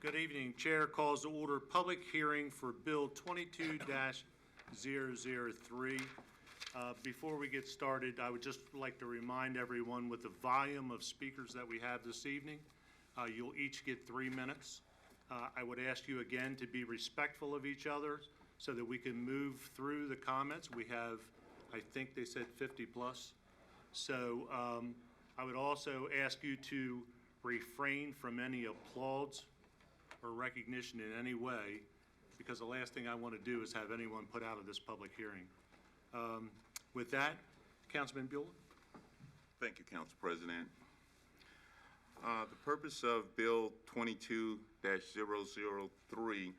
Good evening. Chair calls to order public hearing for Bill 22-003. Before we get started, I would just like to remind everyone with the volume of speakers that we have this evening, you'll each get 3 minutes. I would ask you again to be respectful of each other so that we can move through the comments. We have, I think they said 50 plus. So I would also ask you to refrain from any applause or recognition in any way, because the last thing I want to do is have anyone put out of this public hearing. With that, Councilman Bueller. Thank you, Council President. The purpose of Bill 22-003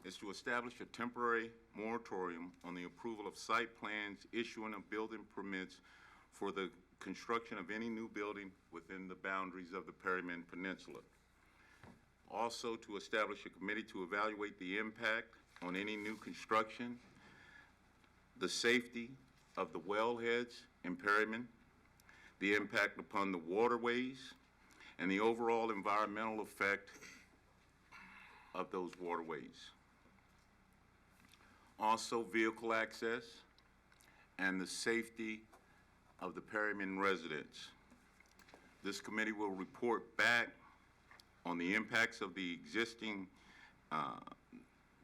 is to establish a temporary moratorium on the approval of site plans, issuing of building permits for the construction of any new building within the boundaries of the Perryman Peninsula. Also, to establish a committee to evaluate the impact on any new construction, the safety of the wellheads in Perryman, the impact upon the waterways, and the overall environmental effect of those waterways. Also, vehicle access and the safety of the Perryman residents. This committee will report back on the impacts of the existing,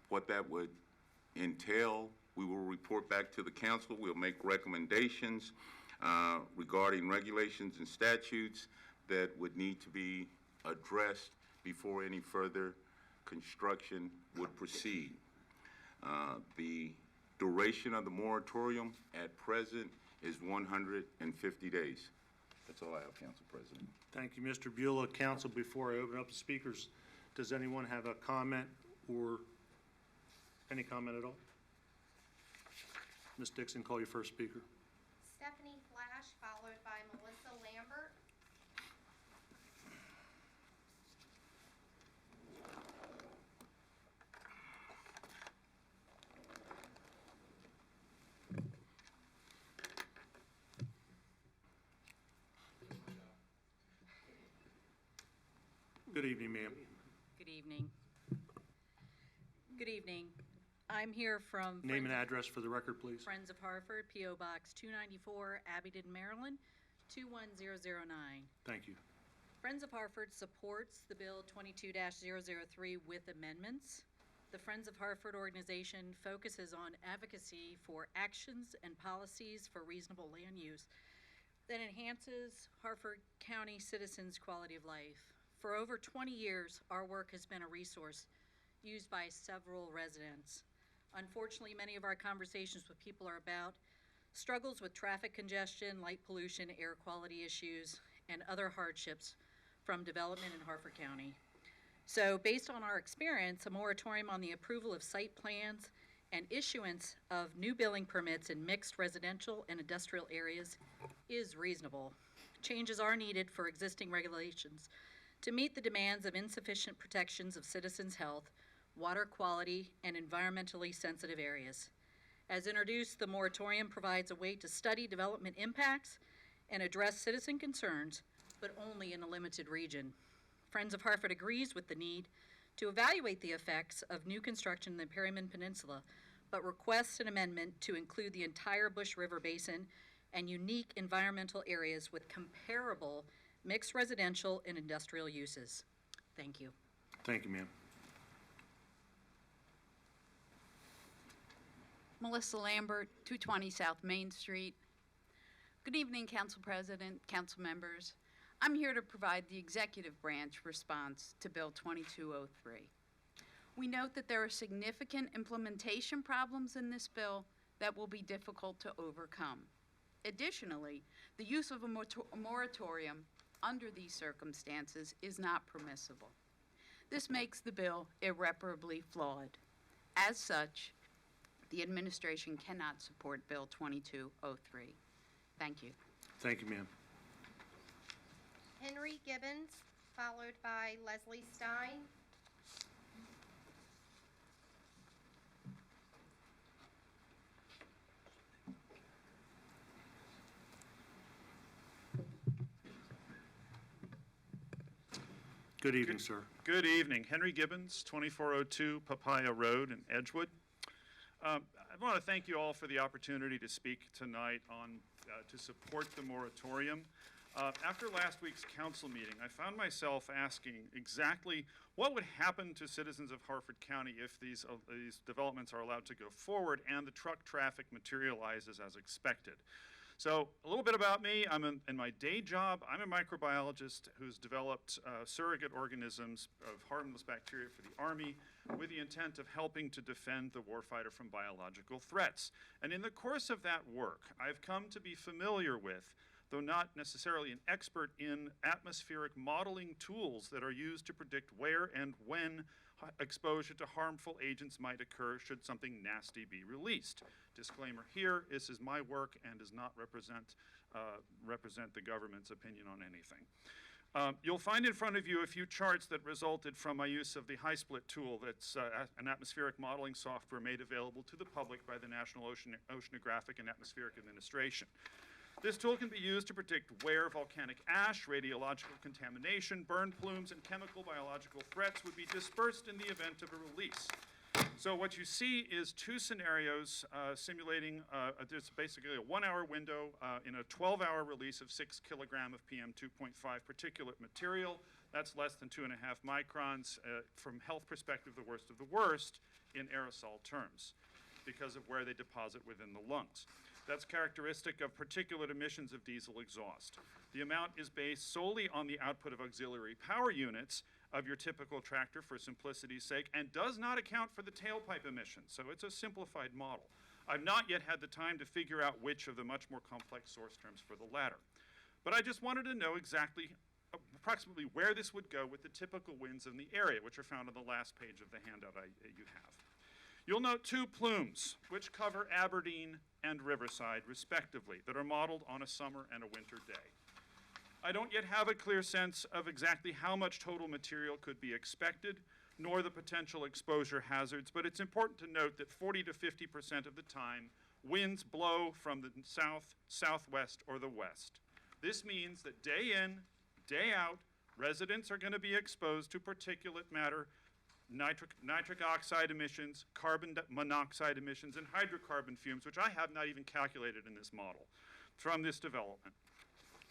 what that would entail. We will report back to the council. We'll make recommendations regarding regulations and statutes that would need to be addressed before any further construction would proceed. The duration of the moratorium at present is 150 days. That's all I have, Council President. Thank you, Mr. Bueller. Council, before I open up the speakers, does anyone have a comment or any comment at all? Ms. Dixon, call your first speaker. Stephanie Flash, followed by Melissa Lambert. Good evening, ma'am. Good evening. Good evening. I'm here from Name and address for the record, please. Friends of Hartford, P.O. Box 294, Abingdon, Maryland, 21009. Thank you. Friends of Hartford supports the Bill 22-003 with amendments. The Friends of Hartford organization focuses on advocacy for actions and policies for reasonable land use that enhances Hartford County citizens' quality of life. For over 20 years, our work has been a resource used by several residents. Unfortunately, many of our conversations with people are about struggles with traffic congestion, light pollution, air quality issues, and other hardships from development in Hartford County. So based on our experience, a moratorium on the approval of site plans and issuance of new building permits in mixed residential and industrial areas is reasonable. Changes are needed for existing regulations to meet the demands of insufficient protections of citizens' health, water quality, and environmentally sensitive areas. As introduced, the moratorium provides a way to study development impacts and address citizen concerns, but only in a limited region. Friends of Hartford agrees with the need to evaluate the effects of new construction in the Perryman Peninsula, but requests an amendment to include the entire Bush River Basin and unique environmental areas with comparable mixed residential and industrial uses. Thank you. Thank you, ma'am. Melissa Lambert, 220 South Main Street. Good evening, Council President, Council members. I'm here to provide the executive branch response to Bill 2203. We note that there are significant implementation problems in this bill that will be difficult to overcome. Additionally, the use of a moratorium under these circumstances is not permissible. This makes the bill irreparably flawed. As such, the administration cannot support Bill 2203. Thank you. Thank you, ma'am. Henry Gibbons, followed by Leslie Stein. Good evening, sir. Good evening. Henry Gibbons, 2402 Papaya Road in Edgewood. I want to thank you all for the opportunity to speak tonight on, to support the moratorium. After last week's council meeting, I found myself asking exactly what would happen to citizens of Harford County if these developments are allowed to go forward and the truck traffic materializes as expected. So a little bit about me. In my day job, I'm a microbiologist who's developed surrogate organisms of harmless bacteria for the Army with the intent of helping to defend the warfighter from biological threats. And in the course of that work, I've come to be familiar with, though not necessarily an expert in, atmospheric modeling tools that are used to predict where and when exposure to harmful agents might occur should something nasty be released. Disclaimer here, this is my work and does not represent the government's opinion on anything. You'll find in front of you a few charts that resulted from my use of the HighSplit tool that's an atmospheric modeling software made available to the public by the National Oceanographic and Atmospheric Administration. This tool can be used to predict where volcanic ash, radiological contamination, burn plumes, and chemical biological threats would be dispersed in the event of a release. So what you see is two scenarios simulating, there's basically a 1-hour window in a 12-hour release of 6 kilogram of PM 2.5 particulate material. That's less than 2.5 microns. From health perspective, the worst of the worst in aerosol terms because of where they deposit within the lungs. That's characteristic of particulate emissions of diesel exhaust. The amount is based solely on the output of auxiliary power units of your typical tractor for simplicity's sake and does not account for the tailpipe emissions, so it's a simplified model. I've not yet had the time to figure out which of the much more complex source terms for the latter. But I just wanted to know exactly, approximately where this would go with the typical winds in the area, which are found on the last page of the handout you have. You'll note two plumes, which cover Aberdeen and Riverside, respectively, that are modeled on a summer and a winter day. I don't yet have a clear sense of exactly how much total material could be expected, nor the potential exposure hazards, but it's important to note that 40 to 50% of the time, winds blow from the south, southwest, or the west. This means that day in, day out, residents are going to be exposed to particulate matter, nitric oxide emissions, carbon monoxide emissions, and hydrocarbon fumes, which I have not even calculated in this model, from this development.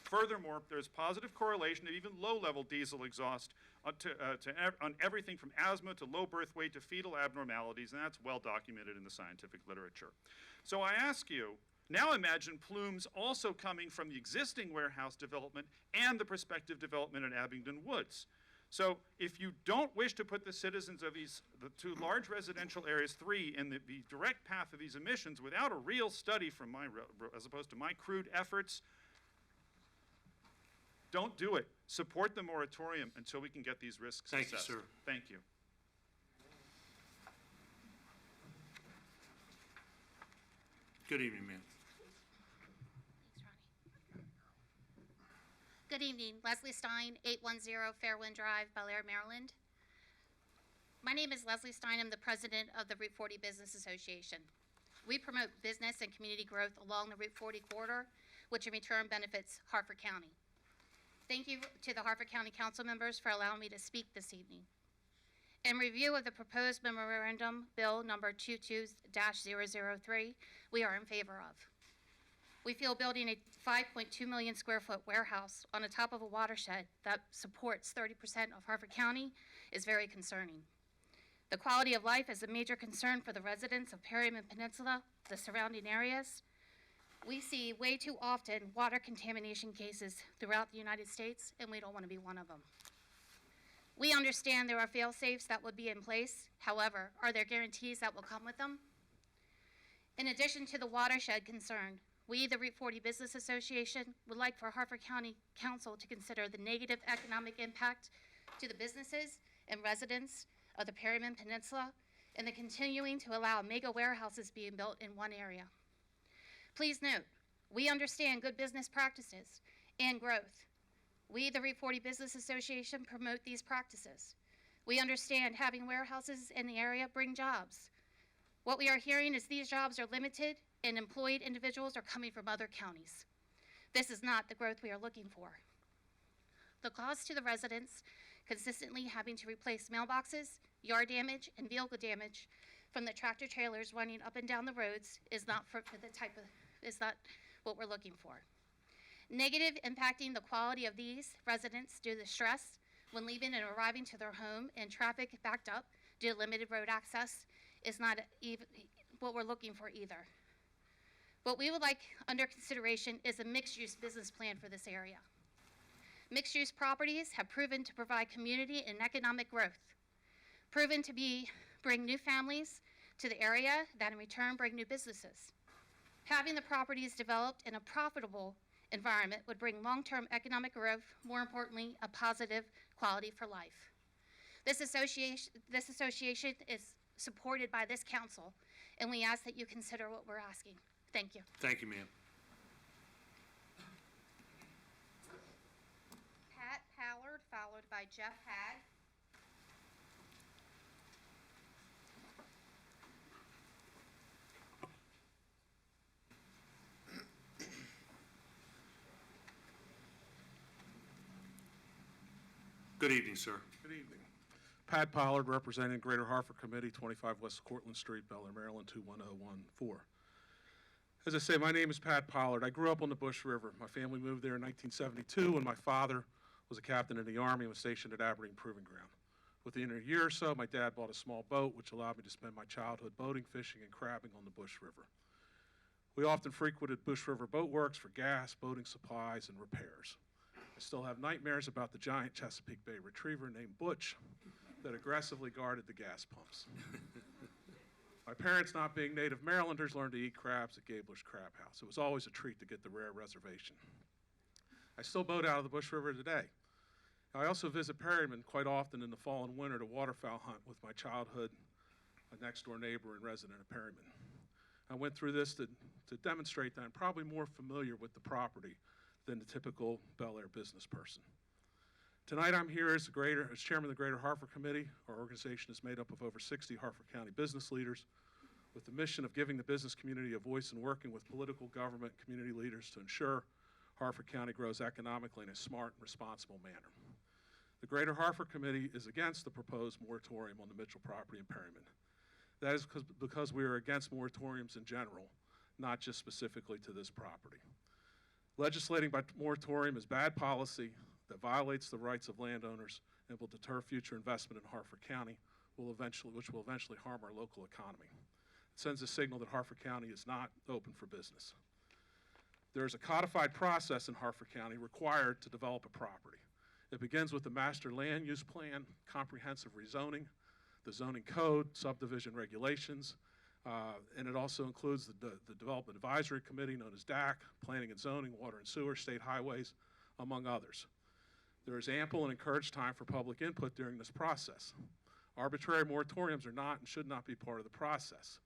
Furthermore, there's positive correlation of even low-level diesel exhaust on everything from asthma to low birth weight to fetal abnormalities, and that's well documented in the scientific literature. So I ask you, now imagine plumes also coming from the existing warehouse development and the prospective development at Abingdon Woods. So if you don't wish to put the citizens of the two large residential areas, 3, in the direct path of these emissions without a real study from as opposed to my crude efforts, don't do it. Support the moratorium until we can get these risks assessed. Thank you, sir. Thank you. Good evening, ma'am. Good evening, Leslie Stein, 810 Fairwind Drive, Bel Air, Maryland. My name is Leslie Stein. I'm the president of the Route 40 Business Association. We promote business and community growth along the Route 40 corridor, which in return benefits Harford County. Thank you to the Harford County Council members for allowing me to speak this evening. In review of the proposed memorandum bill number 22-003, we are in favor of. We feel building a 5.2 million square foot warehouse on the top of a watershed that supports 30% of Harford County is very concerning. The quality of life is a major concern for the residents of Perryman Peninsula, the surrounding areas. We see way too often water contamination cases throughout the United States, and we don't want to be one of them. We understand there are fail-safes that would be in place. However, are there guarantees that will come with them? In addition to the watershed concern, we, the Route 40 Business Association, would like for Harford County Council to consider the negative economic impact to the businesses and residents of the Perryman Peninsula and the continuing to allow mega warehouses being built in one area. Please note, we understand good business practices and growth. We, the Route 40 Business Association, promote these practices. We understand having warehouses in the area bring jobs. What we are hearing is these jobs are limited and employed individuals are coming from other counties. This is not the growth we are looking for. The cost to the residents consistently having to replace mailboxes, yard damage, and vehicle damage from the tractor trailers running up and down the roads is not what we're looking for. Negative impacting the quality of these residents due to stress when leaving and arriving to their home and traffic backed up due to limited road access is not even what we're looking for either. What we would like under consideration is a mixed-use business plan for this area. Mixed-use properties have proven to provide community and economic growth, proven to bring new families to the area that in return bring new businesses. Having the properties developed in a profitable environment would bring long-term economic growth, more importantly, a positive quality for life. This association is supported by this council, and we ask that you consider what we're asking. Thank you. Thank you, ma'am. Pat Pallard, followed by Jeff Hagg. Good evening, sir. Good evening. Pat Pollard, representing Greater Hartford Committee, 25 West Cortlandt Street, Bel Air, Maryland, 21014. As I say, my name is Pat Pollard. I grew up on the Bush River. My family moved there in 1972 when my father was a captain in the Army and was stationed at Aberdeen Proving Ground. Within a year or so, my dad bought a small boat, which allowed me to spend my childhood boating, fishing, and crabbing on the Bush River. We often frequented Bush River Boat Works for gas, boating supplies, and repairs. I still have nightmares about the giant Chesapeake Bay retriever named Butch that aggressively guarded the gas pumps. My parents, not being native Marylanders, learned to eat crabs at Gabler's Crab House. It was always a treat to get the rare reservation. I still boat out of the Bush River today. I also visit Perryman quite often in the fall and winter to waterfowl hunt with my childhood next-door neighbor and resident of Perryman. I went through this to demonstrate that I'm probably more familiar with the property than the typical Bel Air business person. Tonight I'm here as chairman of the Greater Hartford Committee. Our organization is made up of over 60 Hartford County business leaders with the mission of giving the business community a voice and working with political, government, community leaders to ensure Hartford County grows economically in a smart and responsible manner. The Greater Hartford Committee is against the proposed moratorium on the Mitchell property in Perryman. That is because we are against moratoriums in general, not just specifically to this property. Legislating by moratorium is bad policy that violates the rights of landowners and will deter future investment in Hartford County, which will eventually harm our local economy. It sends a signal that Hartford County is not open for business. There is a codified process in Hartford County required to develop a property. It begins with the master land use plan, comprehensive rezoning, the zoning code, subdivision regulations, and it also includes the Development Advisory Committee, known as DAC, Planning and Zoning, Water and Sewer, State Highways, among others. There is ample and encouraged time for public input during this process. Arbitrary moratoriums are not and should not be part of the process.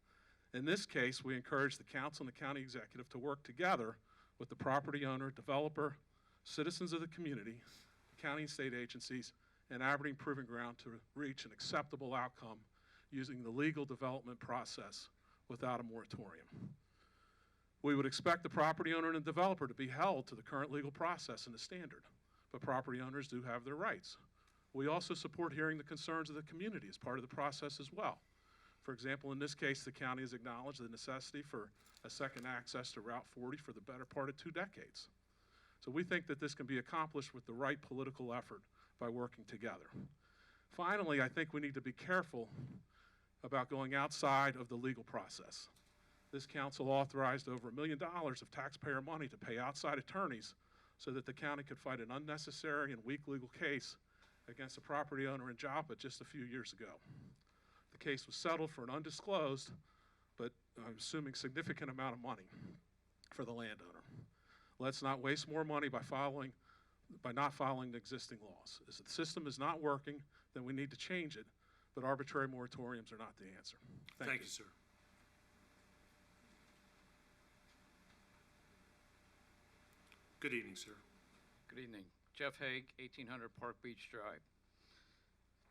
In this case, we encourage the council and the county executive to work together with the property owner, developer, citizens of the community, county and state agencies, and Aberdeen Proving Ground to reach an acceptable outcome using the legal development process without a moratorium. We would expect the property owner and the developer to be held to the current legal process and the standard, but property owners do have their rights. We also support hearing the concerns of the community as part of the process as well. For example, in this case, the county has acknowledged the necessity for a second access to Route 40 for the better part of 2 decades. So we think that this can be accomplished with the right political effort by working together. Finally, I think we need to be careful about going outside of the legal process. This council authorized over $1 million of taxpayer money to pay outside attorneys so that the county could fight an unnecessary and weak legal case against a property owner in Joppa just a few years ago. The case was settled for an undisclosed, but I'm assuming significant amount of money for the landowner. Let's not waste more money by not following the existing laws. If the system is not working, then we need to change it, but arbitrary moratoriums are not the answer. Thank you, sir. Good evening, sir. Good evening. Jeff Haig, 1800 Park Beach Drive.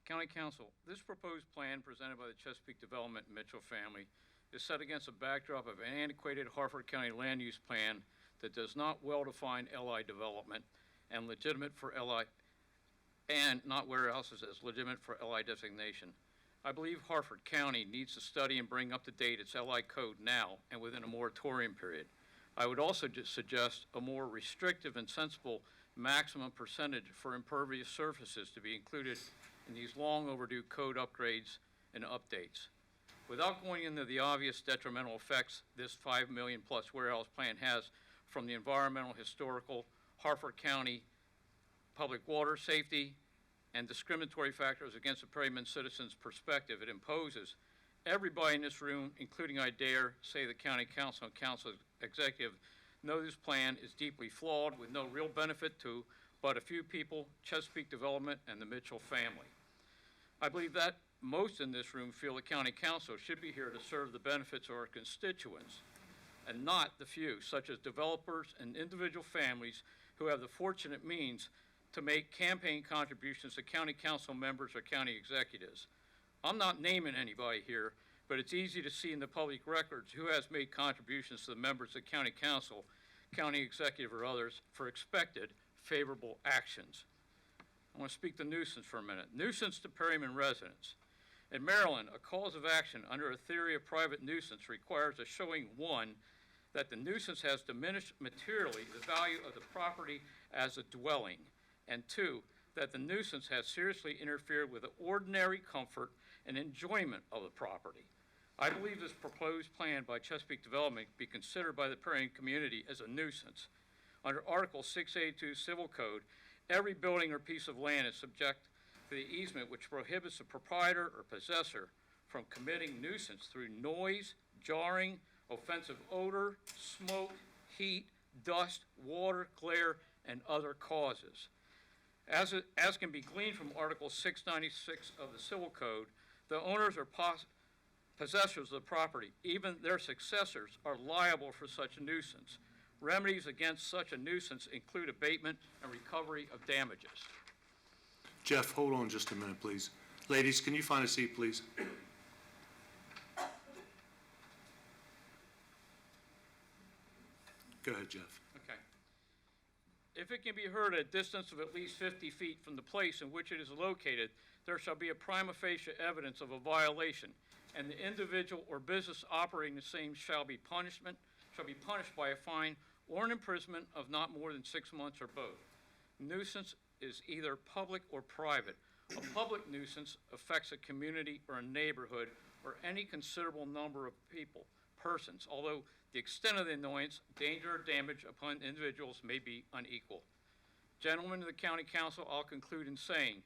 County Council, this proposed plan presented by the Chesapeake Development Mitchell family is set against a backdrop of an antiquated Hartford County land use plan that does not well define LI development and legitimate for and not warehouses as legitimate for LI designation. I believe Harford County needs to study and bring up to date its LI code now and within a moratorium period. I would also suggest a more restrictive and sensible maximum percentage for impervious surfaces to be included in these long overdue code upgrades and updates. Without going into the obvious detrimental effects this $5 million plus warehouse plan has from the environmental, historical, Harford County public water safety, and discriminatory factors against the Perryman citizens' perspective it imposes, everybody in this room, including I dare say the county council and council executive, know this plan is deeply flawed with no real benefit to but a few people, Chesapeake Development and the Mitchell family. I believe that most in this room feel the county council should be here to serve the benefits of our constituents and not the few, such as developers and individual families who have the fortunate means to make campaign contributions to county council members or county executives. I'm not naming anybody here, but it's easy to see in the public records who has made contributions to the members of county council, county executive, or others for expected favorable actions. I want to speak to nuisance for a minute. Nuisance to Perryman residents. In Maryland, a cause of action under a theory of private nuisance requires a showing, one, that the nuisance has diminished materially the value of the property as a dwelling, and two, that the nuisance has seriously interfered with the ordinary comfort and enjoyment of the property. I believe this proposed plan by Chesapeake Development be considered by the Perryman community as a nuisance. Under Article 682 Civil Code, every building or piece of land is subject to the easement which prohibits the proprietor or possessor from committing nuisance through noise, jarring, offensive odor, smoke, heat, dust, water, glare, and other causes. As can be gleaned from Article 696 of the Civil Code, the owners or possessors of the property, even their successors, are liable for such a nuisance. Remedies against such a nuisance include abatement and recovery of damages. Jeff, hold on just a minute, please. Ladies, can you find a seat, please? Go ahead, Jeff. Okay. If it can be heard at a distance of at least 50 feet from the place in which it is located, there shall be a prima facie evidence of a violation, and the individual or business operating the same shall be punished by a fine or an imprisonment of not more than 6 months or both. Nuisance is either public or private. A public nuisance affects a community or a neighborhood or any considerable number of persons, although the extent of the annoyance, danger, or damage upon individuals may be unequal. Gentlemen of the County Council, I'll conclude in saying,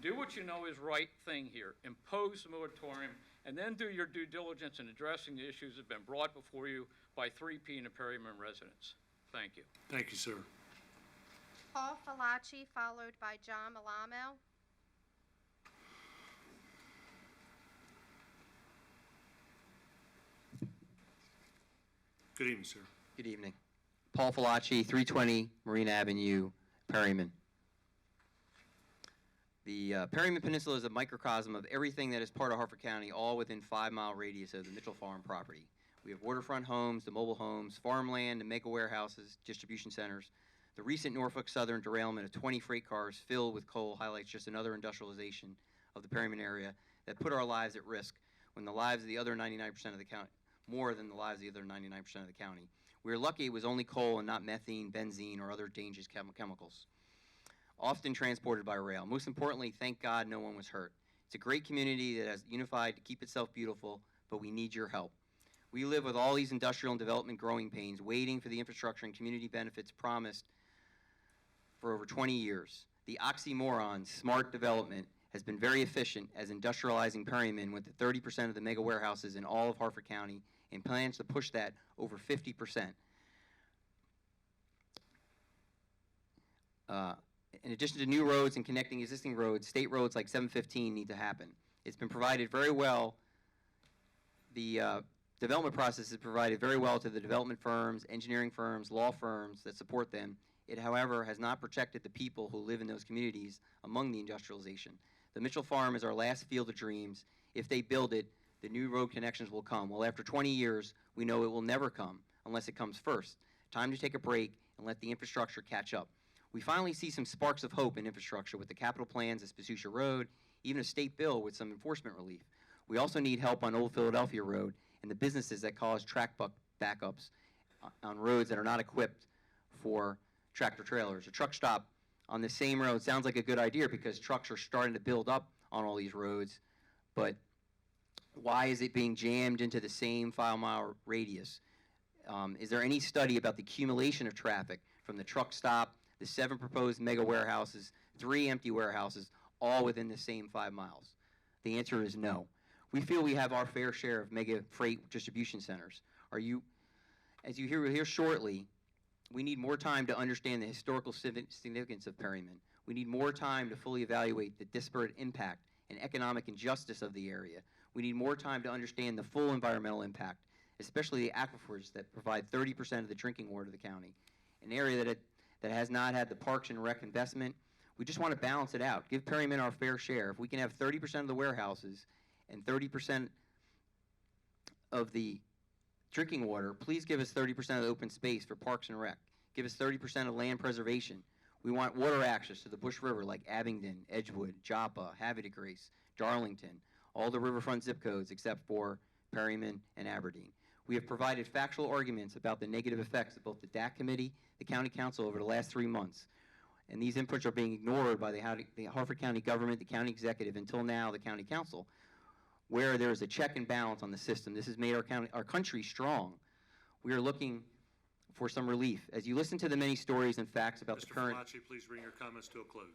do what you know is right thing here. Impose the moratorium, and then do your due diligence in addressing the issues that have been brought before you by 3P and the Perryman residents. Thank you. Thank you, sir. Paul Falacci, followed by John Malamo. Good evening, sir. Good evening. Paul Falacci, 320 Marine Avenue, Perryman. The Perryman Peninsula is a microcosm of everything that is part of Harford County, all within 5-mile radius of the Mitchell Farm property. We have waterfront homes, the mobile homes, farmland, and mega warehouses, distribution centers. The recent Norfolk Southern derailment of 20 freight cars filled with coal highlights just another industrialization of the Perryman area that put our lives at risk when the lives of the other 99% of the county, more than the lives of the other 99% of the county. We were lucky it was only coal and not methane, benzene, or other dangerous chemicals, often transported by rail. Most importantly, thank God no one was hurt. It's a great community that has unified to keep itself beautiful, but we need your help. We live with all these industrial and development growing pains, waiting for the infrastructure and community benefits promised for over 20 years. The oxymoron, smart development, has been very efficient as industrializing Perryman with the 30% of the mega warehouses in all of Harford County and plans to push that over 50%. In addition to new roads and connecting existing roads, state roads like 715 need to happen. It's been provided very well. The development process is provided very well to the development firms, engineering firms, law firms that support them. It, however, has not protected the people who live in those communities among the industrialization. The Mitchell Farm is our last field of dreams. If they build it, the new road connections will come. Well, after 20 years, we know it will never come unless it comes first. Time to take a break and let the infrastructure catch up. We finally see some sparks of hope in infrastructure with the capital plans at Spusia Road, even a state bill with some enforcement relief. We also need help on Old Philadelphia Road and the businesses that cause backups on roads that are not equipped for tractor trailers. A truck stop on the same road sounds like a good idea because trucks are starting to build up on all these roads, but why is it being jammed into the same 5-mile radius? Is there any study about the accumulation of traffic from the truck stop, the 7 proposed mega warehouses, 3 empty warehouses, all within the same 5 miles? The answer is no. We feel we have our fair share of mega freight distribution centers. As you hear shortly, we need more time to understand the historical significance of Perryman. We need more time to fully evaluate the disparate impact and economic injustice of the area. We need more time to understand the full environmental impact, especially the aquifers that provide 30% of the drinking water of the county, an area that has not had the Parks and Rec investment. We just want to balance it out, give Perryman our fair share. If we can have 30% of the warehouses and 30% of the drinking water, please give us 30% of the open space for Parks and Rec. Give us 30% of land preservation. We want water access to the Bush River like Abingdon, Edgewood, Joppa, Havre de Grace, Darlington, all the riverfront zip codes except for Perryman and Aberdeen. We have provided factual arguments about the negative effects of both the DAC committee, the county council over the last 3 months. And these inputs are being ignored by the Harford County government, the county executive, until now the county council, where there is a check and balance on the system. This has made our country strong. We are looking for some relief. As you listen to the many stories and facts about the current... Mr. Filacci, please bring your comments to a close.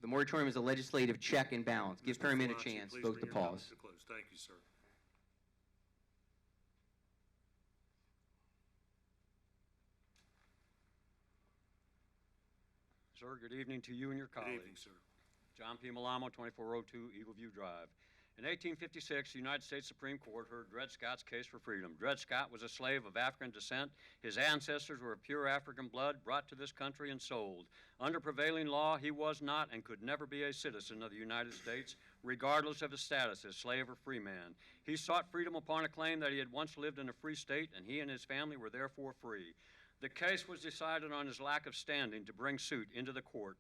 The moratorium is a legislative check and balance. Give Mr. Perryman a Filacci, chance. please Vote bring to your pause. comments to close. Thank you, sir. Sir, good evening to you and your Good colleagues. evening, sir. John P. Malamo, 2402 Eagle View Drive. In 1856, the United States Supreme Court heard Dred Scott's case for freedom. Dred Scott was a slave of African descent. His ancestors were of pure African blood, brought to this country and sold. Under prevailing law, he was not and could never be a citizen of the United States, regardless of his status as slave or free man. He sought freedom upon a claim that he had once lived in a free state, and he and his family were therefore free. The case was decided on his lack of standing to bring suit into the court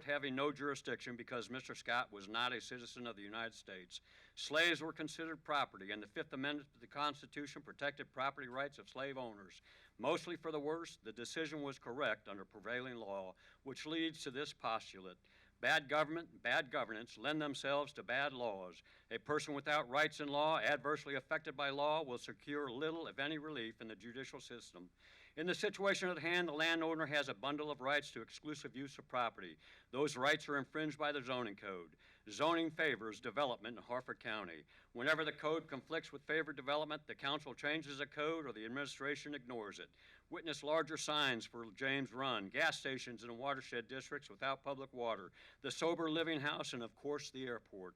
having no jurisdiction because Mr. Scott was not a citizen of the United States. Slaves were considered property, and the Fifth Amendment to the Constitution protected property rights of slave owners. Mostly for the worse, the decision was correct under prevailing law, which leads to this postulate. Bad government and bad governance lend themselves to bad laws. A person without rights in law, adversely affected by law, will secure little, if any, relief in the judicial system. In the situation at hand, the landowner has a bundle of rights to exclusive use of property. Those rights are infringed by the zoning code. Zoning favors development in Harford County. Whenever the code conflicts with favored development, the council changes the code or the administration ignores it. Witness larger signs for James Run, gas stations in watershed districts without public water, the sober living house, and of course the airport.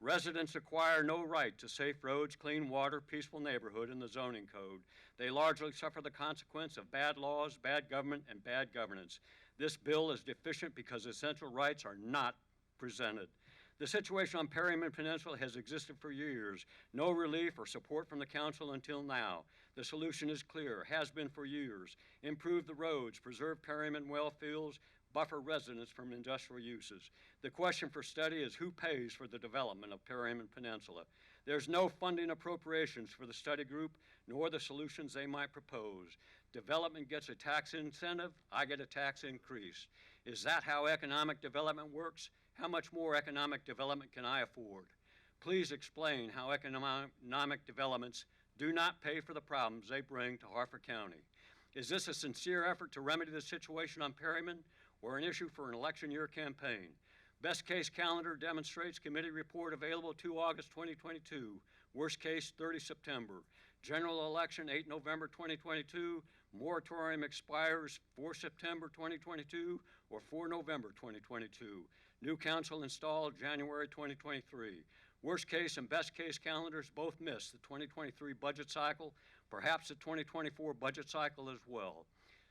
Residents acquire no right to safe roads, clean water, peaceful neighborhood in the zoning code. They largely suffer the consequence of bad laws, bad government, and bad governance. This bill is deficient because essential rights are not presented. The situation on Perryman Peninsula has existed for years. No relief or support from the council until now. The solution is clear, has been for years. Improve the roads, preserve Perryman well fields, buffer residents from industrial uses. The question for study is who pays for the development of Perryman Peninsula. There's no funding appropriations for the study group, nor the solutions they might propose. Development gets a tax incentive, I get a tax increase. Is that how economic development works? How much more economic development can I afford? Please explain how economic developments do not pay for the problems they bring to Harford County. Is this a sincere effort to remedy the situation on Perryman, or an issue for an election year campaign? Best case calendar demonstrates committee report available 2 August 2022. Worst case 30 September. General election 8 November 2022. Moratorium expires 4 September 2022 or 4 November 2022. New council installed January 2023. Worst case and best case calendars both miss the 2023 budget cycle, perhaps the 2024 budget cycle as well.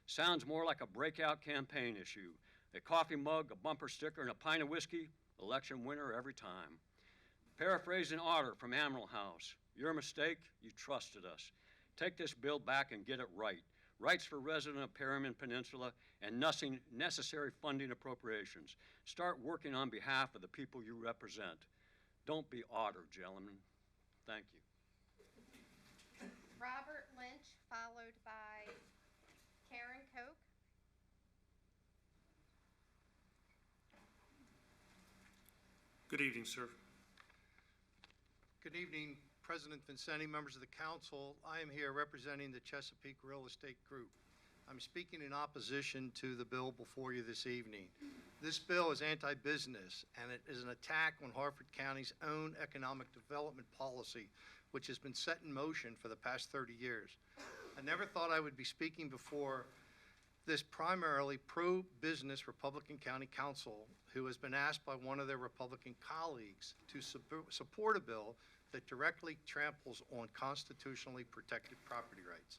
Sounds more like a breakout campaign issue. A coffee mug, a bumper sticker, and a pint of whiskey, election winner every time. Paraphrasing Otter from Animal House, your mistake, you trusted us. Take this bill back and get it right. rights for resident of Perryman Peninsula, and nothing necessary funding appropriations. Start working on behalf of the people you represent. Don't be otter, gentlemen. Thank you. Robert Lynch, followed by Karen Koch. Good evening, sir. Good evening, President Vincenti, members of the council. I am here representing the Chesapeake Real Estate Group. I'm speaking in opposition to the bill before you this evening. This bill is anti-business, and it is an attack on Harford County's own economic development policy, which has been set in motion for the past 30 years. I never thought I would be speaking before this primarily pro-business Republican County Council, who has been asked by one of their Republican colleagues to support a bill that directly tramples on constitutionally protected property rights.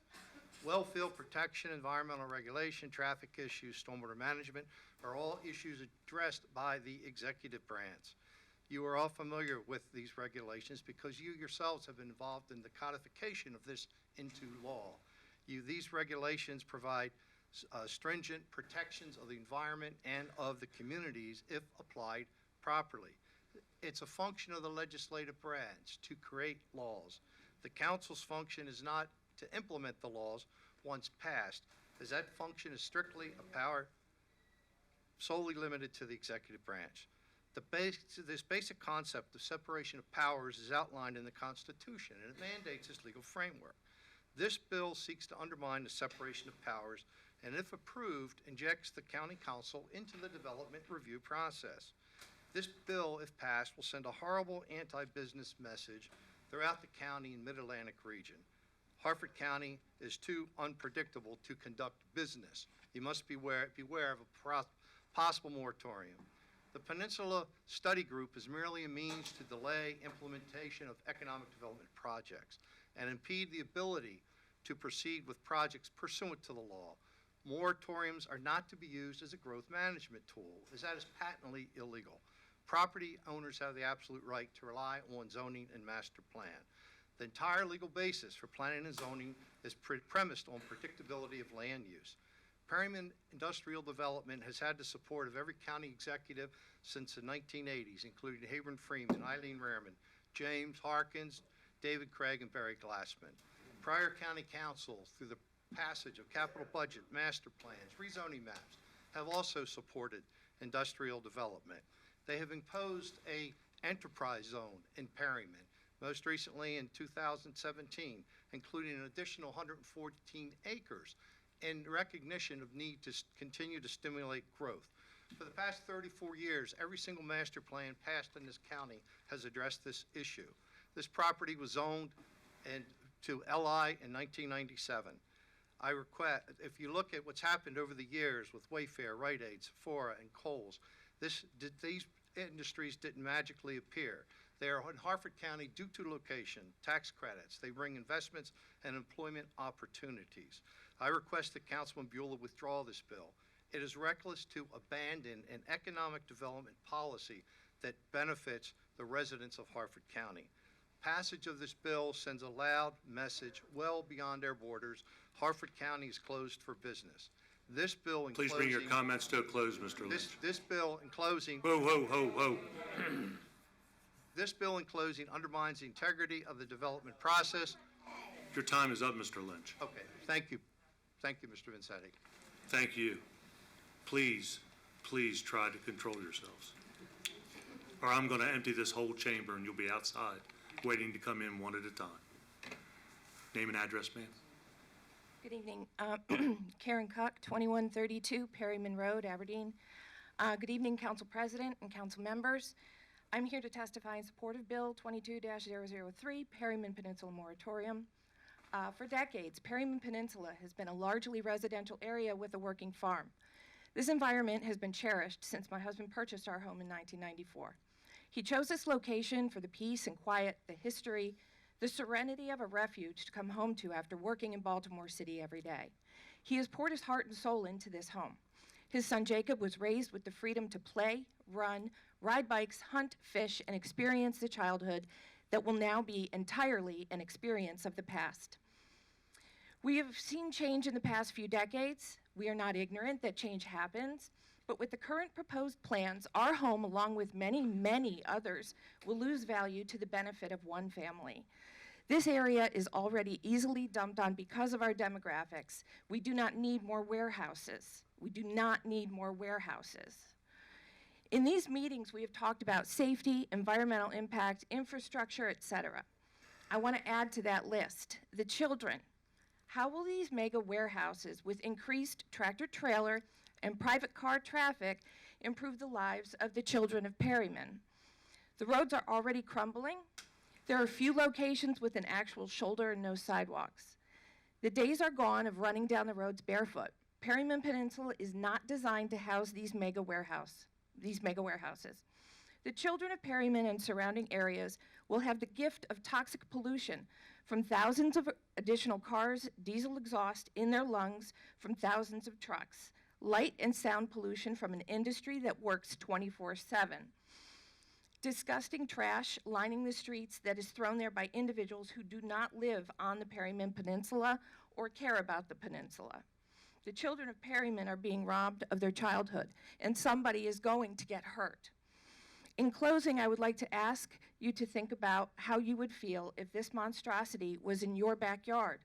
Wellfield protection, environmental regulation, traffic issues, stormwater management are all issues addressed by the executive branch. You are all familiar with these regulations because you yourselves have been involved in the codification of this into law. These regulations provide stringent protections of the environment and of the communities if applied properly. It's a function of the legislative branch to create laws. The council's function is not to implement the laws once passed, as that function is strictly a power solely limited to the executive branch. This basic concept of separation of powers is outlined in the Constitution, and it mandates this legal framework. This bill seeks to undermine the separation of powers, and if approved, injects the county council into the development review process. This bill, if passed, will send a horrible anti-business message throughout the county and mid-Atlantic region. Harford County is too unpredictable to conduct business. You must beware of a possible moratorium. The Peninsula Study Group is merely a means to delay implementation of economic development projects and impede the ability to proceed with projects pursuant to the law. Moratoriums are not to be used as a growth management tool, as that is patently illegal. Property owners have the absolute right to rely on zoning and master plan. The entire legal basis for planning and zoning is premised on predictability of land use. Perryman Industrial Development has had the support of every county executive since the 1980s, including Habron Freeman, Eileen Rehrman, James Harkins, David Craig, and Barry Glassman. Prior county councils, through the passage of capital budget, master plans, rezoning maps, have also supported industrial development. They have imposed an enterprise zone in Perryman, most recently in 2017, including an additional 114 acres in recognition of need to continue to stimulate growth. For the past 34 years, every single master plan passed in this county has addressed this issue. This property was zoned to LI in 1997. I request, if you look at what's happened over the years with Wayfair, Rite Aid, Sephora, and Kohl's, these industries didn't magically appear. They are in Harford County due to location, tax credits. They bring investments and employment opportunities. I request that Councilman Beulah withdraw this bill. It is reckless to abandon an economic development policy that benefits the residents of Harford County. Passage of this bill sends a loud message well beyond our borders. Harford County is closed for business. This bill in Please closing... bring your comments to a close, Mr. Lynch. This bill in closing... Whoa, whoa, whoa, whoa. This bill in closing undermines the integrity of the development process. Your time is up, Mr. Lynch. Okay, thank you. Thank you, Mr. Vincetti. Thank you. Please, please try to control yourselves, or I'm going to empty this whole chamber and you'll be outside waiting to come in one at a time. Name and address, ma'am. Good evening. Karen Koch, 2132 Perryman Road, Aberdeen. Good evening, Council President and Council members. I'm here to testify in support of Bill 22-003, Perryman Peninsula Moratorium. For decades, Perryman Peninsula has been a largely residential area with a working farm. This environment has been cherished since my husband purchased our home in 1994. He chose this location for the peace and quiet, the history, the serenity of a refuge to come home to after working in Baltimore City every day. He has poured his heart and soul into this home. His son Jacob was raised with the freedom to play, run, ride bikes, hunt, fish, and experience the childhood that will now be entirely an experience of the past. We have seen change in the past few decades. We are not ignorant that change happens, but with the current proposed plans, our home, along with many, many others, will lose value to the benefit of one family. This area is already easily dumped on because of our demographics. We do not need more warehouses. We do not need more warehouses. In these meetings, we have talked about safety, environmental impact, infrastructure, etc. I want to add to that list the children. How will these mega warehouses with increased tractor-trailer and private car traffic improve the lives of the children of Perryman? The roads are already crumbling. There are few locations with an actual shoulder and no sidewalks. The days are gone of running down the roads barefoot. Perryman Peninsula is not designed to house these mega warehouses. The children of Perryman and surrounding areas will have the gift of toxic pollution from thousands of additional cars, diesel exhaust in their lungs from thousands of trucks, light and sound pollution from an industry that works 24/7. Disgusting trash lining the streets that is thrown there by individuals who do not live on the Perryman Peninsula or care about the peninsula. The children of Perryman are being robbed of their childhood, and somebody is going to get hurt. In closing, I would like to ask you to think about how you would feel if this monstrosity was in your backyard.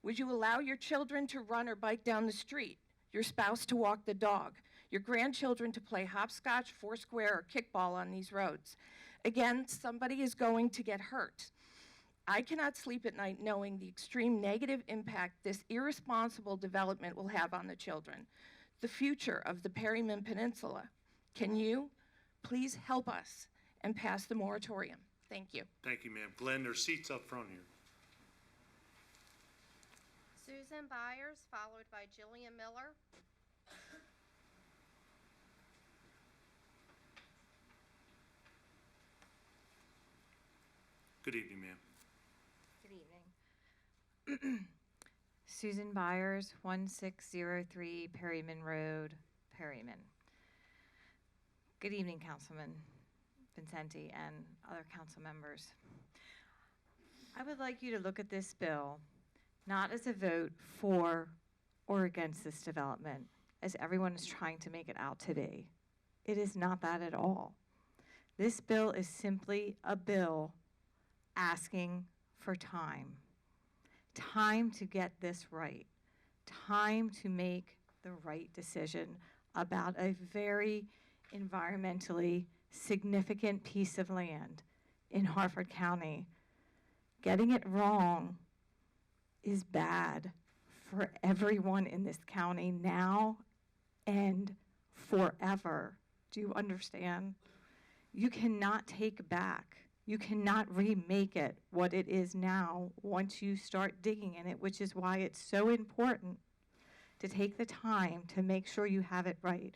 Would you allow your children to run or bike down the street, your spouse to walk the dog, your grandchildren to play hopscotch, foursquare, or kickball on these roads? Again, somebody is going to get hurt. I cannot sleep at night knowing the extreme negative impact this irresponsible development will have on the children, the future of the Perryman Peninsula. Can you please help us and pass the moratorium? Thank you. Thank you, ma'am. Glenn, there's seats up front here. Susan Byers, followed by Jillian Miller. Good evening, ma'am. Good evening. Susan Byers, 1603 Perryman Road, Perryman. Good evening, Councilman Vincenti and other council members. I would like you to look at this bill not as a vote for or against this development, as everyone is trying to make it out to be. It is not that at all. This bill is simply a bill asking for time. Time to get this right. Time to make the right decision about a very environmentally significant piece of land in Harford County. Getting it wrong is bad for everyone in this county now and forever. Do you understand? You cannot take back. You cannot remake it what it is now once you start digging in it, which is why it's so important to take the time to make sure you have it right.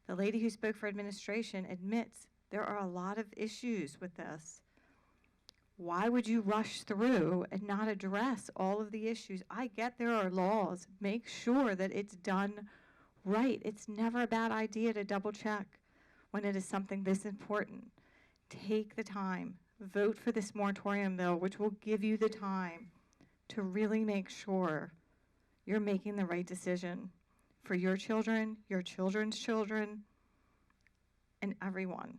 The lady who spoke for administration admits there are a lot of issues with this. Why would you rush through and not address all of the issues? I get there are laws. Make sure that it's done right. It's never a bad idea to double check when it is something this important. Take the time. Vote for this moratorium bill, which will give you the time to really make sure you're making the right decision for your children, your children's children, and everyone.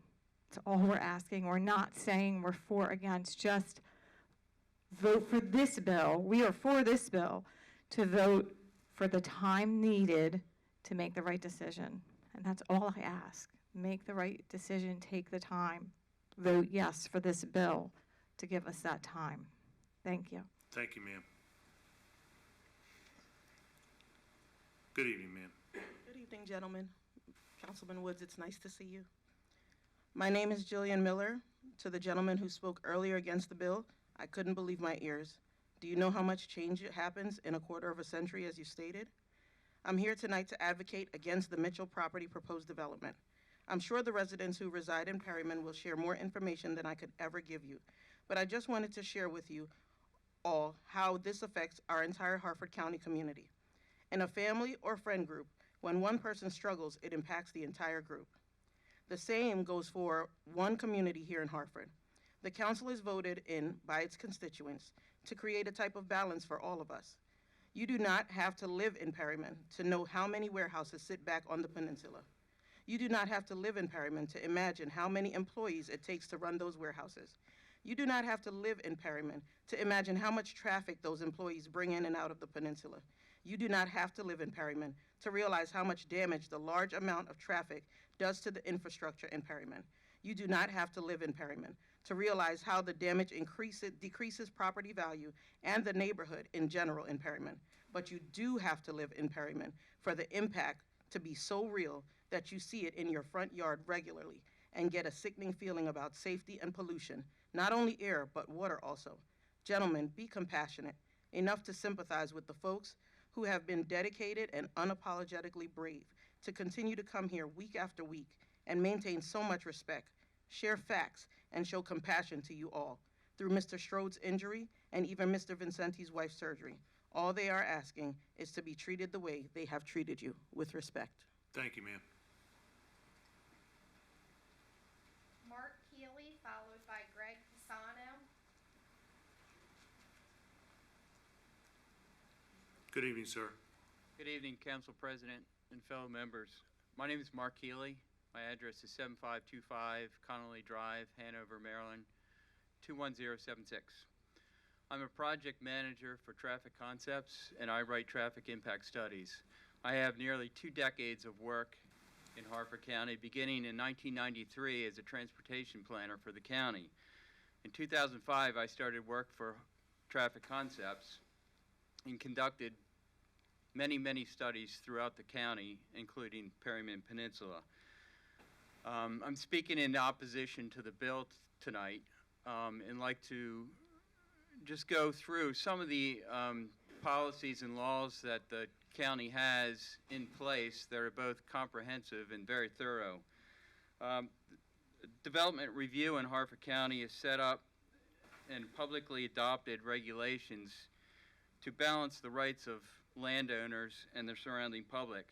That's all we're asking. We're not saying we're for or against. Just vote for this bill. We are for this bill to vote for the time needed to make the right decision. And that's all I ask. Make the right decision. Take the time. Vote yes for this bill to give us that time. Thank you. Thank you, ma'am. Good evening, ma'am. Good evening, gentlemen. Councilman Woods, it's nice to see you. My name is Jillian Miller. To the gentleman who spoke earlier against the bill, I couldn't believe my ears. Do you know how much change happens in a quarter of a century, as you stated? I'm here tonight to advocate against the Mitchell property proposed development. I'm sure the residents who reside in Perryman will share more information than I could ever give you, but I just wanted to share with you all how this affects our entire Harford County community. In a family or friend group, when one person struggles, it impacts the entire group. The same goes for one community here in Hartford. The council is voted in by its constituents to create a type of balance for all of us. You do not have to live in Perryman to know how many warehouses sit back on the peninsula. You do not have to live in Perryman to imagine how many employees it takes to run those warehouses. You do not have to live in Perryman to imagine how much traffic those employees bring in and out of the peninsula. You do not have to live in Perryman to realize how much damage the large amount of traffic does to the infrastructure in Perryman. You do not have to live in Perryman to realize how the damage decreases property value and the neighborhood in general in Perryman. But you do have to live in Perryman for the impact to be so real that you see it in your front yard regularly and get a sickening feeling about safety and pollution, not only air, but water also. Gentlemen, be compassionate enough to sympathize with the folks who have been dedicated and unapologetically brave to continue to come here week after week and maintain so much respect, share facts, and show compassion to you all through Mr. Strode's injury and even Mr. Vincenti's wife's surgery. All they are asking is to be treated the way they have treated you, with respect. Thank you, ma'am. Mark Keeley, followed by Greg Pisano. Good evening, sir. Good evening, Council President and fellow members. My name is Mark Keeley. My address is 7525 Connolly Drive, Hanover, Maryland, 21076. I'm a project manager for Traffic Concepts, and I write traffic impact studies. I have nearly 2 decades of work in Harford County, beginning in 1993 as a transportation planner for the county. In 2005, I started work for Traffic Concepts and conducted many studies throughout the county, including Perryman Peninsula. I'm speaking in opposition to the bill tonight, and like to just go through some of the policies and laws that the county has in place that are both comprehensive and very thorough. Development review in Harford County is set up and publicly adopted regulations to balance the rights of landowners and the surrounding public.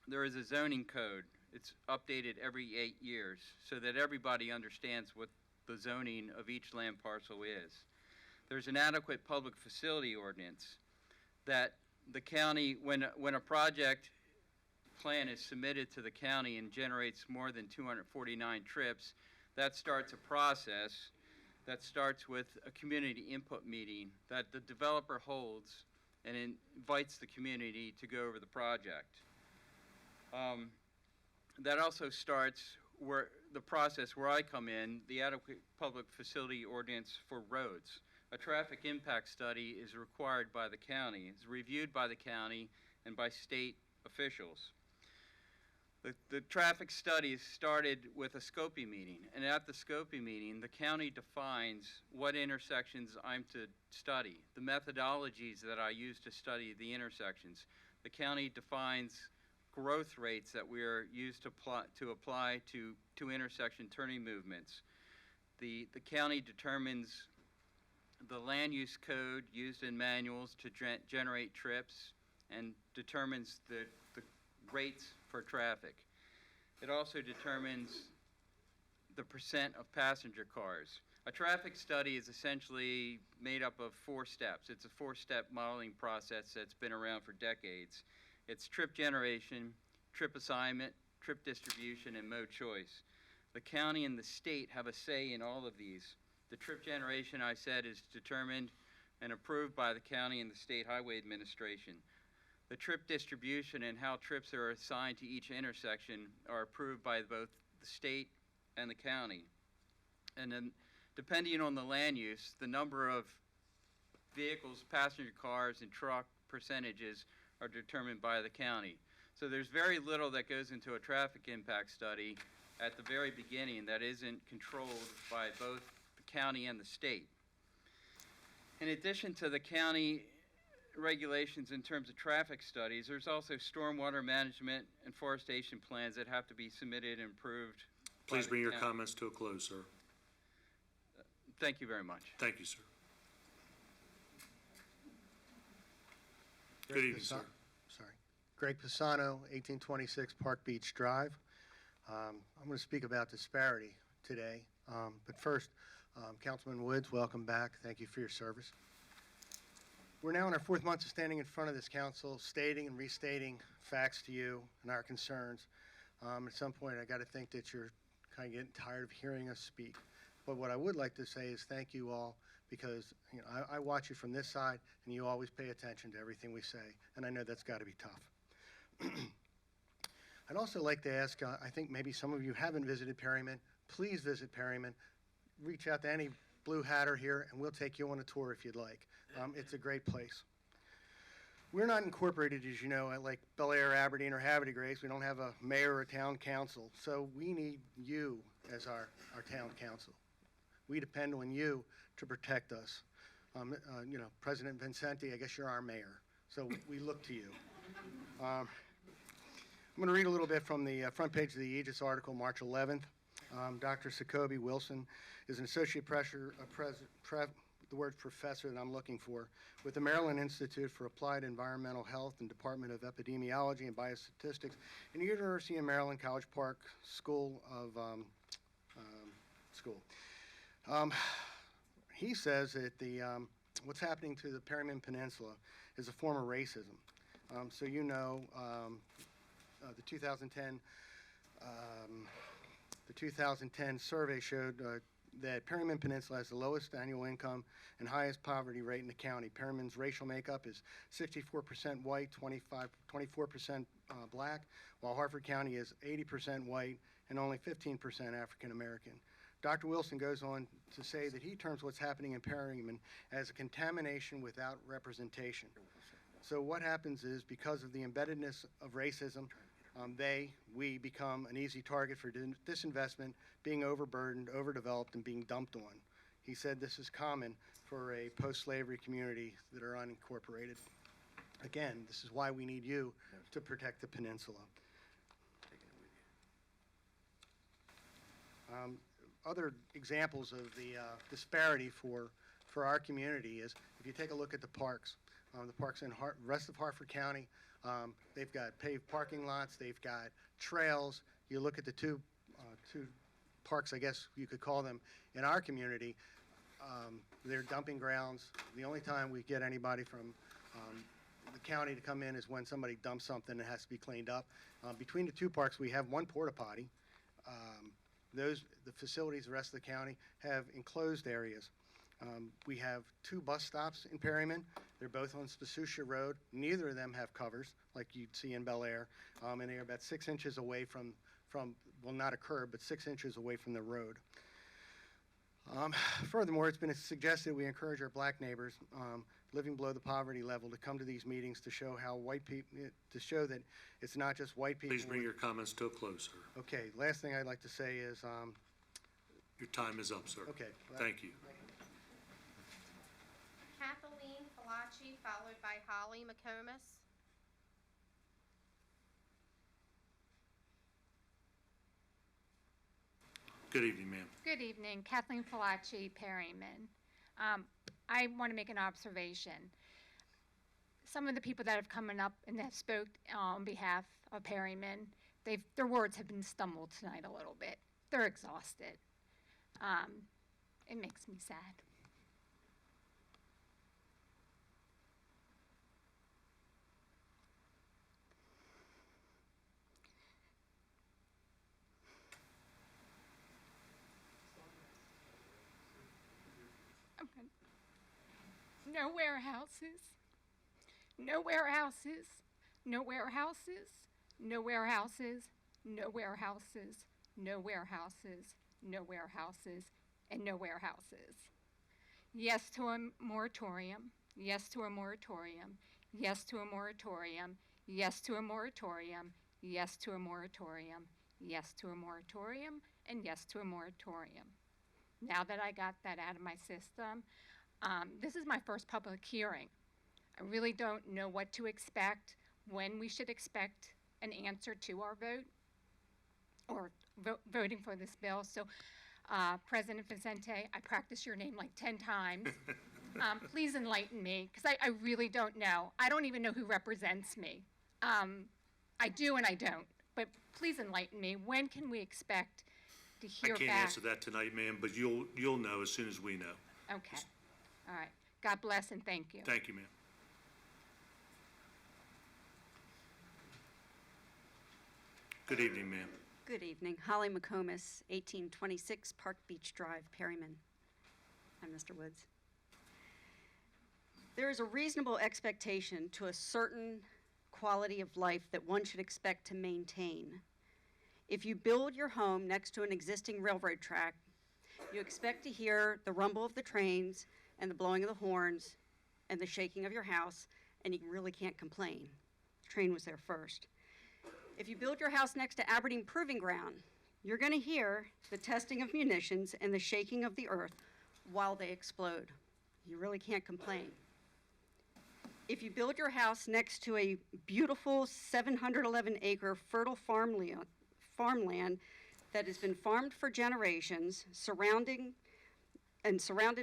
There is a zoning code. It's updated every 8 years so that everybody understands what the zoning of each land parcel is. There's an adequate public facility ordinance that the county, when a project plan is submitted to the county and generates more than 249 trips, that starts a process that starts with a community input meeting that the developer holds and invites the community to go over the project. That also starts where the process where I come in, the adequate public facility ordinance for roads. A traffic impact study is required by the county. It's reviewed by the county and by state officials. The traffic study started with a scoping meeting, and at the scoping meeting, the county defines what intersections I'm to study, the methodologies that I use to study the intersections. The county defines growth rates that we are used to apply to intersection turning movements. The county determines the land use code used in manuals to generate trips and determines the rates for traffic. It also determines the percent of passenger cars. A traffic study is essentially made up of 4 steps. It's a 4-step modeling process that's been around for decades. It's trip generation, trip assignment, trip distribution, and mode choice. The county and the state have a say in all of these. The trip generation, I said, is determined and approved by the county and the State Highway Administration. The trip distribution and how trips are assigned to each intersection are approved by both the state and the county. And then, depending on the land use, the number of vehicles, passenger cars, and truck percentages are determined by the county. So there's very little that goes into a traffic impact study at the very beginning that isn't controlled by both the county and the state. In addition to the county regulations in terms of traffic studies, there's also stormwater management and forestation plans that have to be submitted and approved. Please bring your comments to a close, sir. Thank you very much. Thank you, sir. Good evening, sir. Sorry. Greg Pisano, 1826 Park Beach Drive. I'm going to speak about disparity today. But first, Councilman Woods, welcome back. Thank you for your service. We're now in our 4th month of standing in front of this council, stating and restating facts to you and our concerns. At some point, I got to think that you're kind of getting tired of hearing us speak. But what I would like to say is thank you all, because I watch you from this side, and you always pay attention to everything we say, and I know that's got to be tough. I'd also like to ask, I think maybe some of you haven't visited Perryman. Please visit Perryman. Reach out to any Blue Hatter here, and we'll take you on a tour if you'd like. It's a great place. We're not incorporated, as you know, like Bel Air, Aberdeen, or Havre de Grace. We don't have a mayor or a town council, so we need you as our town council. We depend on you to protect us. President Vincenti, I guess you're our mayor, so we look to you. I'm going to read a little bit from the front page of the Aegis article, March 11th. Dr. Sakobi Wilson is an associate the word professor that I'm looking for, with the Maryland Institute for Applied Environmental Health and Department of Epidemiology and Biostatistics in the University of Maryland College Park School of He says that what's happening to the Perryman Peninsula is a form of racism. So you know, the 2010 survey showed that Perryman Peninsula has the lowest annual income and highest poverty rate in the county. Perryman's racial makeup is 64% white, 24% black, while Harford County is 80% white and only 15% African American. Dr. Wilson goes on to say that he terms what's happening in Perryman as a contamination without representation. So what happens is, because of the embeddedness of racism, we become an easy target for disinvestment, being overburdened, overdeveloped, and being dumped on. He said this is common for a post-slavery community that are unincorporated. Again, this is why we need you to protect the peninsula. Other examples of the disparity for our community is, if you take a look at the parks in rest of Harford County, they've got paved parking lots, they've got trails. You look at the two parks, I guess you could call them, in our community, they're dumping grounds. The only time we get anybody from the county to come in is when somebody dumps something that has to be cleaned up. Between the two parks, we have one porta potty. The facilities, the rest of the county, have enclosed areas. We have 2 bus stops in Perryman. They're both on Spasucia Road. Neither of them have covers, like you'd see in Bel Air, and they're about 6 inches away from, well, not a curb, but 6 inches away from the road. Furthermore, it's been suggested we encourage our black neighbors living below the poverty level to come to these meetings to show how to show that it's not just white people. Please bring your comments to a close, sir. Okay, last thing I'd like to say is, Your time is up, sir. okay. Thank you. Kathleen Falaci, followed by Holly McComas. Good evening, ma'am. Good evening, Kathleen Falaci, Perryman. I want to make an observation. Some of the people that have come up and have spoke on behalf of Perryman, their words have been stumbled tonight a little bit. They're exhausted. It makes me sad. No warehouses, no warehouses, no warehouses, no warehouses, no warehouses, no warehouses, no warehouses, and no warehouses. Yes to a moratorium, yes to a moratorium, yes to a moratorium, yes to a moratorium, yes to a moratorium, yes to a moratorium, and yes to a moratorium. Now that I got that out of my system, this is my first public hearing. I really don't know what to expect, when we should expect an answer to our vote, or voting for this bill. So, President Vicente, I practiced your name like 10 times. Please enlighten me, because I really don't know. I don't even know who represents me. I do and I don't, but please enlighten me. When can we expect to hear back? I can't answer that tonight, ma'am, but you'll know as soon as we know. Okay. All right. God bless and thank you. Thank you, ma'am. Good evening, ma'am. Good evening. Holly McComas, 1826 Park Beach Drive, Perryman. I'm Mr. Woods. There is a reasonable expectation to a certain quality of life that one should expect to maintain. If you build your home next to an existing railroad track, you expect to hear the rumble of the trains and the blowing of the horns and the shaking of your house, and you really can't complain. The train was there first. If you build your house next to Aberdeen Proving Ground, you're going to hear the testing of munitions and the shaking of the earth while they explode. You really can't complain. If you build your house next to a beautiful 711-acre fertile farmland that has been farmed for generations, surrounded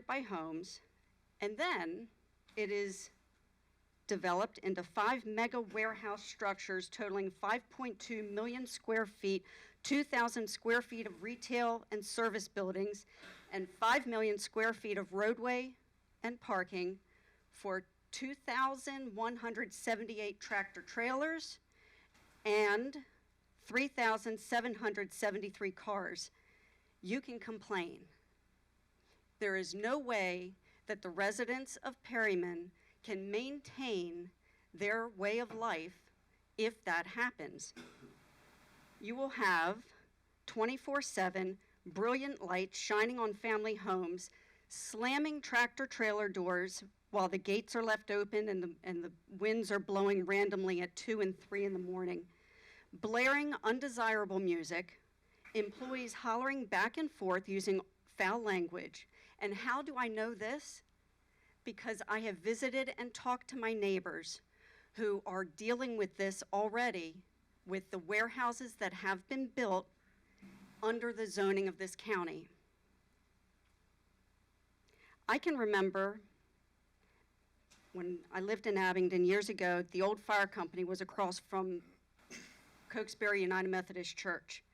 by homes, and then it is developed into 5 mega warehouse structures totaling 5.2 million square feet, 2,000 square feet of retail and service buildings, and 5 million square feet of roadway and parking for 2,178 tractor trailers and 3,773 cars. You can complain. There is no way that the residents of Perryman can maintain their way of life if that happens. You will have 24/7 brilliant lights shining on family homes, slamming tractor trailer doors while the gates are left open and the winds are blowing randomly at 2 and 3 in the morning, blaring undesirable music, employees hollering back and forth using foul language. And how do I know this? Because I have visited and talked to my neighbors who are dealing with this already with the warehouses that have been built under the zoning of this county. I can remember when I lived in Abingdon years ago, the old fire company was across from Cokesbury United Methodist Church.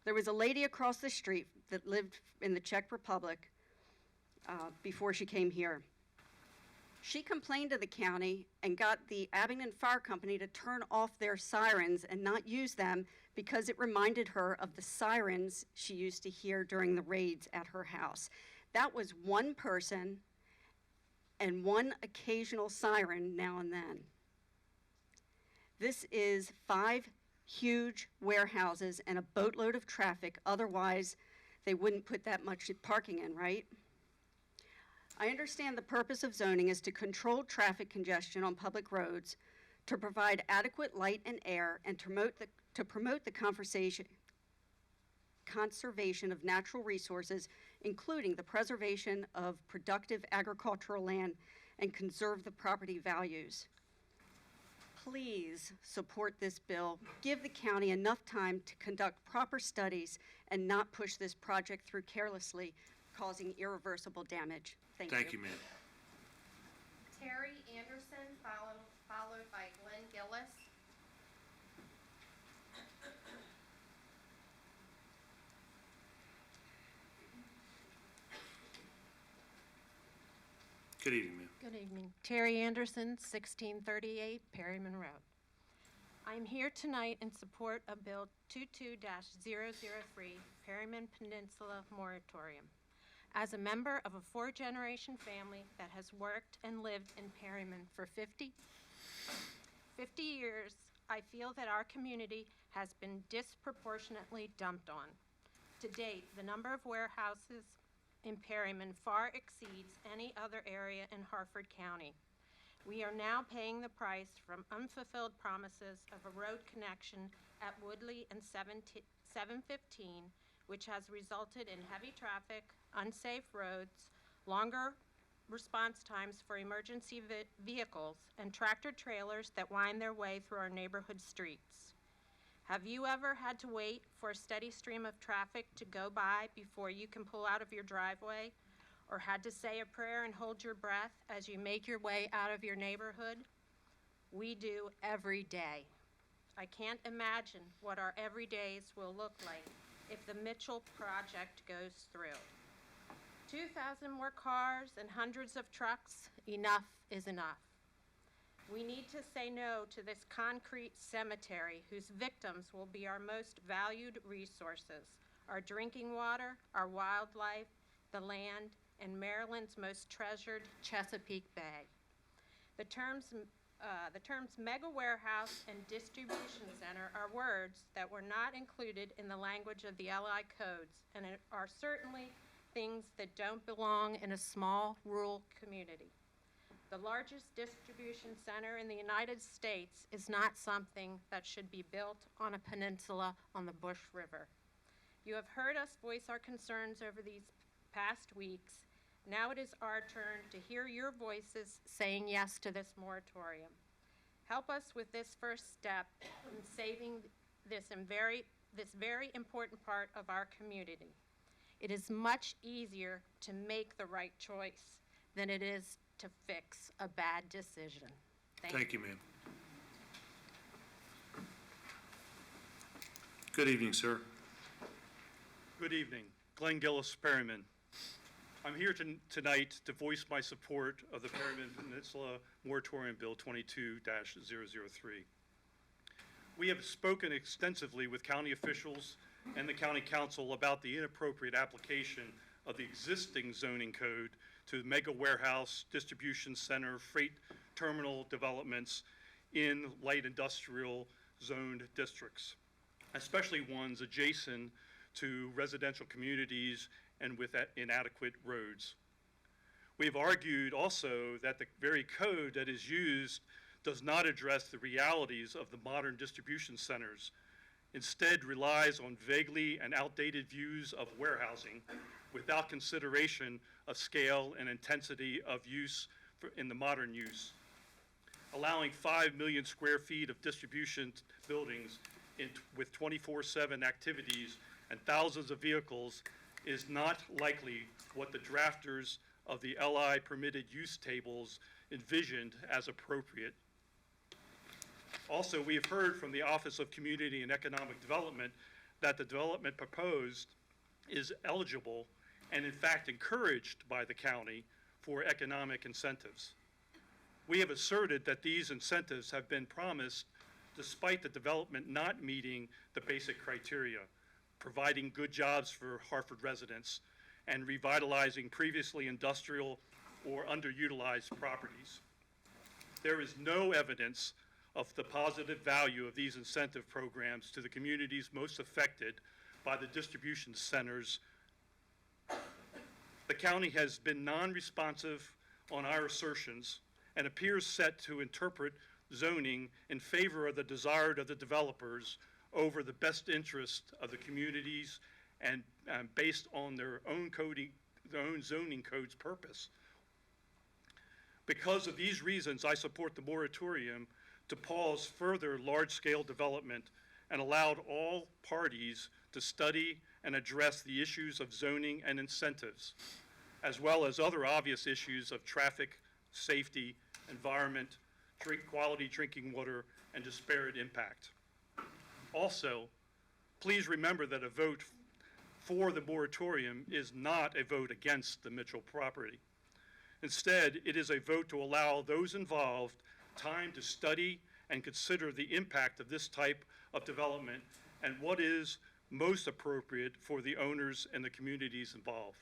There was a lady across the street that lived in the Czech Republic before she came here. She complained to the county and got the Abingdon Fire Company to turn off their sirens and not use them because it reminded her of the sirens she used to hear during the raids at her house. That was one person and one occasional siren now and then. This is 5 huge warehouses and a boatload of traffic. Otherwise, they wouldn't put that much parking in, right? I understand the purpose of zoning is to control traffic congestion on public roads, to provide adequate light and air, and to promote the conservation of natural resources, including the preservation of productive agricultural land, and conserve the property values. Please support this bill. Give the county enough time to conduct proper studies and not push this project through carelessly, causing irreversible damage. Thank you, ma'am. Terry Anderson, followed by Glenn Gillis. Good evening, ma'am. Good evening. Terry Anderson, 1638 Perryman Road. I'm here tonight in support of Bill 22-003, Perryman Peninsula Moratorium. As a member of a 4-generation family that has worked and lived in Perryman for 50 years, I feel that our community has been disproportionately dumped on. To date, the number of warehouses in Perryman far exceeds any other area in Harford County. We are now paying the price from unfulfilled promises of a road connection at Woodley and 715, which has resulted in heavy traffic, unsafe roads, longer response times for emergency vehicles, and tractor trailers that wind their way through our neighborhood streets. Have you ever had to wait for a steady stream of traffic to go by before you can pull out of your driveway? Or had to say a prayer and hold your breath as you make your way out of your neighborhood? We do every day. I can't imagine what our everydays will look like if the Mitchell project goes through. 2,000 more cars and hundreds of trucks, enough is enough. We need to say no to this concrete cemetery whose victims will be our most valued resources, our drinking water, our wildlife, the land, and Maryland's most treasured Chesapeake Bay. The terms mega warehouse and distribution center are words that were not included in the language of the LI codes and are certainly things that don't belong in a small rural community. The largest distribution center in the United States is not something that should be built on a peninsula on the Bush River. You have heard us voice our concerns over these past weeks. Now it is our turn to hear your voices saying yes to this moratorium. Help us with this first step in saving this very important part of our community. It is much easier to make the right choice than it is to fix a bad decision. Thank you, ma'am. Good evening, sir. Good evening. Glenn Gillis, Perryman. I'm here tonight to voice my support of the Perryman Peninsula Moratorium Bill 22-003. We have spoken extensively with county officials and the county council about the inappropriate application of the existing zoning code to mega warehouse, distribution center, freight terminal developments in light industrial zoned districts, especially ones adjacent to residential communities and with inadequate roads. We have argued also that the very code that is used does not address the realities of the modern distribution centers. Instead relies on vaguely and outdated views of warehousing without consideration of scale and intensity of use in the modern use. Allowing 5 million square feet of distribution buildings with 24/7 activities and thousands of vehicles is not likely what the drafters of the LI permitted use tables envisioned as appropriate. Also, we have heard from the Office of Community and Economic Development that the development proposed is eligible and in fact encouraged by the county for economic incentives. We have asserted that these incentives have been promised despite the development not meeting the basic criteria, providing good jobs for Hartford residents and revitalizing previously industrial or underutilized properties. There is no evidence of the positive value of these incentive programs to the communities most affected by the distribution centers. The county has been non-responsive on our assertions and appears set to interpret zoning in favor of the desire of the developers over the best interest of the communities and based on their own zoning code's purpose. Because of these reasons, I support the moratorium to pause further large-scale development and allowed all parties to study and address the issues of zoning and incentives, as well as other obvious issues of traffic, safety, environment, quality drinking water, and disparate impact. Also, please remember that a vote for the moratorium is not a vote against the Mitchell property. Instead, it is a vote to allow those involved time to study and consider the impact of this type of development and what is most appropriate for the owners and the communities involved.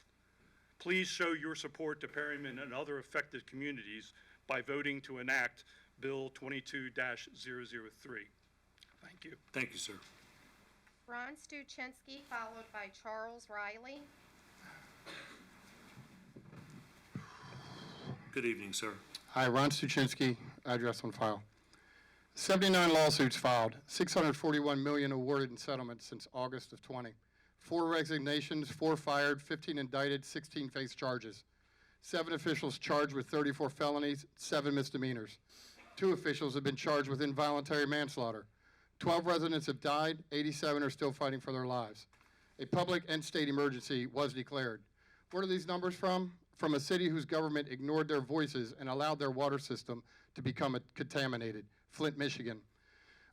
Please show your support to Perryman and other affected communities by voting to enact Bill 22-003. Thank you. Thank you, sir. Ron Stuczynski, followed by Charles Riley. Good evening, sir. Hi, Ron Stuczynski, address on file. 79 lawsuits filed, 641 million awarded in settlements since August of 20. 4 resignations, 4 fired, 15 indicted, 16 face charges. 7 officials charged with 34 felonies, 7 misdemeanors. 2 officials have been charged with involuntary manslaughter. 12 residents have died, 87 are still fighting for their lives. A public and state emergency was declared. Where are these numbers from? From a city whose government ignored their voices and allowed their water system to become contaminated, Flint, Michigan,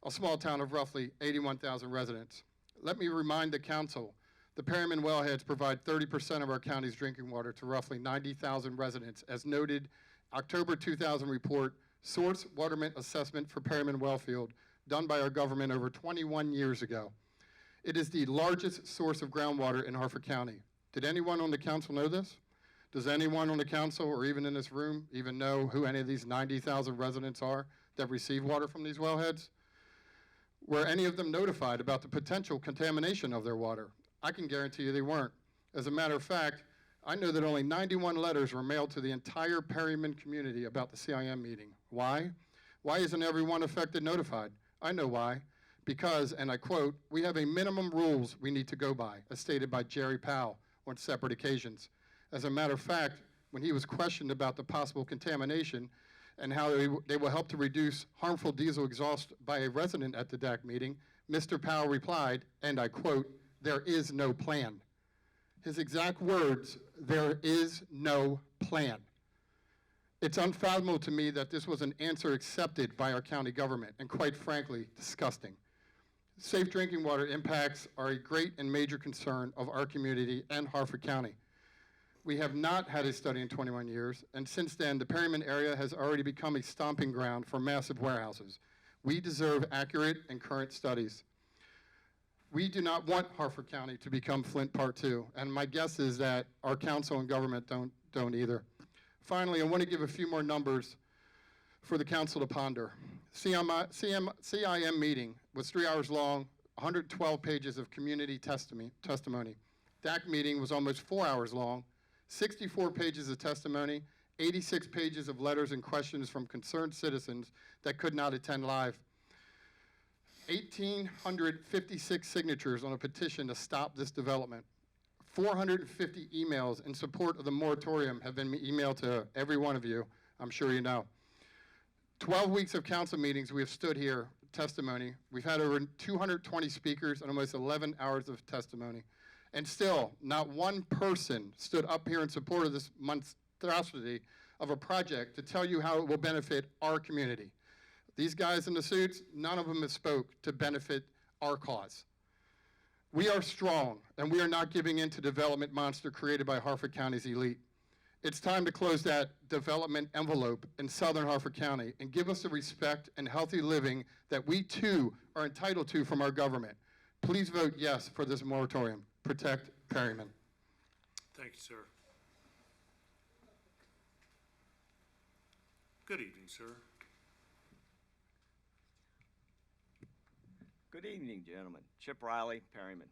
a small town of roughly 81,000 residents. Let me remind the council, the Perryman wellheads provide 30% of our county's drinking water to roughly 90,000 residents, as noted October 2000 report source waterment assessment for Perryman Wellfield, done by our government over 21 years ago. It is the largest source of groundwater in Harford County. Did anyone on the council know this? Does anyone on the council or even in this room even know who any of these 90,000 residents are that receive water from these wellheads? Were any of them notified about the potential contamination of their water? I can guarantee you they weren't. As a matter of fact, I know that only 91 letters were mailed to the entire Perryman community about the CIM meeting. Why? Why isn't everyone affected notified? I know why. Because, and I quote, "We have a minimum rules we need to go by," as stated by Jerry Powell on separate occasions. As a matter of fact, when he was questioned about the possible contamination and how they will help to reduce harmful diesel exhaust by a resident at the DAC meeting, Mr. Powell replied, and I quote, "There is no plan." His exact words, "There is no plan." It's unfathomable to me that this was an answer accepted by our county government, and quite frankly, disgusting. Safe drinking water impacts are a great and major concern of our community and Harford County. We have not had a study in 21 years, and since then, the Perryman area has already become a stomping ground for massive warehouses. We deserve accurate and current studies. We do not want Harford County to become Flint Part 2, and my guess is that our council and government don't either. Finally, I want to give a few more numbers for the council to ponder. CIM meeting was 3 hours long, 112 pages of community testimony. DAC meeting was almost 4 hours long, 64 pages of testimony, 86 pages of letters and questions from concerned citizens that could not attend live. 1,856 signatures on a petition to stop this development. 450 emails in support of the moratorium have been emailed to every one of you, I'm sure you know. 12 weeks of council meetings, we have stood here, testimony. We've had over 220 speakers and almost 11 hours of testimony. And still, not one person stood up here in support of this monstrosity of a project to tell you how it will benefit our community. These guys in the suits, none of them have spoke to benefit our cause. We are strong, and we are not giving in to development monster created by Harford County's elite. It's time to close that development envelope in southern Harford County and give us the respect and healthy living that we too are entitled to from our government. Please vote yes for this moratorium. Protect Perryman. Thank you, sir. Good evening, sir. Good evening, gentlemen. Chip Riley, Perryman.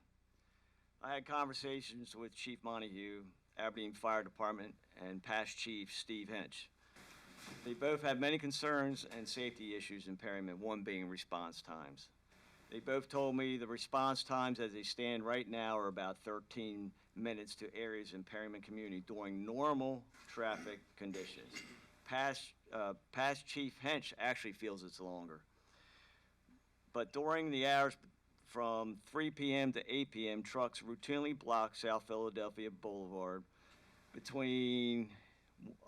I had conversations with Chief Montague, Aberdeen Fire Department, and past Chief Steve Hench. They both have many concerns and safety issues in Perryman, one being response times. They both told me the response times as they stand right now are about 13 minutes to areas in Perryman community during normal traffic conditions. Past Chief Hench actually feels it's longer. But during the hours from 3 p.m. to 8 p.m., trucks routinely block South Philadelphia Boulevard between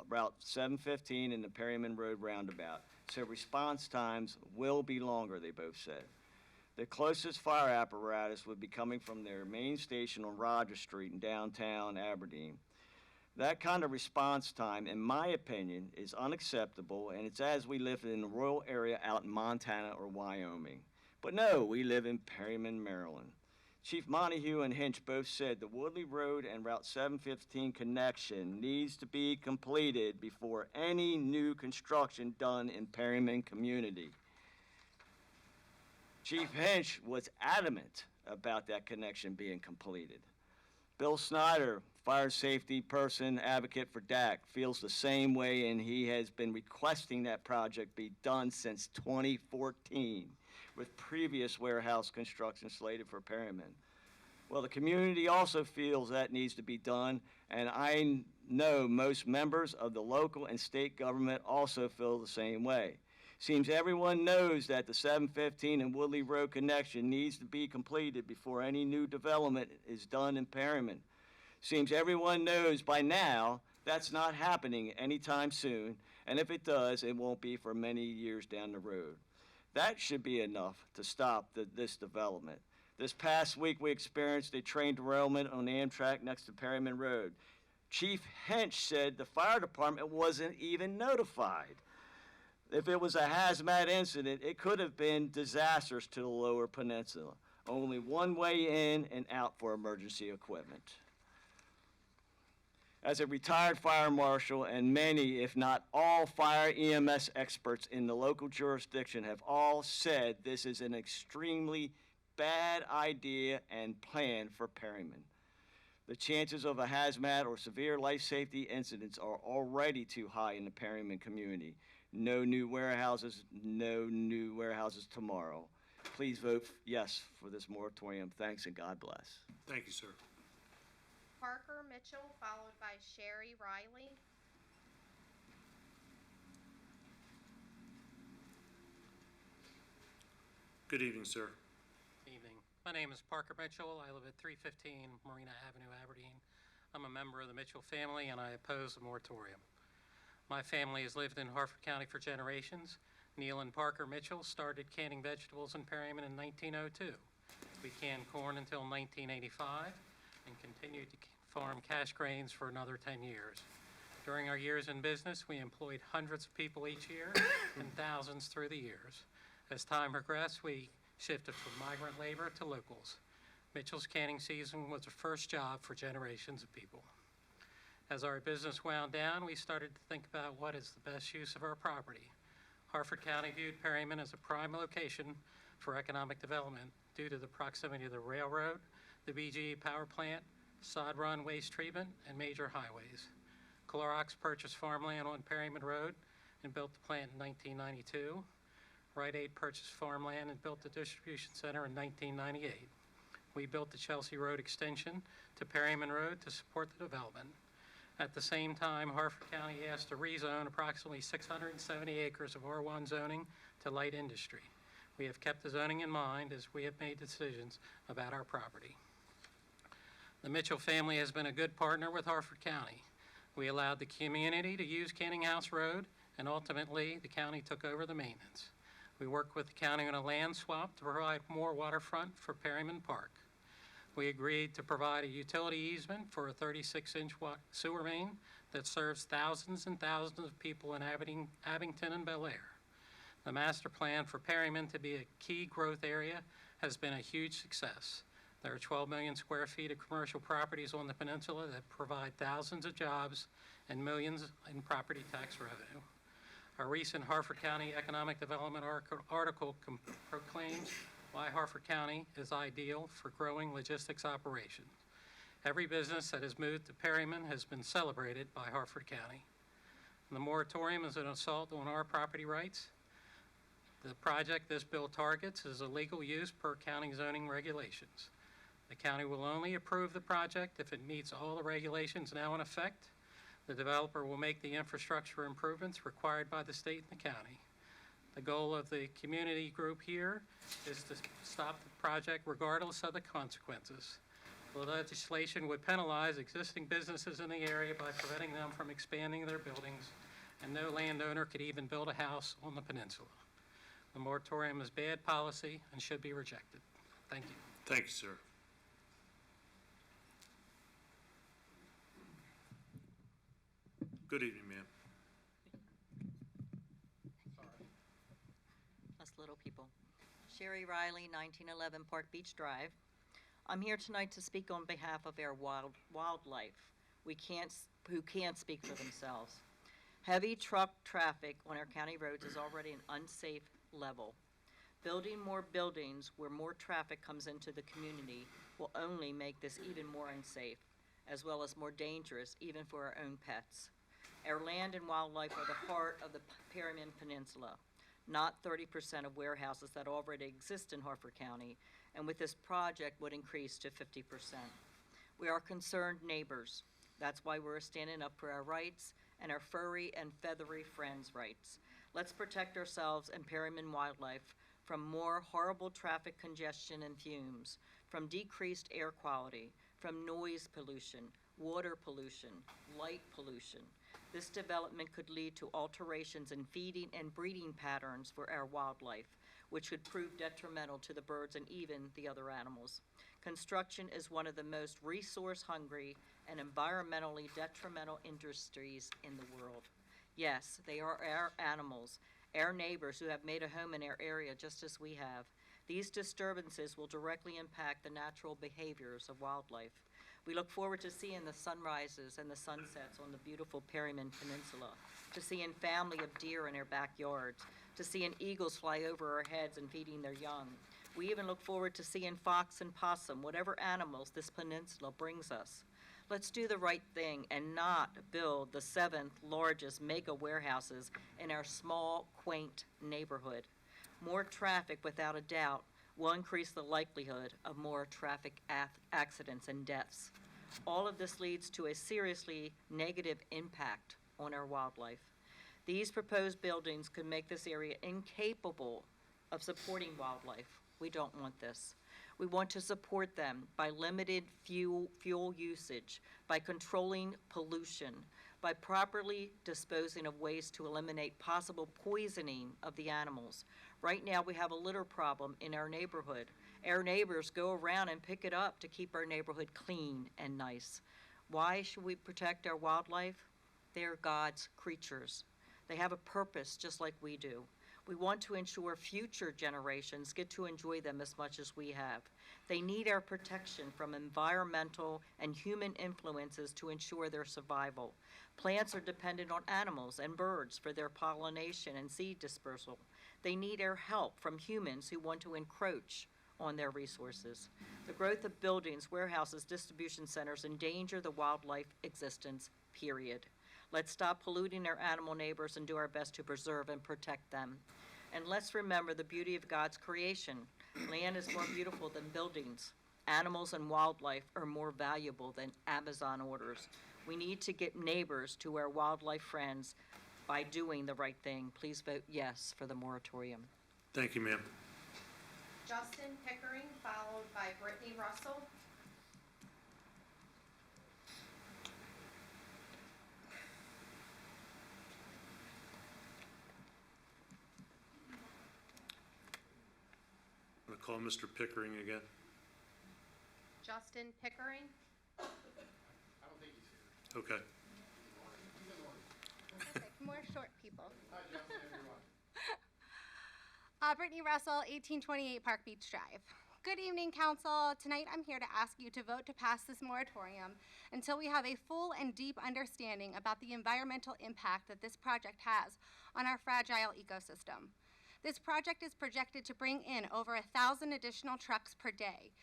Route 715 and the Perryman Road roundabout. So response times will be longer, they both said. The closest fire apparatus would be coming from their main station on Rogers Street in downtown Aberdeen. That kind of response time, in my opinion, is unacceptable, and it's as we live in a rural area out in Montana or Wyoming. But no, we live in Perryman, Maryland. Chief Montague and Hinch both said the Woodley Road and Route 715 connection needs to be completed before any new construction done in Perryman community. Chief Hinch was adamant about that connection being completed. Bill Snyder, fire safety person, advocate for DAC, feels the same way, and he has been requesting that project be done since 2014, with previous warehouse construction slated for Perryman. Well, the community also feels that needs to be done, and I know most members of the local and state government also feel the same way. Seems everyone knows that the 715 and Woodley Road connection needs to be completed before any new development is done in Perryman. Seems everyone knows by now that's not happening anytime soon, and if it does, it won't be for many years down the road. That should be enough to stop this development. This past week, we experienced a train derailment on Amtrak next to Perryman Road. Chief Hench said the fire department wasn't even notified. If it was a hazmat incident, it could have been disastrous to the lower peninsula. Only one way in and out for emergency equipment. As a retired fire marshal, and many, if not all, fire EMS experts in the local jurisdiction have all said this is an extremely bad idea and plan for Perryman. The chances of a hazmat or severe life safety incidents are already too high in the Perryman community. No new warehouses tomorrow. Please vote yes for this moratorium. Thanks and God bless. Thank you, sir. Parker Mitchell, followed by Sherry Riley. Good evening, sir. Evening. My name is Parker Mitchell. I live at 315 Marina Avenue, Aberdeen. I'm a member of the Mitchell family, and I oppose the moratorium. My family has lived in Harford County for generations. Neil and Parker Mitchell started canning vegetables in Perryman in 1902. We canned corn until 1985 and continued to farm cash grains for another 10 years. During our years in business, we employed hundreds of people each year and thousands through the years. As time progressed, we shifted from migrant labor to locals. Mitchell's canning season was the first job for generations of people. As our business wound down, we started to think about what is the best use of our property. Harford County viewed Perryman as a prime location for economic development due to the proximity of the railroad, the BGE power plant, sod run waste treatment, and major highways. Clorox purchased farmland on Perryman Road and built the plant in 1992. Rite Aid purchased farmland and built the distribution center in 1998. We built the Chelsea Road extension to Perryman Road to support the development. At the same time, Harford County asked to rezone approximately 670 acres of R1 zoning to light industry. We have kept the zoning in mind as we have made decisions about our property. The Mitchell family has been a good partner with Harford County. We allowed the community to use Canning House Road, and ultimately, the county took over the maintenance. We worked with the county on a land swap to provide more waterfront for Perryman Park. We agreed to provide a utility easement for a 36-inch sewer main that serves thousands and thousands of people in Abington and Bel Air. The master plan for Perryman to be a key growth area has been a huge success. There are 12 million square feet of commercial properties on the peninsula that provide thousands of jobs and millions in property tax revenue. Our recent Harford County Economic Development article proclaims why Harford County is ideal for growing logistics operations. Every business that has moved to Perryman has been celebrated by Harford County. The moratorium is an assault on our property rights. The project this bill targets is a legal use per county zoning regulations. The county will only approve the project if it meets all the regulations now in effect. The developer will make the infrastructure improvements required by the state and the county. The goal of the community group here is to stop the project regardless of the consequences. The legislation would penalize existing businesses in the area by preventing them from expanding their buildings, and no landowner could even build a house on the peninsula. The moratorium is bad policy and should be rejected. Thank you. Thank you, sir. Good evening, ma'am. Us little people. Sherry Riley, 1911 Park Beach Drive. I'm here tonight to speak on behalf of our wildlife. Who can't speak for themselves. Heavy truck traffic on our county roads is already an unsafe level. Building more buildings where more traffic comes into the community will only make this even more unsafe, as well as more dangerous even for our own pets. Our land and wildlife are the heart of the Perryman Peninsula, not 30% of warehouses that already exist in Harford County, and with this project would increase to 50%. We are concerned neighbors. That's why we're standing up for our rights and our furry and feathery friends' rights. Let's protect ourselves and Perryman wildlife from more horrible traffic congestion and fumes, from decreased air quality, from noise pollution, water pollution, light pollution. This development could lead to alterations in feeding and breeding patterns for our wildlife, which could prove detrimental to the birds and even the other animals. Construction is one of the most resource-hungry and environmentally detrimental industries in the world. Yes, they are our animals, our neighbors who have made a home in our area just as we have. These disturbances will directly impact the natural behaviors of wildlife. We look forward to seeing the sunrises and the sunsets on the beautiful Perryman Peninsula, to seeing family of deer in our backyards, to seeing eagles fly over our heads and feeding their young. We even look forward to seeing fox and possum, whatever animals this peninsula brings us. Let's do the right thing and not build the 7th largest mega warehouses in our small, quaint neighborhood. More traffic, without a doubt, will increase the likelihood of more traffic accidents and deaths. All of this leads to a seriously negative impact on our wildlife. These proposed buildings could make this area incapable of supporting wildlife. We don't want this. We want to support them by limited fuel usage, by controlling pollution, by properly disposing of waste to eliminate possible poisoning of the animals. Right now, we have a litter problem in our neighborhood. Our neighbors go around and pick it up to keep our neighborhood clean and nice. Why should we protect our wildlife? They are God's creatures. They have a purpose just like we do. We want to ensure future generations get to enjoy them as much as we have. They need our protection from environmental and human influences to ensure their survival. Plants are dependent on animals and birds for their pollination and seed dispersal. They need our help from humans who want to encroach on their resources. The growth of buildings, warehouses, distribution centers endanger the wildlife existence, period. Let's stop polluting our animal neighbors and do our best to preserve and protect them. And let's remember the beauty of God's creation. Land is more beautiful than buildings. Animals and wildlife are more valuable than Amazon orders. We need to get neighbors to our wildlife friends by doing the right thing. Please vote yes for the moratorium. Thank you, ma'am. Justin Pickering, followed by Brittany Russell. I'm going to call Mr. Pickering again. Justin Pickering. Okay. More short people. Brittany Russell, 1828 Park Beach Drive. Good evening, Council. Tonight I'm here to ask you to vote to pass this moratorium until we have a full and deep understanding about the environmental impact that this project has on our fragile ecosystem. This project is projected to bring in over 1,000 additional trucks per day.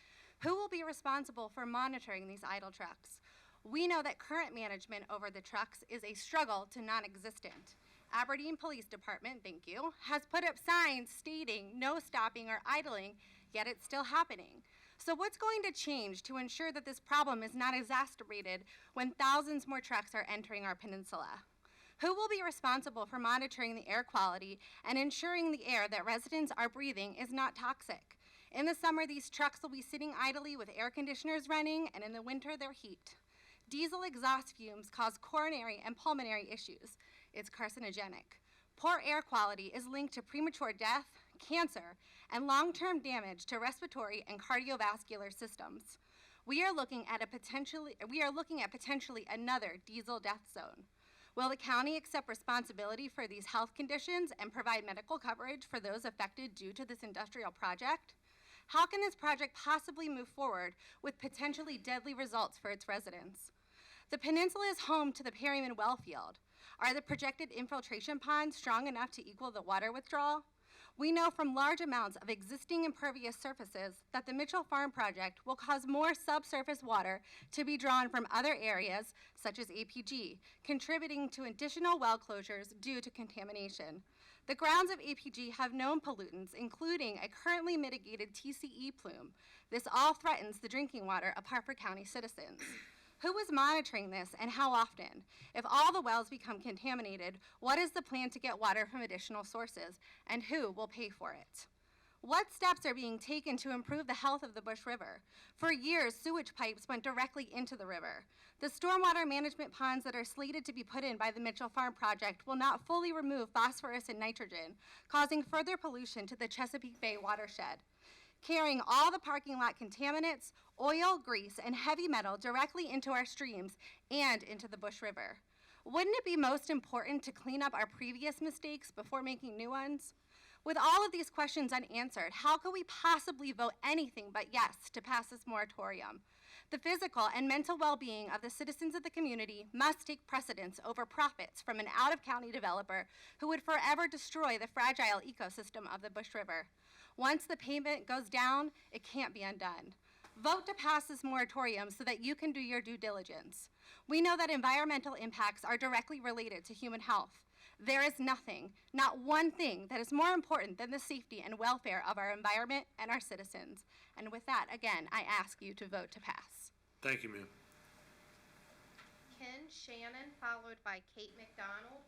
Who will be responsible for monitoring these idle trucks? We know that current management over the trucks is a struggle to non-existent. Aberdeen Police Department, thank you, has put up signs stating no stopping or idling, yet it's still happening. So what's going to change to ensure that this problem is not exacerbated when thousands more trucks are entering our peninsula? Who will be responsible for monitoring the air quality and ensuring the air that residents are breathing is not toxic? In the summer, these trucks will be sitting idly with air conditioners running, and in the winter, they're heat. Diesel exhaust fumes cause coronary and pulmonary issues. It's carcinogenic. Poor air quality is linked to premature death, cancer, and long-term damage to respiratory and cardiovascular systems. We are looking at potentially another diesel death zone. Will the county accept responsibility for these health conditions and provide medical coverage for those affected due to this industrial project? How can this project possibly move forward with potentially deadly results for its residents? The peninsula is home to the Perryman well field. Are the projected infiltration ponds strong enough to equal the water withdrawal? We know from large amounts of existing impervious surfaces that the Mitchell Farm project will cause more subsurface water to be drawn from other areas, such as APG, contributing to additional well closures due to contamination. The grounds of APG have known pollutants, including a currently mitigated TCE plume. This all threatens the drinking water of Harford County citizens. Who is monitoring this and how often? If all the wells become contaminated, what is the plan to get water from additional sources, and who will pay for it? What steps are being taken to improve the health of the Bush River? For years, sewage pipes went directly into the river. The stormwater management ponds that are slated to be put in by the Mitchell Farm project will not fully remove phosphorus and nitrogen, causing further pollution to the Chesapeake Bay watershed, carrying all the parking lot contaminants, oil, grease, and heavy metal directly into our streams and into the Bush River. Wouldn't it be most important to clean up our previous mistakes before making new ones? With all of these questions unanswered, how could we possibly vote anything but yes to pass this moratorium? The physical and mental well-being of the citizens of the community must take precedence over profits from an out-of-county developer who would forever destroy the fragile ecosystem of the Bush River. Once the payment goes down, it can't be undone. Vote to pass this moratorium so that you can do your due diligence. We know that environmental impacts are directly related to human health. There is nothing, not one thing, that is more important than the safety and welfare of our environment and our citizens. And with that, again, I ask you to vote to pass. Thank you, ma'am. Ken Shannon, followed by Kate McDonald.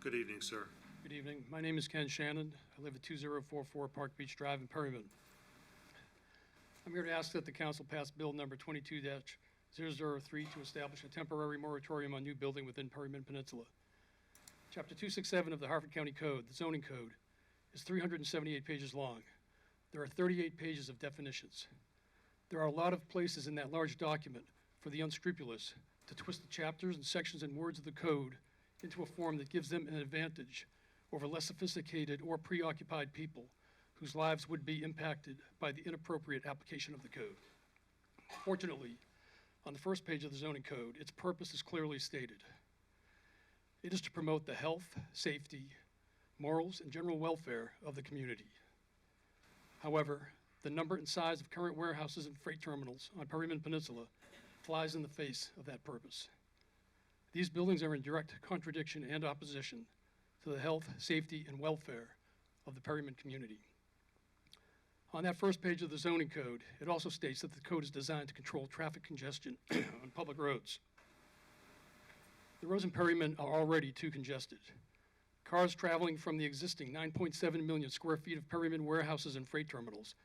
Good evening, sir. Good evening. My name is Ken Shannon. I live at 2044 Park Beach Drive in Perryman. I'm here to ask that the council pass Bill number 22-003 to establish a temporary moratorium on new building within Perryman Peninsula. Chapter 267 of the Harford County Code, the zoning code, is 378 pages long. There are 38 pages of definitions. There are a lot of places in that large document for the unscrupulous to twist the chapters and sections and words of the code into a form that gives them an advantage over less sophisticated or preoccupied people whose lives would be impacted by the inappropriate application of the code. Fortunately, on the first page of the zoning code, its purpose is clearly stated. It is to promote the health, safety, morals, and general welfare of the community. However, the number and size of current warehouses and freight terminals on Perryman Peninsula flies in the face of that purpose. These buildings are in direct contradiction and opposition to the health, safety, and welfare of the Perryman community. On that first page of the zoning code, it also states that the code is designed to control traffic congestion on public roads. The roads in Perryman are already too congested. Cars traveling from the existing 9.7 million square feet of Perryman warehouses and freight terminals,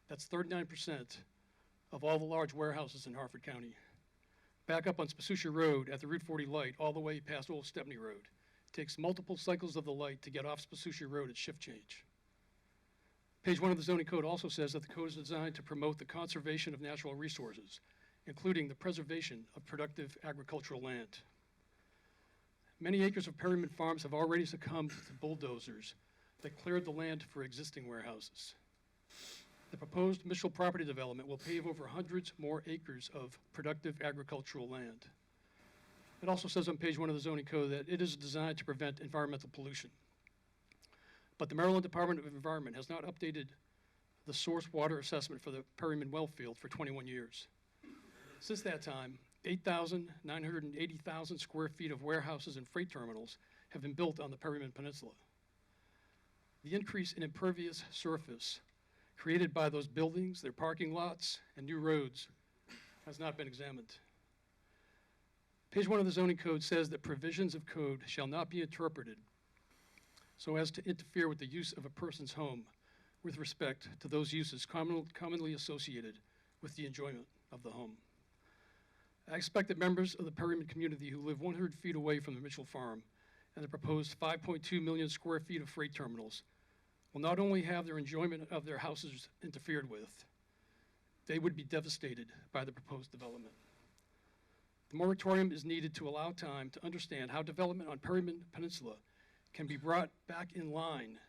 that's 39% of all the large warehouses in Harford County. Back up on Spasucia Road at the Route 40 light all the way past Old Stepney Road. It takes multiple cycles of the light to get off Spasucia Road at shift change. Page 1 of the zoning code also says that the code is designed to promote the conservation of natural resources, including the preservation of productive agricultural land. Many acres of Perryman farms have already succumbed to bulldozers that cleared the land for existing warehouses. The proposed Mitchell property development will pave over hundreds more acres of productive agricultural land. It also says on page 1 of the zoning code that it is designed to prevent environmental pollution. But the Maryland Department of Environment has not updated the source water assessment for the Perryman well field for 21 years. Since that time, 8,980,000 square feet of warehouses and freight terminals have been built on the Perryman Peninsula. The increase in impervious surface created by those buildings, their parking lots, and new roads has not been examined. Page 1 of the zoning code says that provisions of code shall not be interpreted so as to interfere with the use of a person's home with respect to those uses commonly associated with the enjoyment of the home. I expect that members of the Perryman community who live 100 feet away from the Mitchell Farm and the proposed 5.2 million square feet of freight terminals will not only have their enjoyment of their houses interfered with, they would be devastated by the proposed development. The moratorium is needed to allow time to understand how development on Perryman Peninsula can be brought back in line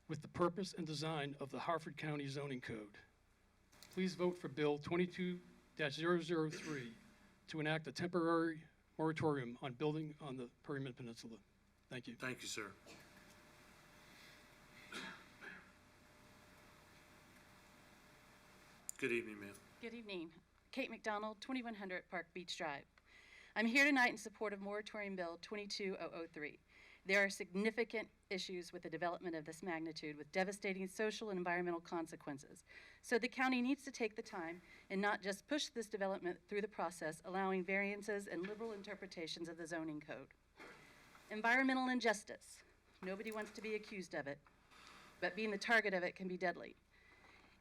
with the purpose and design of the Harford County Zoning Code. Please vote for Bill 22-003 to enact a temporary moratorium on building on the Perryman Peninsula. Thank you. Thank you, sir. Good evening, ma'am. Good evening. Kate McDonald, 2100 Park Beach Drive. I'm here tonight in support of Moratorium Bill 22003. There are significant issues with the development of this magnitude with devastating social and environmental consequences. So the county needs to take the time and not just push this development through the process, allowing variances and liberal interpretations of the zoning code. Environmental injustice. Nobody wants to be accused of it, but being the target of it can be deadly.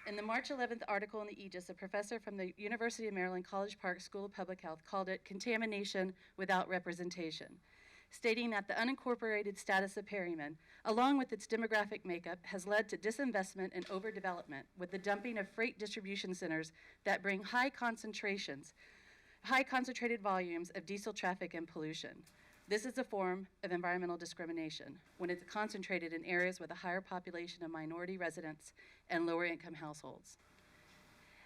In the March 11th article in the Aegis, a professor from the University of Maryland College Park School of Public Health called it contamination without representation. stating that the unincorporated status of Perryman, along with its demographic makeup, has led to disinvestment and overdevelopment with the dumping of freight distribution centers that bring high concentrated volumes of diesel traffic and pollution. This is a form of environmental discrimination when it's concentrated in areas with a higher population of minority residents and lower income households.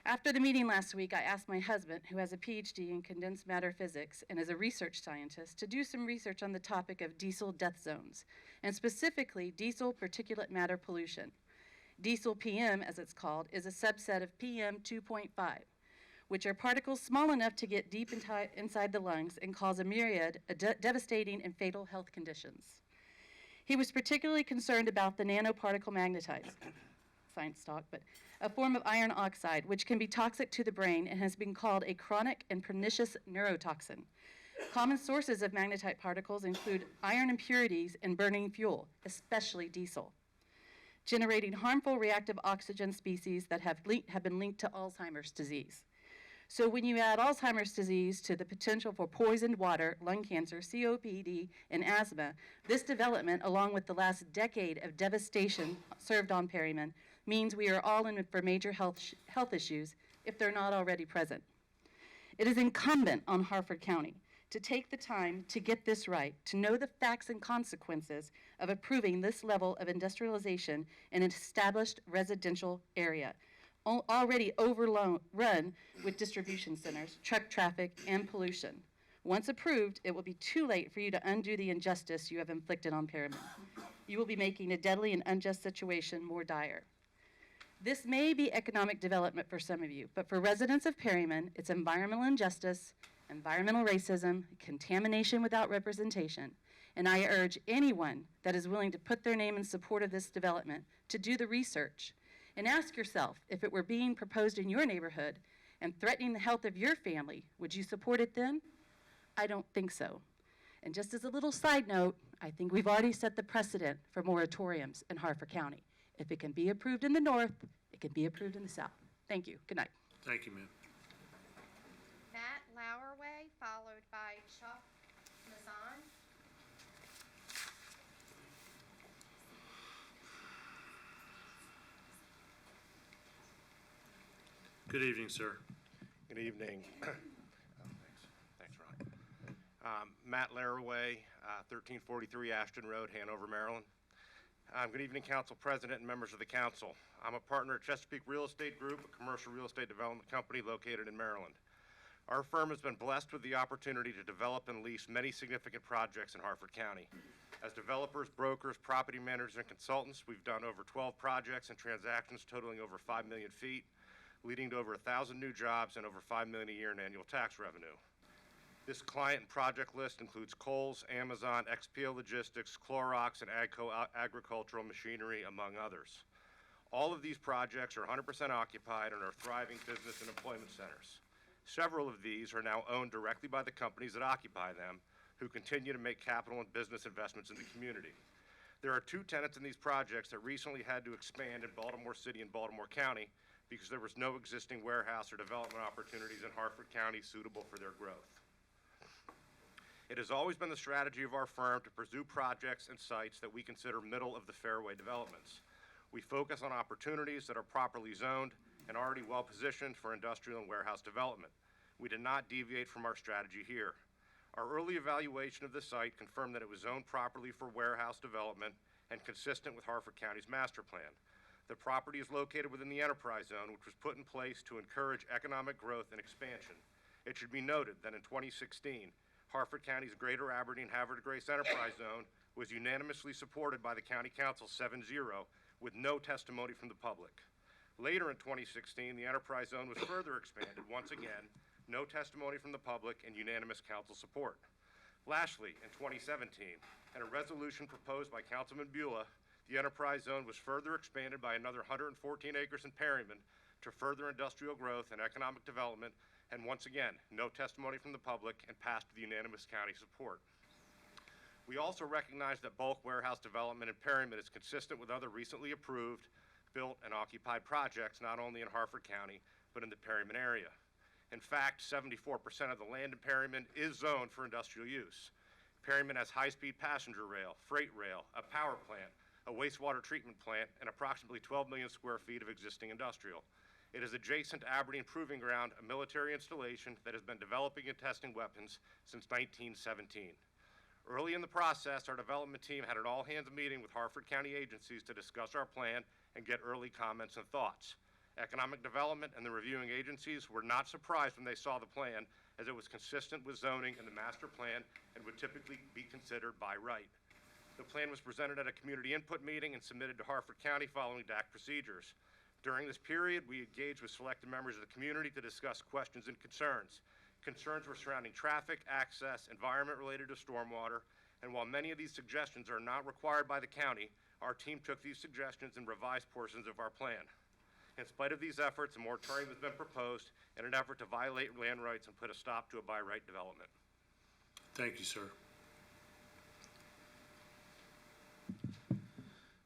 After the meeting last week, I asked my husband, who has a PhD in condensed matter physics and is a research scientist, to do some research on the topic of diesel death zones, and specifically diesel particulate matter pollution. Diesel PM, as it's called, is a subset of PM 2.5, which are particles small enough to get deep inside the lungs and cause a myriad of devastating and fatal health conditions. He was particularly concerned about the nanoparticle magnetites, science talk, but a form of iron oxide, which can be toxic to the brain and has been called a chronic and pernicious neurotoxin. Common sources of magnetite particles include iron impurities in burning fuel, especially diesel, generating harmful reactive oxygen species that have been linked to Alzheimer's disease. So when you add Alzheimer's disease to the potential for poisoned water, lung cancer, COPD, and asthma, this development, along with the last decade of devastation served on Perryman, means we are all in for major health issues if they're not already present. It is incumbent on Harford County to take the time to get this right, to know the facts and consequences of approving this level of industrialization in an established residential area, already overrun with distribution centers, truck traffic, and pollution. Once approved, it will be too late for you to undo the injustice you have inflicted on Perryman. You will be making a deadly and unjust situation more dire. This may be economic development for some of you, but for residents of Perryman, it's environmental injustice, environmental racism, contamination without representation, and I urge anyone that is willing to put their name in support of this development to do the research and ask yourself, if it were being proposed in your neighborhood and threatening the health of your family, would you support it then? I don't think so. And just as a little side note, I think we've already set the precedent for moratoriums in Harford County. If it can be approved in the north, it can be approved in the south. Thank you. Good night. Thank you, ma'am. Matt Lowerway, followed by Chuck Mazan. Good evening, sir. Good evening. Thanks, Ron. Matt Laraway, 1343 Ashton Road, Hanover, Maryland. Good evening, Council President and members of the Council. I'm a partner at Chesapeake Real Estate Group, a commercial real estate development company located in Maryland. Our firm has been blessed with the opportunity to develop and lease many significant projects in Harford County. As developers, brokers, property managers, and consultants, we've done over 12 projects and transactions totaling over 5 million feet, leading to over 1,000 new jobs and over $5 million a year in annual tax revenue. This client and project list includes Kohl's, Amazon, XPO Logistics, Clorox, and AGCO Agricultural Machinery, among others. All of these projects are 100% occupied and are thriving business and employment centers. Several of these are now owned directly by the companies that occupy them, who continue to make capital and business investments in the community. There are two tenants in these projects that recently had to expand in Baltimore City and Baltimore County because there was no existing warehouse or development opportunities in Harford County suitable for their growth. It has always been the strategy of our firm to pursue projects and sites that we consider middle of the fairway developments. We focus on opportunities that are properly zoned and already well positioned for industrial and warehouse development. We did not deviate from our strategy here. Our early evaluation of the site confirmed that it was zoned properly for warehouse development and consistent with Harford County's master plan. The property is located within the enterprise zone, which was put in place to encourage economic growth and expansion. It should be noted that in 2016, Harford County's Greater Aberdeen Havre de Grace Enterprise Zone was unanimously supported by the County Council 7-0 with no testimony from the public. Later in 2016, the Enterprise Zone was further expanded, once again, no testimony from the public and unanimous council support. Lastly, in 2017, in a resolution proposed by Councilman Beulah, the Enterprise Zone was further expanded by another 114 acres in Perryman to further industrial growth and economic development, and once again, no testimony from the public and passed with unanimous county support. We also recognize that bulk warehouse development in Perryman is consistent with other recently approved, built, and occupied projects not only in Harford County, but in the Perryman area. In fact, 74% of the land in Perryman is zoned for industrial use. Perryman has high-speed passenger rail, freight rail, a power plant, a wastewater treatment plant, and approximately 12 million square feet of existing industrial. It is adjacent to Aberdeen Proving Ground, a military installation that has been developing and testing weapons since 1917. Early in the process, our development team had an all-hands meeting with Harford County agencies to discuss our plan and get early comments and thoughts. Economic Development and the reviewing agencies were not surprised when they saw the plan, as it was consistent with zoning and the master plan and would typically be considered by right. The plan was presented at a community input meeting and submitted to Harford County following DAC procedures. During this period, we engaged with selected members of the community to discuss questions and concerns. Concerns were surrounding traffic, access, environment related to stormwater, and while many of these suggestions are not required by the county, our team took these suggestions and revised portions of our plan. In spite of these efforts, a moratorium has been proposed in an effort to violate land rights and put a stop to a by right development. Thank you, sir.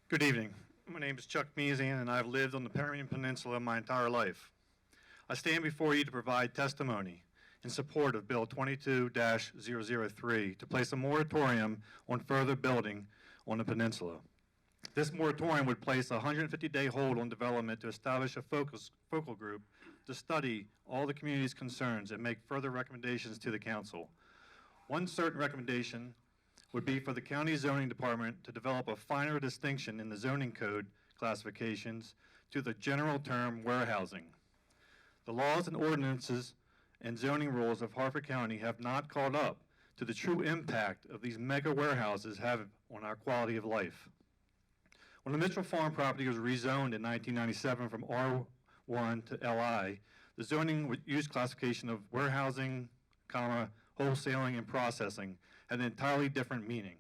Good evening. My name is Chuck Meesan, and I've lived on the Permian Peninsula my entire life. I stand before you to provide testimony in support of Bill 22-003 to place a moratorium on further building on the peninsula. This moratorium would place a 150-day hold on development to establish a focal group to study all the community's concerns and make further recommendations to the council. One certain recommendation would be for the county zoning department to develop a finer distinction in the zoning code classifications to the general term warehousing. The laws and ordinances and zoning rules of Harford County have not caught up to the true impact of these mega warehouses have on our quality of life. When the Mitchell Farm property was rezoned in 1997 from R1 to LI, the zoning use classification of warehousing, wholesaling, and processing had an entirely different meaning.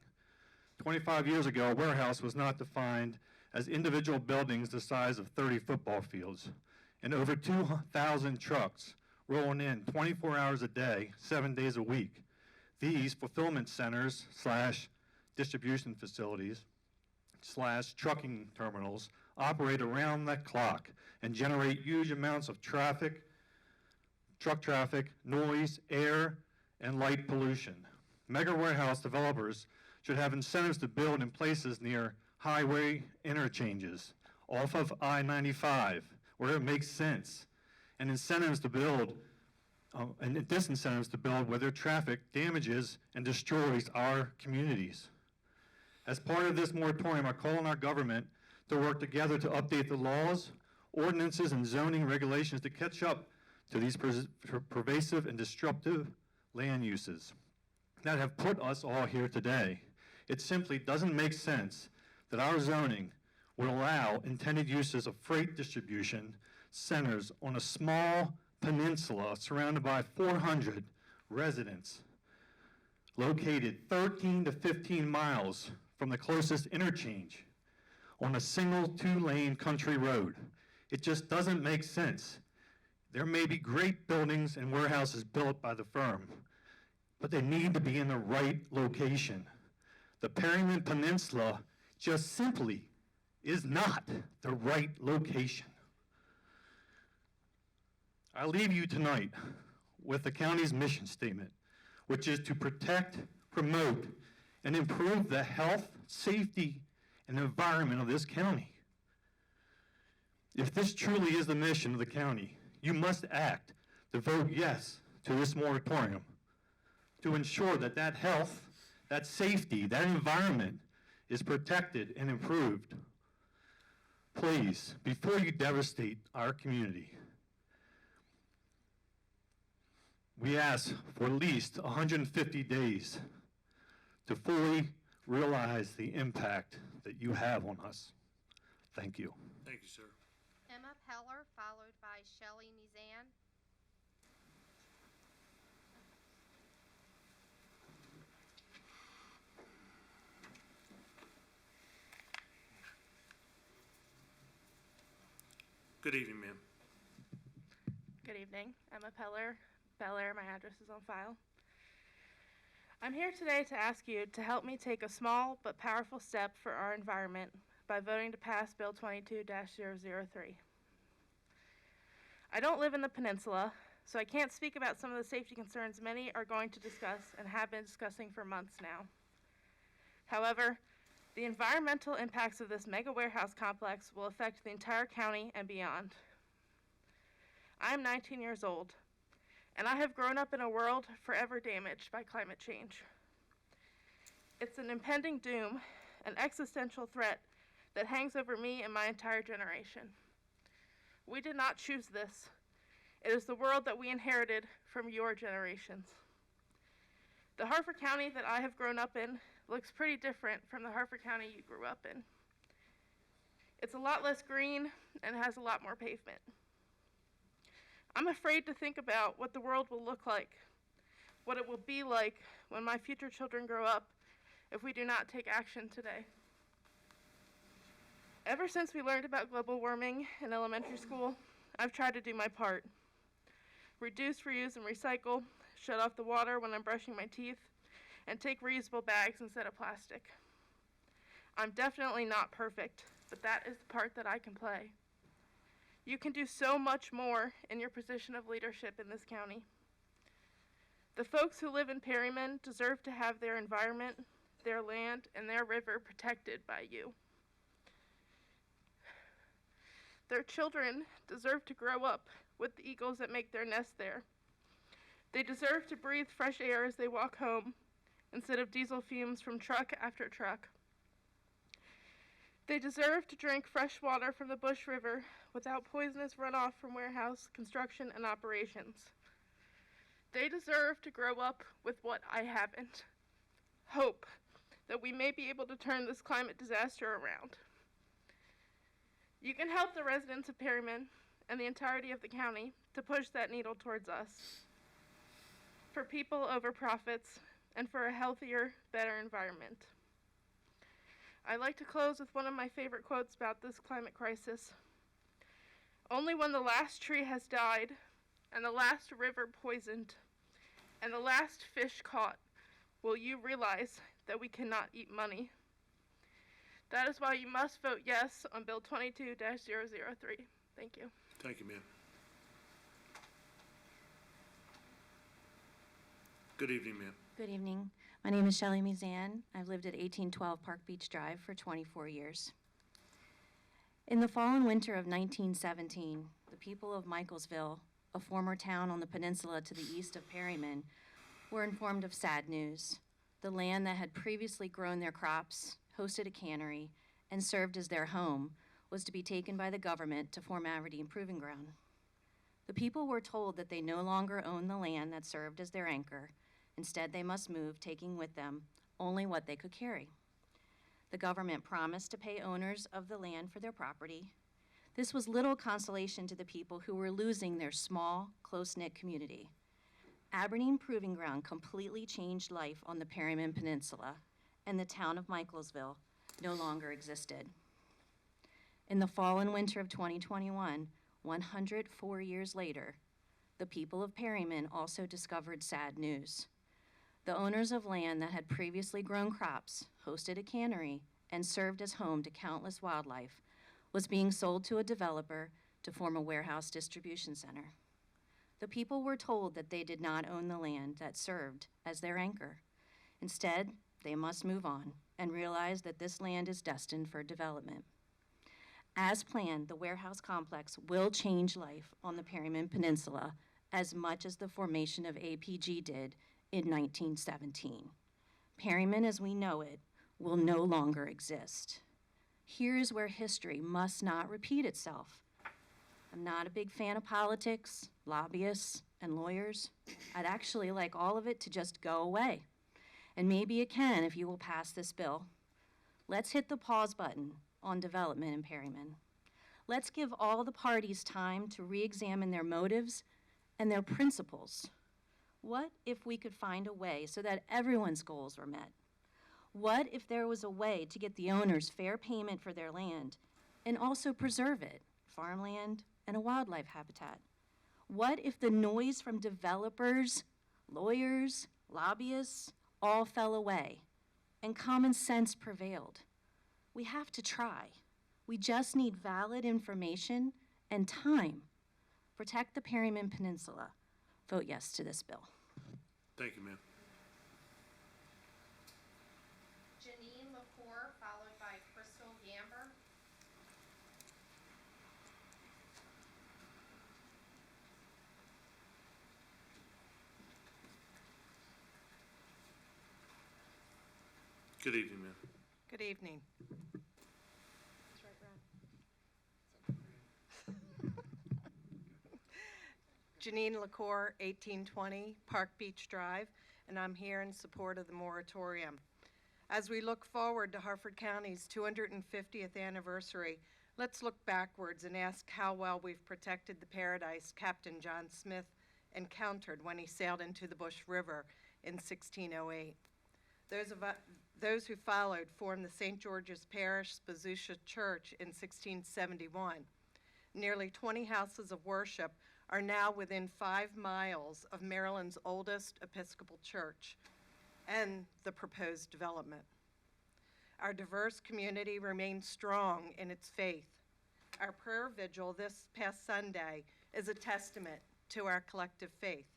25 years ago, a warehouse was not defined as individual buildings the size of 30 football fields, and over 2,000 trucks rolling in 24 hours a day, 7 days a week. These fulfillment centers / distribution facilities / trucking terminals operate around the clock and generate huge amounts of traffic, truck traffic, noise, air, and light pollution. Mega warehouse developers should have incentives to build in places near highway interchanges, off of I-95, where it makes sense, and incentives to build, and disincentives to build where their traffic damages and destroys our communities. As part of this moratorium, I call on our government to work together to update the laws, ordinances, and zoning regulations to catch up to these pervasive and disruptive land uses that have put us all here today. It simply doesn't make sense that our zoning would allow intended uses of freight distribution centers on a small peninsula surrounded by 400 residents located 13 to 15 miles from the closest interchange on a single 2-lane country road. It just doesn't make sense. There may be great buildings and warehouses built by the firm, but they need to be in the right location. The Perryman Peninsula just simply is not the right location. I leave you tonight with the county's mission statement, which is to protect, promote, and improve the health, safety, and environment of this county. If this truly is the mission of the county, you must act to vote yes to this moratorium to ensure that that health, that safety, that environment is protected and improved. Please, before you devastate our community, we ask for at least 150 days to fully realize the impact that you have on us. Thank you. Thank you, sir. Emma Peller, followed by Shelley Mizan. Good evening, ma'am. Good evening. Emma Peller, Bel Air. My address is on file. I'm here today to ask you to help me take a small but powerful step for our environment by voting to pass Bill 22-003. I don't live in the peninsula, so I can't speak about some of the safety concerns many are going to discuss and have been discussing for months now. However, the environmental impacts of this mega warehouse complex will affect the entire county and beyond. I am 19 years old, and I have grown up in a world forever damaged by climate change. It's an impending doom, an existential threat that hangs over me and my entire generation. We did not choose this. It is the world that we inherited from your generations. The Harford County that I have grown up in looks pretty different from the Harford County you grew up in. It's a lot less green and has a lot more pavement. I'm afraid to think about what the world will look like, what it will be like when my future children grow up if we do not take action today. Ever since we learned about global warming in elementary school, I've tried to do my part. Reduce, reuse, and recycle, shut off the water when I'm brushing my teeth, and take reusable bags instead of plastic. I'm definitely not perfect, but that is the part that I can play. You can do so much more in your position of leadership in this county. The folks who live in Perryman deserve to have their environment, their land, and their river protected by you. Their children deserve to grow up with the eagles that make their nest there. They deserve to breathe fresh air as they walk home, instead of diesel fumes from truck after truck. They deserve to drink fresh water from the Bush River without poisonous runoff from warehouse construction and operations. They deserve to grow up with what I haven't. Hope that we may be able to turn this climate disaster around. You can help the residents of Perryman and the entirety of the county to push that needle towards us. For people over profits and for a healthier, better environment. I'd like to close with one of my favorite quotes about this climate crisis. Only when the last tree has died, and the last river poisoned, and the last fish caught, will you realize that we cannot eat money. That is why you must vote yes on Bill 22-003. Thank you. Thank you, ma'am. Good evening, ma'am. Good evening. My name is Shelley Mizan. I've lived at 1812 Park Beach Drive for 24 years. In the fall and winter of 1917, the people of Michaelsville, a former town on the peninsula to the east of Perryman, were informed of sad news. The land that had previously grown their crops, hosted a cannery, and served as their home was to be taken by the government to form Aberdeen Proving Ground. The people were told that they no longer owned the land that served as their anchor. Instead, they must move, taking with them only what they could carry. The government promised to pay owners of the land for their property. This was little consolation to the people who were losing their small, close-knit community. Aberdeen Proving Ground completely changed life on the Perryman Peninsula, and the town of Michaelsville no longer existed. In the fall and winter of 2021, 104 years later, the people of Perryman also discovered sad news. The owners of land that had previously grown crops, hosted a cannery, and served as home to countless wildlife was being sold to a developer to form a warehouse distribution center. The people were told that they did not own the land that served as their anchor. Instead, they must move on and realize that this land is destined for development. As planned, the warehouse complex will change life on the Perryman Peninsula as much as the formation of APG did in 1917. Perryman, as we know it, will no longer exist. Here's where history must not repeat itself. I'm not a big fan of politics, lobbyists, and lawyers. I'd actually like all of it to just go away. And maybe it can if you will pass this bill. Let's hit the pause button on development in Perryman. Let's give all the parties time to re-examine their motives and their principles. What if we could find a way so that everyone's goals were met? What if there was a way to get the owners fair payment for their land and also preserve it, farmland and a wildlife habitat? What if the noise from developers, lawyers, lobbyists all fell away and common sense prevailed? We have to try. We just need valid information and time. Protect the Perryman Peninsula. vote yes to this bill. Thank you, ma'am. Janine Lepore, followed by Crystal Gamber. Good evening, ma'am. Good evening. Janine LaCour, 1820 Park Beach Drive, and I'm here in support of the moratorium. As we look forward to Harford County's 250th anniversary, let's look backwards and ask how well we've protected the paradise Captain John Smith encountered when he sailed into the Bush River in 1608. Those who followed formed the St. George's Parish Sposisha Church in 1671. Nearly 20 houses of worship are now within 5 miles of Maryland's oldest Episcopal church and the proposed development. Our diverse community remains strong in its faith. Our prayer vigil this past Sunday is a testament to our collective faith.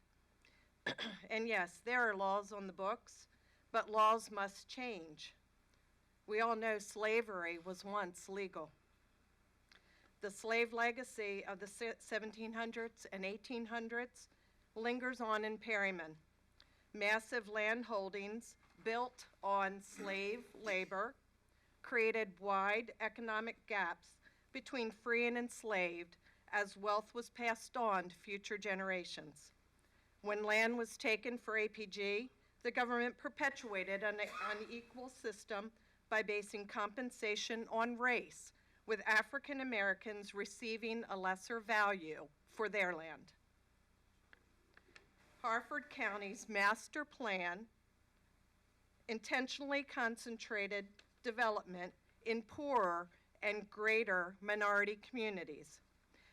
And yes, there are laws on the books, but laws must change. We all know slavery was once legal. The slave legacy of the 1700s and 1800s lingers on in Perryman. Massive land holdings built on slave labor created wide economic gaps between free and enslaved as wealth was passed on to future generations. When land was taken for APG, the government perpetuated an unequal system by basing compensation on race, with African Americans receiving a lesser value for their land. Harford County's master plan intentionally concentrated development in poorer and greater minority communities.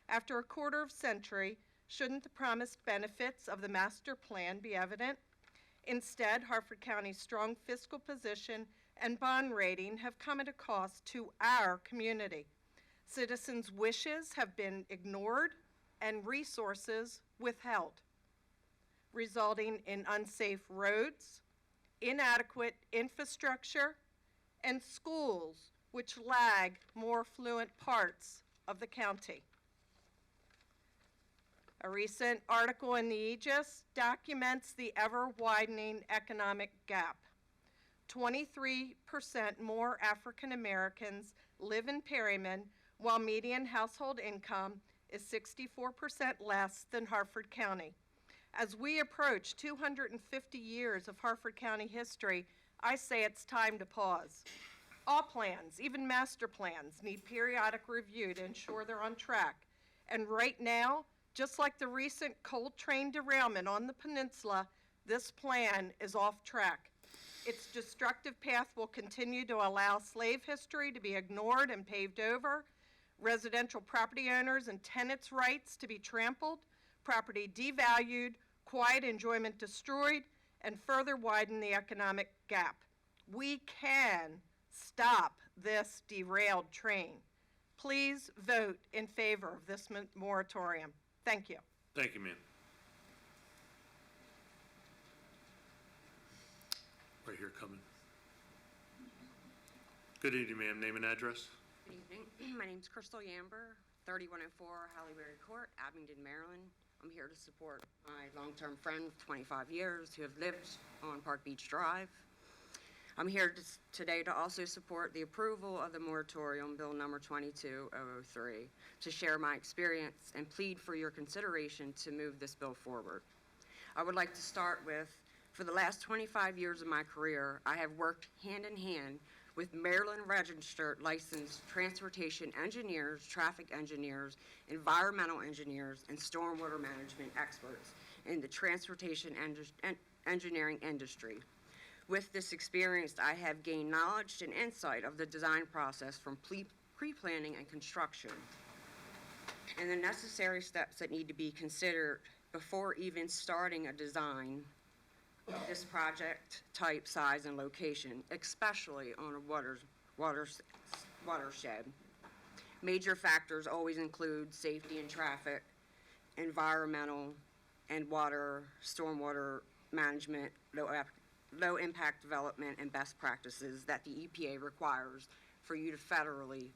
After a quarter of century, shouldn't the promised benefits of the master plan be evident? Instead, Harford County's strong fiscal position and bond rating have come at a cost to our community. Citizens' wishes have been ignored and resources withheld, resulting in unsafe roads, inadequate infrastructure, and schools which lag more affluent parts of the county. A recent article in the Aegis documents the ever-widening economic gap. 23% more African Americans live in Perryman, while median household income is 64% less than Harford County. As we approach 250 years of Harford County history, I say it's time to pause. All plans, even master plans, need periodic review to ensure they're on track. And right now, just like the recent coal train derailment on the peninsula, this plan is off track. Its destructive path will continue to allow slave history to be ignored and paved over, residential property owners and tenants' rights to be trampled, property devalued, quiet enjoyment destroyed, and further widen the economic gap. We can stop this derailed train. Please vote in favor of this moratorium. Thank you. Thank you, ma'am. Right here coming. Good evening, ma'am. Name and address? Good evening. My name's Crystal Yamber, 3104 Hollyberry Court, Abingdon, Maryland. I'm here to support my long-term friend of 25 years who have lived on Park Beach Drive. I'm here today to also support the approval of the moratorium, Bill number 22003, to share my experience and plead for your consideration to move this bill forward. I would like to start with, for the last 25 years of my career, I have worked hand in hand with Maryland registered licensed transportation engineers, traffic engineers, environmental engineers, and stormwater management experts in the transportation engineering industry. With this experience, I have gained knowledge and insight of the design process from pre-planning and construction, and the necessary steps that need to be considered before even starting a design of this project type, size, and location, especially on a watershed. Major factors always include safety and traffic, environmental, and water, stormwater management, low impact development, and best practices that the EPA requires for you to federally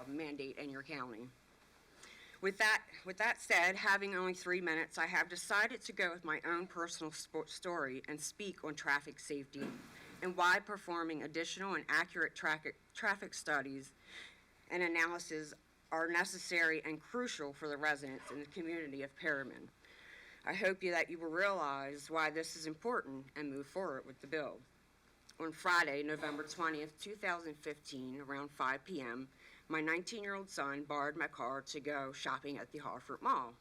mandate in your county. With that said, having only 3 minutes, I have decided to go with my own personal story and speak on traffic safety and why performing additional and accurate traffic studies and analysis are necessary and crucial for the residents in the community of Perryman. I hope that you will realize why this is important and move forward with the bill. On Friday, November 20th, 2015, around 5 p.m., my 19-year-old son borrowed my car to go shopping at the Harford Mall.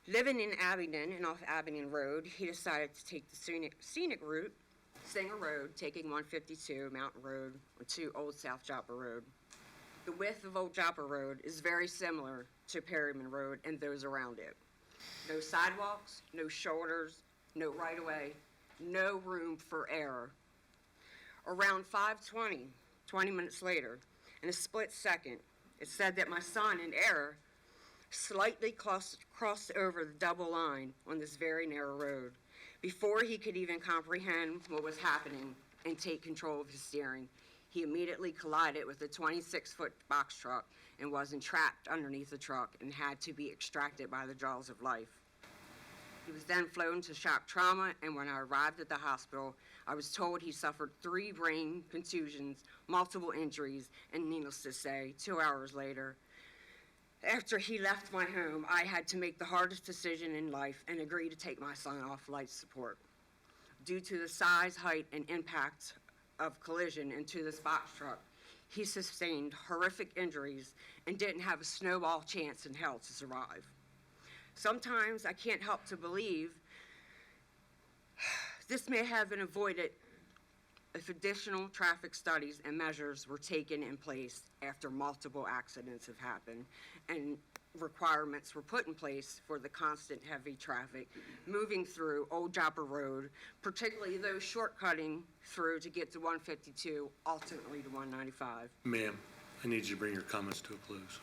Living in Abingdon and off Abingdon Road, he decided to take the scenic route, Singer Road, taking 152 Mountain Road to Old South Joppa Road. The width of Old Joppa Road is very similar to Perryman Road and those around it. No sidewalks, no shoulders, no right-of-way, no room for error. Around 5:20, 20 minutes later, in a split second, it said that my son, in error, slightly crossed over the double line on this very narrow road before he could even comprehend what was happening and take control of his steering. He immediately collided with a 26-foot box truck and was entrapped underneath the truck and had to be extracted by the jaws of life. He was then flown to shock trauma, and when I arrived at the hospital, I was told he suffered 3 brain contusions, multiple injuries, and needless to say, 2 hours later, after he left my home, I had to make the hardest decision in life and agree to take my son off life support. Due to the size, height, and impact of collision into this box truck, he sustained horrific injuries and didn't have a snowball chance in hell to survive. Sometimes I can't help to believe this may have been avoided if additional traffic studies and measures were taken in place after multiple accidents have happened and requirements were put in place for the constant heavy traffic moving through Old Joppa Road, particularly those shortcutting through to get to 152, ultimately to 195. Ma'am, I need you to bring your comments to a close.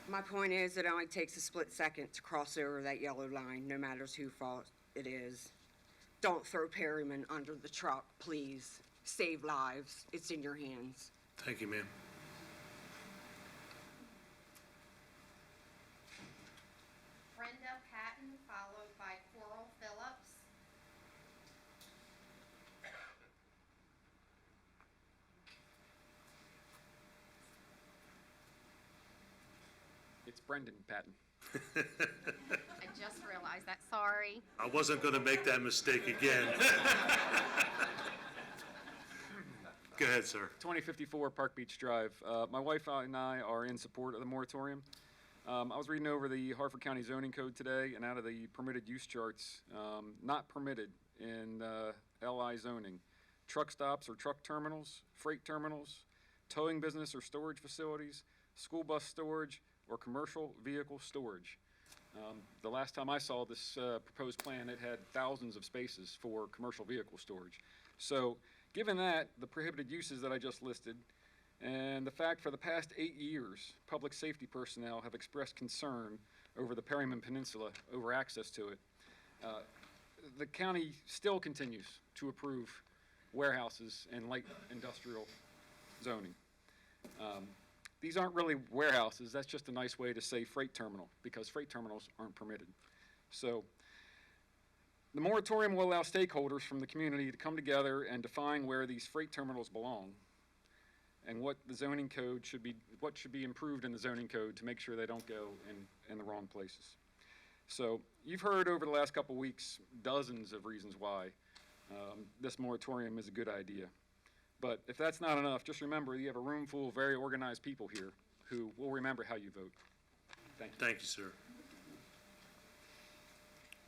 My point is, it only takes a split second to cross over that yellow line, no matter whose fault it is. Don't throw Perryman under the truck, please. Save lives. It's in your hands. Thank you, ma'am. Brenda Patton, followed by Coral Phillips. It's Brendan Patton. I just realized that, sorry. I wasn't going to make that mistake again. Go ahead, sir. 2054 Park Beach Drive. My wife and I are in support of the moratorium. I was reading over the Harford County zoning code today, and out of the permitted use charts, not permitted in LI zoning, truck stops or truck terminals, freight terminals, towing business or storage facilities, school bus storage, or commercial vehicle storage. The last time I saw this proposed plan, it had thousands of spaces for commercial vehicle storage. So given that, the prohibited uses that I just listed, and the fact for the past 8 years, public safety personnel have expressed concern over the Perryman Peninsula, over access to it, the county still continues to approve warehouses and light industrial zoning. These aren't really warehouses, that's just a nice way to say freight terminal, because freight terminals aren't permitted. So the moratorium will allow stakeholders from the community to come together and define where these freight terminals belong and what the zoning code should be, what should be improved in the zoning code to make sure they don't go in the wrong places. So you've heard over the last couple weeks dozens of reasons why this moratorium is a good idea. But if that's not enough, just remember you have a room full of very organized people here who will remember how you vote. Thank you. Thank you, sir.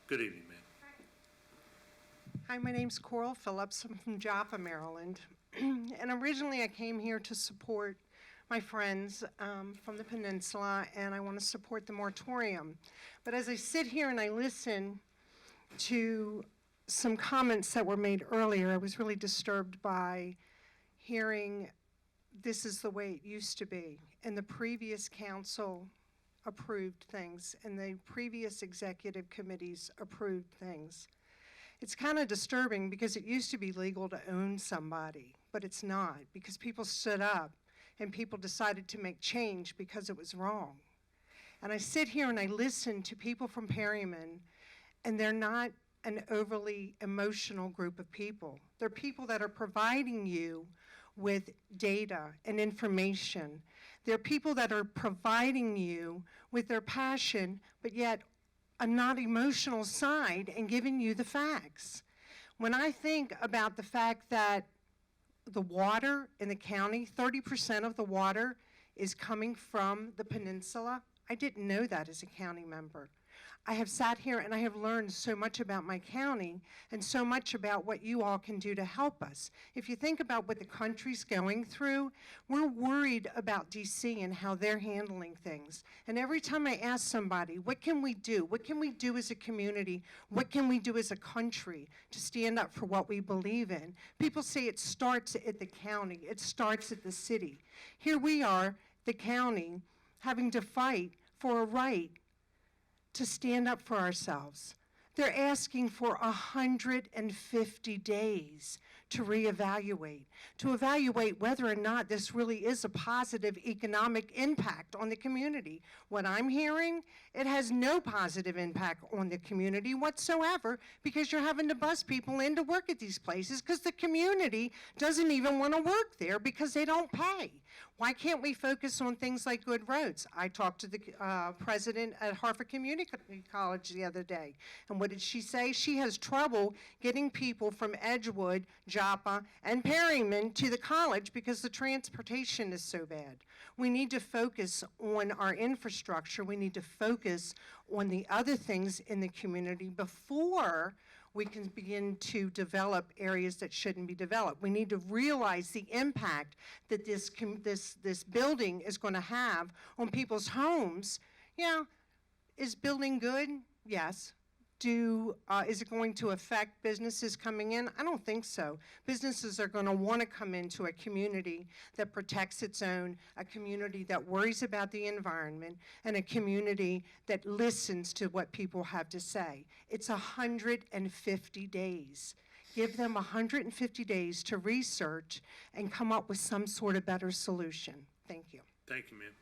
Good evening, ma'am. Hi, my name's Coral Phillips. I'm from Joppa, Maryland. And originally I came here to support my friends from the peninsula, and I want to support the moratorium. But as I sit here and I listen to some comments that were made earlier, I was really disturbed by hearing this is the way it used to be. And the previous council approved things and the previous executive committees approved things. It's kind of disturbing because it used to be legal to own somebody, but it's not, because people stood up and people decided to make change because it was wrong. And I sit here and I listen to people from Perryman, and they're not an overly emotional group of people. They're people that are providing you with data and information. They're people that are providing you with their passion, but yet a not emotional side, and giving you the facts. When I think about the fact that the water in the county, 30% of the water is coming from the peninsula, I didn't know that as a county member. I have sat here and I have learned so much about my county and so much about what you all can do to help us. If you think about what the country's going through, we're worried about DC and how they're handling things. And every time I ask somebody, what can we do? What can we do as a community? What can we do as a country to stand up for what we believe in? People say it starts at the county. It starts at the city. Here we are, the county, having to fight for a right to stand up for ourselves. They're asking for 150 days to evaluate whether or not this really is a positive economic impact on the community. What I'm hearing, it has no positive impact on the community whatsoever, because you're having to bus people in to work at these places because the community doesn't even want to work there because they don't pay. Why can't we focus on things like good roads? I talked to the president at Hartford Community College the other day, and what did she say? She has trouble getting people from Edgewood, Joppa, and Perryman to the college because the transportation is so bad. We need to focus on our infrastructure. We need to focus on the other things in the community before we can begin to develop areas that shouldn't be developed. We need to realize the impact that this building is going to have on people's homes. Yeah, is building good? Yes. Is it going to affect businesses coming in? I don't think so. Businesses are going to want to come into a community that protects its own, a community that worries about the environment, and a community that listens to what people have to say. It's 150 days. Give them 150 days to research and come up with some sort of better solution. Thank you. Thank you, ma'am.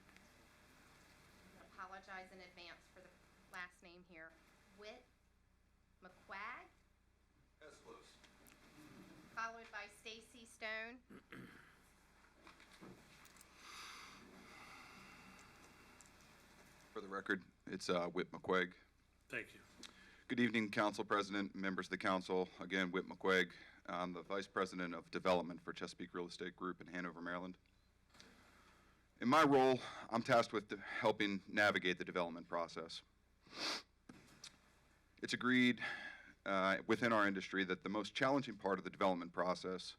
Apologize in advance for the last name here. Whit McQuag. That's close. Followed by Stacy Stone. For the record, it's Whit McQuaig. Thank you. Good evening, Council President, members of the council. Again, Whit McQuaig. I'm the Vice President of Development for Chesapeake Real Estate Group in Hanover, Maryland. In my role, I'm tasked with helping navigate the development process. It's agreed within our industry that the most challenging part of the development process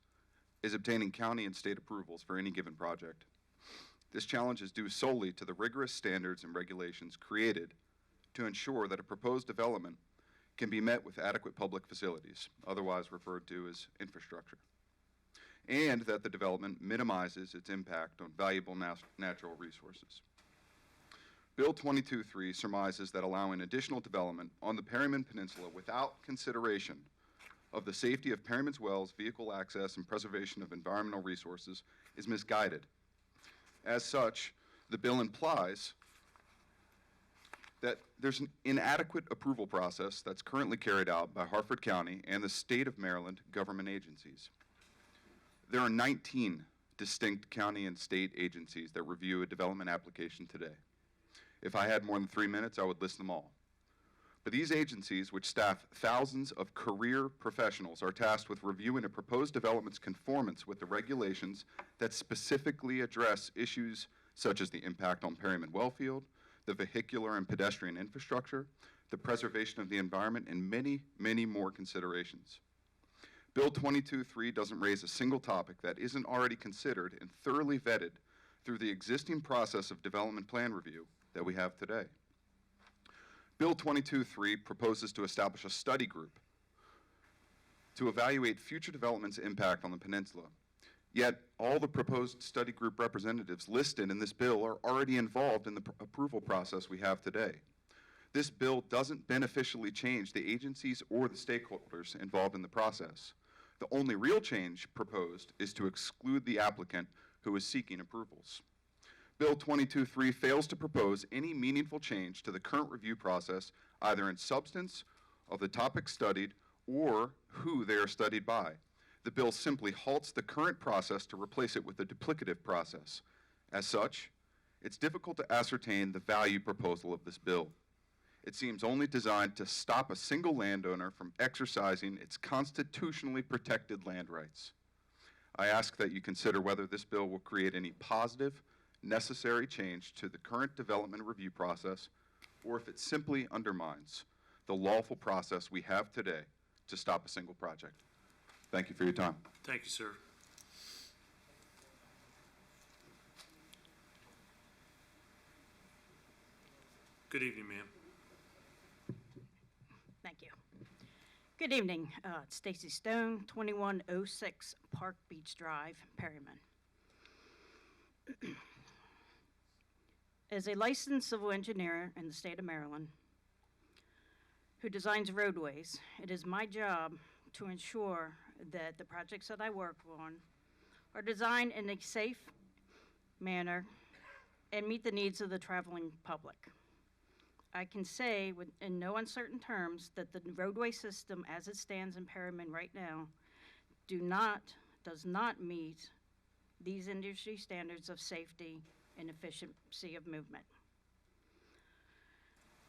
is obtaining county and state approvals for any given project. This challenge is due solely to the rigorous standards and regulations created to ensure that a proposed development can be met with adequate public facilities, otherwise referred to as infrastructure, and that the development minimizes its impact on valuable natural resources. Bill 22-3 surmises that allowing additional development on the Perryman Peninsula without consideration of the safety of Perryman's wells, vehicle access, and preservation of environmental resources is misguided. As such, the bill implies that there's an inadequate approval process that's currently carried out by Hartford County and the state of Maryland government agencies. There are 19 distinct county and state agencies that review a development application today. If I had more than 3 minutes, I would list them all. But these agencies, which staff thousands of career professionals, are tasked with reviewing a proposed development's conformance with the regulations that specifically address issues such as the impact on Perryman Wellfield, the vehicular and pedestrian infrastructure, the preservation of the environment, and many, many more considerations. Bill 22-3 doesn't raise a single topic that isn't already considered and thoroughly vetted through the existing process of development plan review that we have today. Bill 22-3 proposes to establish a study group to evaluate future development's impact on the peninsula. Yet, all the proposed study group representatives listed in this bill are already involved in the approval process we have today. This bill doesn't beneficially change the agencies or the stakeholders involved in the process. The only real change proposed is to exclude the applicant who is seeking approvals. Bill 22-3 fails to propose any meaningful change to the current review process, either in substance of the topic studied or who they are studied by. The bill simply halts the current process to replace it with a duplicative process. As such, it's difficult to ascertain the value proposal of this bill. It seems only designed to stop a single landowner from exercising its constitutionally protected land rights. I ask that you consider whether this bill will create any positive, necessary change to the current development review process, or if it simply undermines the lawful process we have today to stop a single project. Thank you for your time. Thank you, sir. Good evening, ma'am. Thank you. Good evening. It's Stacy Stone, 2106 Park Beach Drive, Perryman. As a licensed civil engineer in the state of Maryland who designs roadways, it is my job to ensure that the projects that I work on are designed in a safe manner and meet the needs of the traveling public. I can say in no uncertain terms that the roadway system as it stands in Perryman right now does not meet these industry standards of safety and efficiency of movement.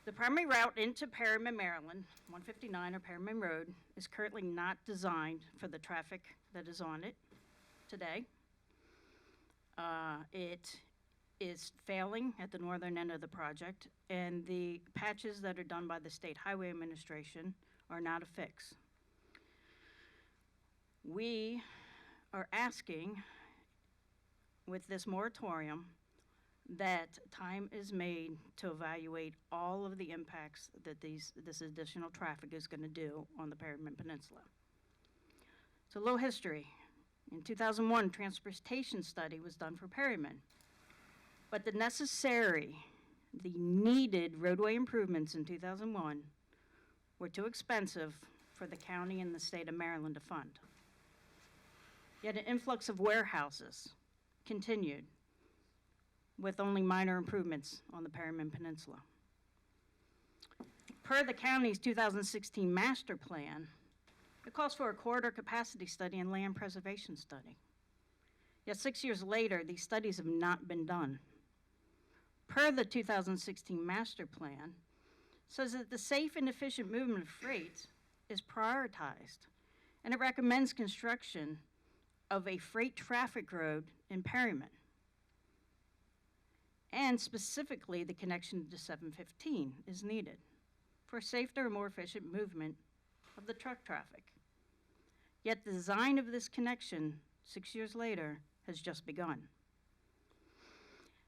The primary route into Perryman, Maryland, 159 or Perryman Road, is currently not designed for the traffic that is on it today. It is failing at the northern end of the project, and the patches that are done by the State Highway Administration are not a fix. We are asking with this moratorium that time is made to evaluate all of the impacts that this additional traffic is going to do on the Perryman Peninsula. So a little history. In 2001, transportation study was done for Perryman, but the needed roadway improvements in 2001 were too expensive for the county and the state of Maryland to fund. Yet an influx of warehouses continued with only minor improvements on the Perryman Peninsula. Per the county's 2016 master plan, it calls for a corridor capacity study and land preservation study. Yet 6 years later, these studies have not been done. Per the 2016 master plan, says that the safe and efficient movement of freight is prioritized, and it recommends construction of a freight traffic road in Perryman, and specifically the connection to 715 is needed for safer and more efficient movement of the truck traffic. Yet the design of this connection 6 years later has just begun.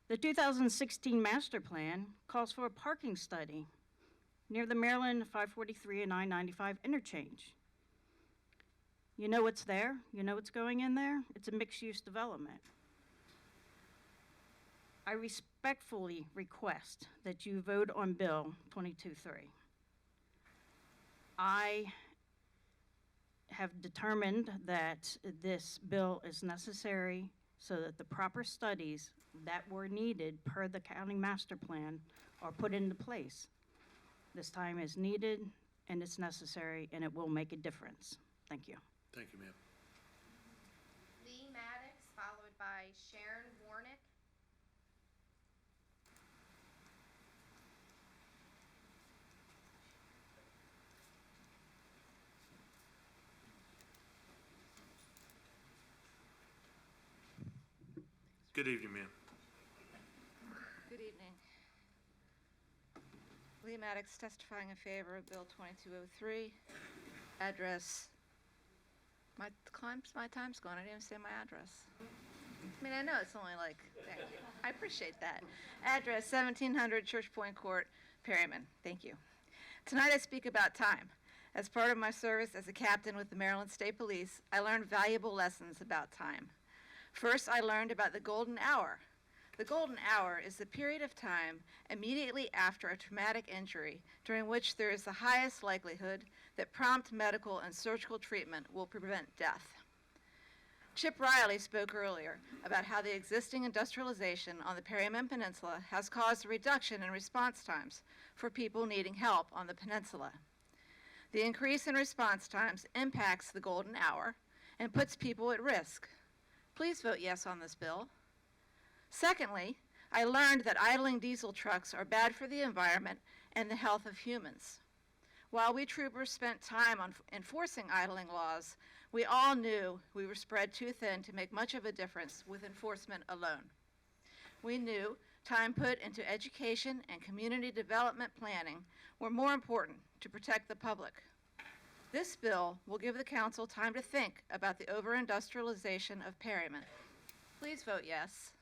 The 2016 master plan calls for a parking study near the Maryland 543 and I-95 interchange. You know what's there? You know what's going in there? It's a mixed-use development. I respectfully request that you vote on Bill 22-3. I have determined that this bill is necessary so that the proper studies that were needed per the county master plan are put into place. This time is needed, and it's necessary, and it will make a difference. Thank you. Thank you, ma'am. Lee Maddox, followed by Sharon Warnick. Good evening, ma'am. Good evening. Lee Maddox testifying in favor of Bill 2203. Address, my time's gone, I didn't even say my address. I mean, I know it's only like, thank you. I appreciate that. Address 1700 Church Point Court, Perryman. Thank you. Tonight I speak about time. As part of my service as a captain with the Maryland State Police, I learned valuable lessons about time. First, I learned about the golden hour. The golden hour is the period of time immediately after a traumatic injury during which there is the highest likelihood that prompt medical and surgical treatment will prevent death. Chip Riley spoke earlier about how the existing industrialization on the Perryman Peninsula has caused a reduction in response times for people needing help on the peninsula. The increase in response times impacts the golden hour and puts people at risk. Please vote yes on this bill. Secondly, I learned that idling diesel trucks are bad for the environment and the health of humans. While we troopers spent time on enforcing idling laws, we all knew we were spread too thin to make much of a difference with enforcement alone. We knew time put into education and community development planning were more important to protect the public. This bill will give the council time to think about the over-industrialization of Perryman. Please vote yes.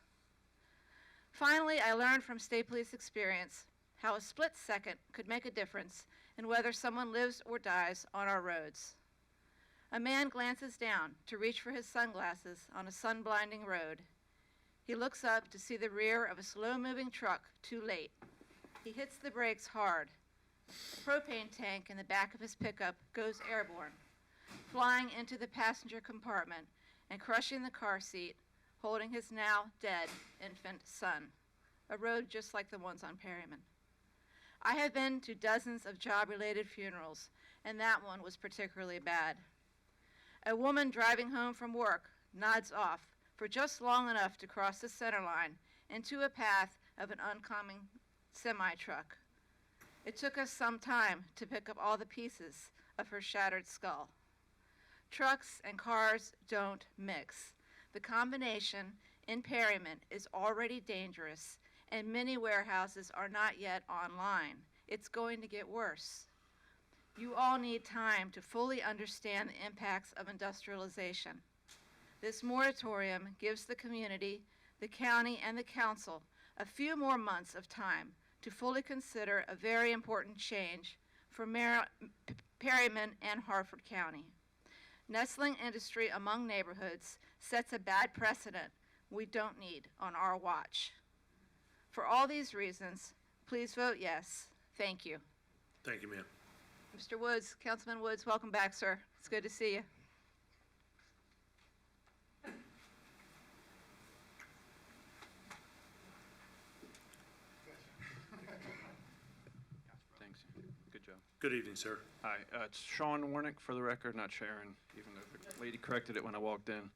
Finally, I learned from state police experience how a split second could make a difference in whether someone lives or dies on our roads. A man glances down to reach for his sunglasses on a sun-blinding road. He looks up to see the rear of a slow-moving truck too late. He hits the brakes hard. The propane tank in the back of his pickup goes airborne, flying into the passenger compartment and crushing the car seat, holding his now dead infant son, a road just like the ones on Perryman. I have been to dozens of job-related funerals, and that one was particularly bad. A woman driving home from work nods off for just long enough to cross the center line into a path of an oncoming semi-truck. It took us some time to pick up all the pieces of her shattered skull. Trucks and cars don't mix. The combination in Perryman is already dangerous, and many warehouses are not yet online. It's going to get worse. You all need time to fully understand the impacts of industrialization. This moratorium gives the community, the county, and the council a few more months of time to fully consider a very important change for Perryman and Harford County. Nestling industry among neighborhoods sets a bad precedent we don't need on our watch. For all these reasons, please vote yes. Thank you. Thank you, ma'am. Mr. Woods, Councilman Woods, welcome back, sir. It's good to see you. Thanks. Good job. Good evening, sir. Hi, it's Sean Warnick for the record, not Sharon, even though the lady corrected it when I walked in.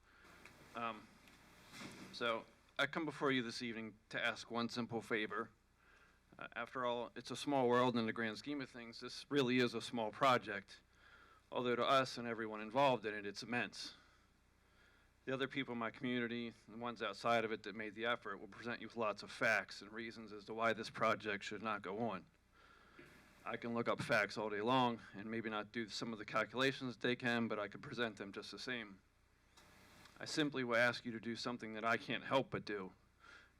So I come before you this evening to ask one simple favor. After all, it's a small world in the grand scheme of things. This really is a small project, although to us and everyone involved in it, it's immense. The other people in my community, and the ones outside of it that made the effort, will present you with lots of facts and reasons as to why this project should not go on. I can look up facts all day long and maybe not do some of the calculations that they can, but I could present them just the same. I simply will ask you to do something that I can't help but do,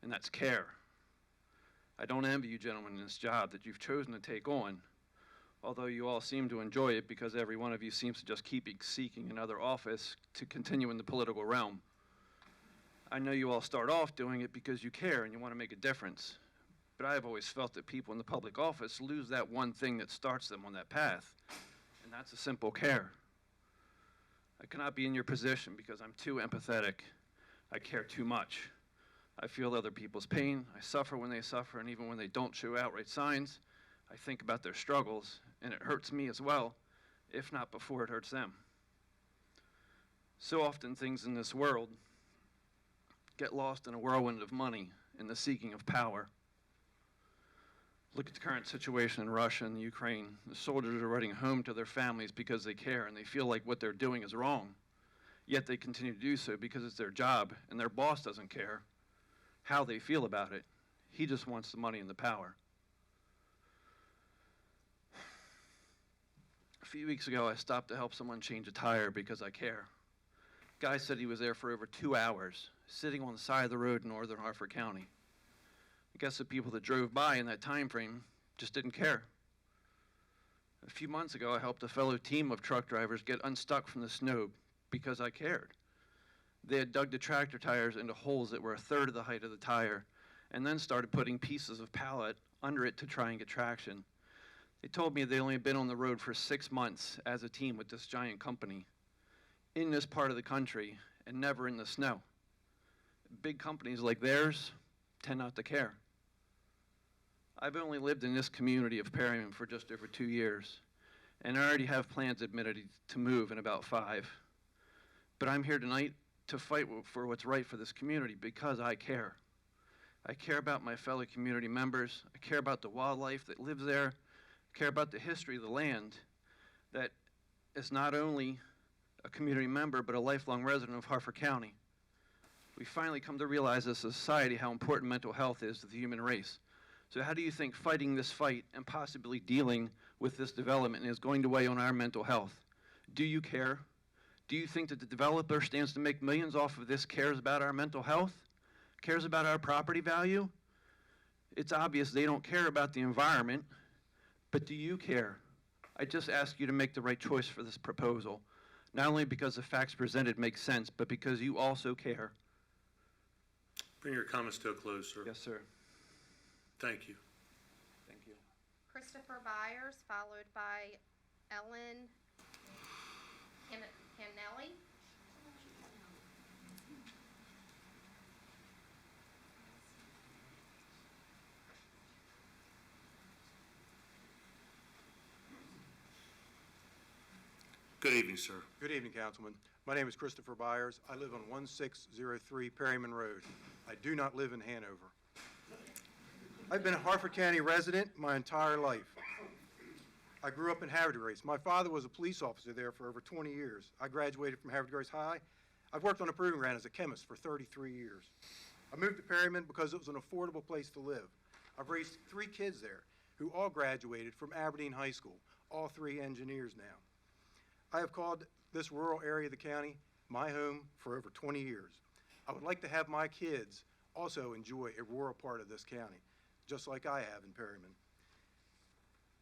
and that's care. I don't envy you gentlemen in this job that you've chosen to take on, although you all seem to enjoy it because every one of you seems to just keep seeking another office to continue in the political realm. I know you all start off doing it because you care and you want to make a difference, but I have always felt that people in the public office lose that one thing that starts them on that path, and that's a simple care. I cannot be in your position because I'm too empathetic. I care too much. I feel other people's pain. I suffer when they suffer, and even when they don't show outright signs, I think about their struggles, and it hurts me as well, if not before it hurts them. So often things in this world get lost in a whirlwind of money and the seeking of power. Look at the current situation in Russia and Ukraine. The soldiers are writing home to their families because they care and they feel like what they're doing is wrong. Yet they continue to do so because it's their job and their boss doesn't care how they feel about it. He just wants the money and the power. A few weeks ago, I stopped to help someone change a tire because I care. Guy said he was there for over 2 hours, sitting on the side of the road in northern Harford County. I guess the people that drove by in that time frame just didn't care. A few months ago, I helped a fellow team of truck drivers get unstuck from the snow because I cared. They had dug the tractor tires into holes that were a third of the height of the tire, and then started putting pieces of pallet under it to try and get traction. They told me they only had been on the road for 6 months as a team with this giant company in this part of the country and never in the snow. Big companies like theirs tend not to care. I've only lived in this community of Perryman for just over 2 years, and I already have plans admitted to move in about 5. But I'm here tonight to fight for what's right for this community because I care. I care about my fellow community members. I care about the wildlife that lives there. I care about the history of the land that is not only a community member, but a lifelong resident of Harford County. We finally come to realize as a society how important mental health is to the human race. So how do you think fighting this fight and possibly dealing with this development is going to weigh on our mental health? Do you care? Do you think that the developer stands to make millions off of this cares about our mental health? Cares about our property value? It's obvious they don't care about the environment, but do you care? I just ask you to make the right choice for this proposal, not only because the facts presented make sense, but because you also care. Bring your comments to a close, sir. Yes, sir. Thank you. Thank you. Christopher Byers, followed by Ellen Canelli. Good evening, sir. Good evening, Councilman. My name is Christopher Byers. I live on 1603 Perryman Road. I do not live in Hanover. I've been a Harford County resident my entire life. I grew up in Havertide Grace. My father was a police officer there for over 20 years. I graduated from Havertide Grace High. I've worked on a proving ground as a chemist for 33 years. I moved to Perryman because it was an affordable place to live. I've raised 3 kids there who all graduated from Aberdeen High School, all 3 engineers now. I have called this rural area of the county my home for over 20 years. I would like to have my kids also enjoy a rural part of this county, just like I have in Perryman.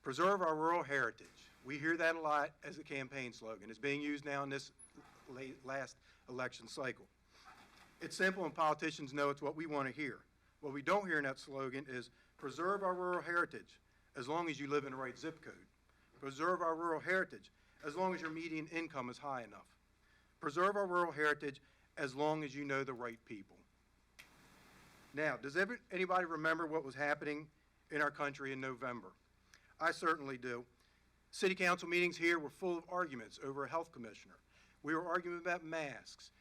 Preserve our rural heritage. We hear that a lot as a campaign slogan. It's being used now in this last election cycle. It's simple and politicians know it's what we want to hear. What we don't hear in that slogan is preserve our rural heritage as long as you live in the right zip code. Preserve our rural heritage as long as your median income is high enough. Preserve our rural heritage as long as you know the right people. Now, does anybody remember what was happening in our country in November? I certainly do. City council meetings here were full of arguments over a health commissioner. We were arguing about masks,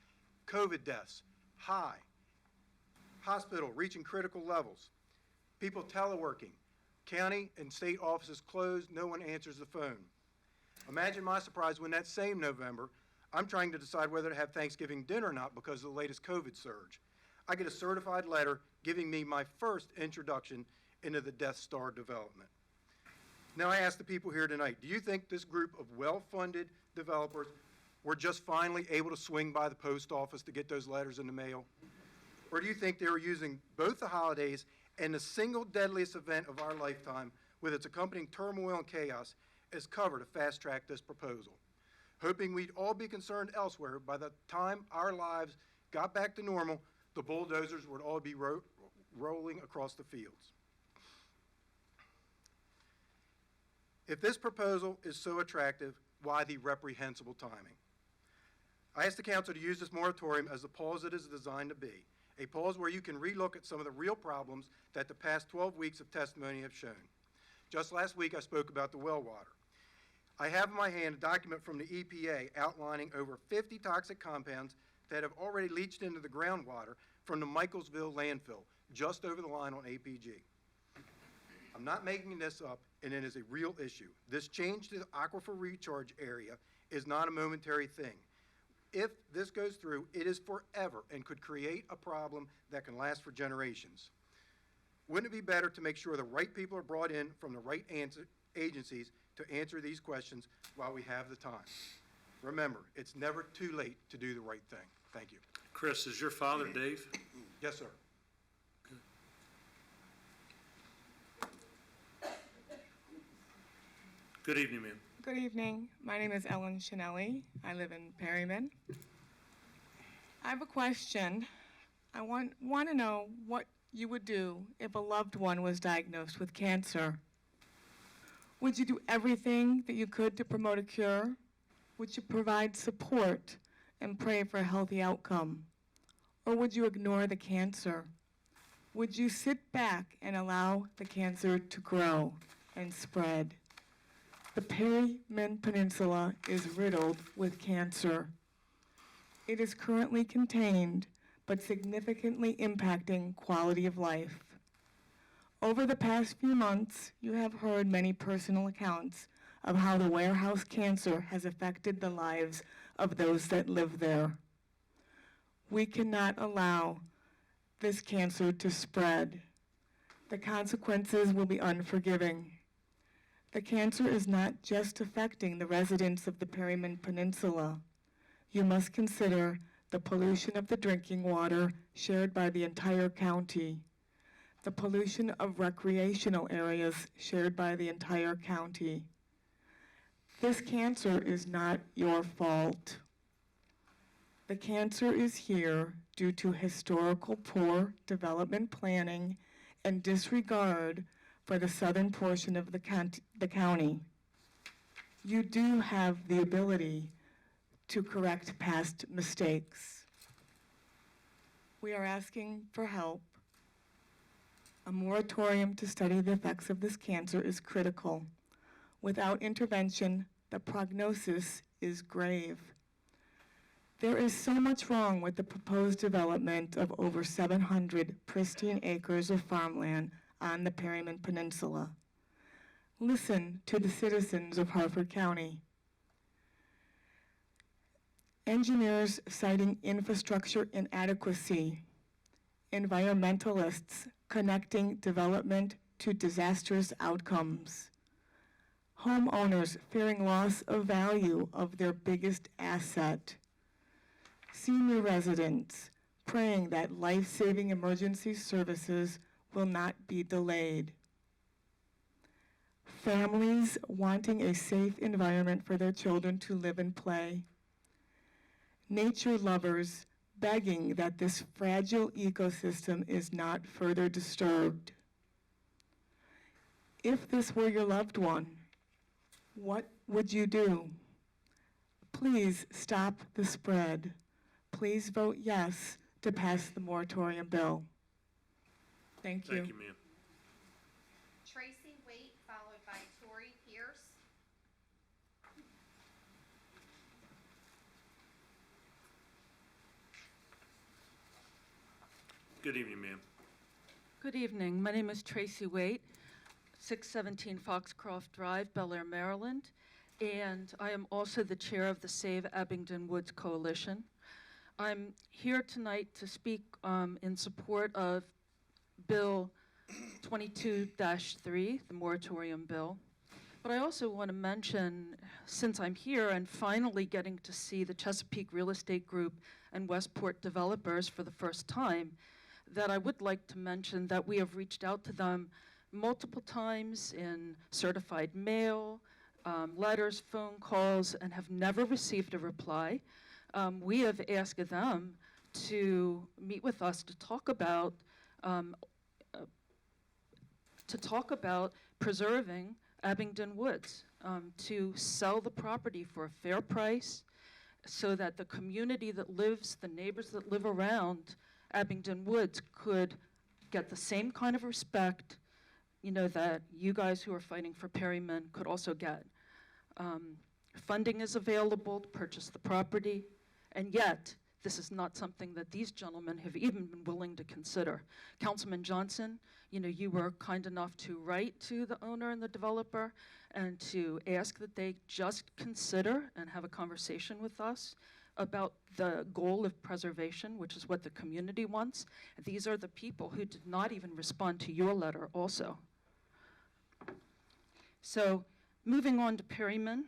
COVID deaths, high, hospital reaching critical levels, people teleworking, county and state offices closed, no one answers the phone. Imagine my surprise when that same November, I'm trying to decide whether to have Thanksgiving dinner or not because of the latest COVID surge. I get a certified letter giving me my first introduction into the Death Star development. Now I ask the people here tonight, do you think this group of well-funded developers were just finally able to swing by the post office to get those letters in the mail? Or do you think they were using both the holidays and the single deadliest event of our lifetime with its accompanying turmoil and chaos as cover to fast-track this proposal, hoping we'd all be concerned elsewhere by the time our lives got back to normal, the bulldozers would all be rolling across the fields? If this proposal is so attractive, why the reprehensible timing? I ask the council to use this moratorium as the pause it is designed to be, a pause where you can relook at some of the real problems that the past 12 weeks of testimony have shown. Just last week, I spoke about the well water. I have in my hand a document from the EPA outlining over 50 toxic compounds that have already leached into the groundwater from the Michaelsville landfill, just over the line on APG. I'm not making this up, and it is a real issue. This change to the aquifer recharge area is not a momentary thing. If this goes through, it is forever and could create a problem that can last for generations. Wouldn't it be better to make sure the right people are brought in from the right agencies to answer these questions while we have the time? Remember, it's never too late to do the right thing. Thank you. Chris, is your father Dave? Yes, sir. Good evening, ma'am. Good evening. My name is Ellen Chanelli. I live in Perryman. I have a question. I want to know what you would do if a loved one was diagnosed with cancer. Would you do everything that you could to promote a cure? Would you provide support and pray for a healthy outcome? Or would you ignore the cancer? Would you sit back and allow the cancer to grow and spread? The Perryman Peninsula is riddled with cancer. It is currently contained, but significantly impacting quality of life. Over the past few months, you have heard many personal accounts of how the warehouse cancer has affected the lives of those that live there. We cannot allow this cancer to spread. The consequences will be unforgiving. The cancer is not just affecting the residents of the Perryman Peninsula. You must consider the pollution of the drinking water shared by the entire county, the pollution of recreational areas shared by the entire county. This cancer is not your fault. The cancer is here due to historical poor development planning and disregard for the southern portion of the county. You do have the ability to correct past mistakes. We are asking for help. A moratorium to study the effects of this cancer is critical. Without intervention, the prognosis is grave. There is so much wrong with the proposed development of over 700 pristine acres of farmland on the Perryman Peninsula. Listen to the citizens of Harford County. Engineers citing infrastructure inadequacy, environmentalists connecting development to disastrous outcomes, homeowners fearing loss of value of their biggest asset, senior residents praying that life-saving emergency services will not be delayed, families wanting a safe environment for their children to live and play, nature lovers begging that this fragile ecosystem is not further disturbed. If this were your loved one, what would you do? Please stop the spread. Please vote yes to pass the moratorium bill. Thank you. Thank you, ma'am. Tracy Waite, followed by Tori Pierce. Good evening, ma'am. Good evening. My name is Tracy Waite, 617 Foxcroft Drive, Bel Air, Maryland, and I am also the chair of the Save Abingdon Woods Coalition. I'm here tonight to speak in support of Bill 22-3, the moratorium bill. But I also want to mention, since I'm here and finally getting to see the Chesapeake Real Estate Group and Westport developers for the first time, that I would like to mention that we have reached out to them multiple times in certified mail, letters, phone calls, and have never received a reply. We have asked them to meet with us to talk about preserving Abingdon Woods, to sell the property for a fair price so that the community that lives, the neighbors that live around Abingdon Woods could get the same kind of respect, you know, that you guys who are fighting for Perryman could also get. Funding is available to purchase the property, and yet this is not something that these gentlemen have even been willing to consider. Councilman Johnson, you know, you were kind enough to write to the owner and the developer and to ask that they just consider and have a conversation with us about the goal of preservation, which is what the community wants. These are the people who did not even respond to your letter also. So moving on to Perryman,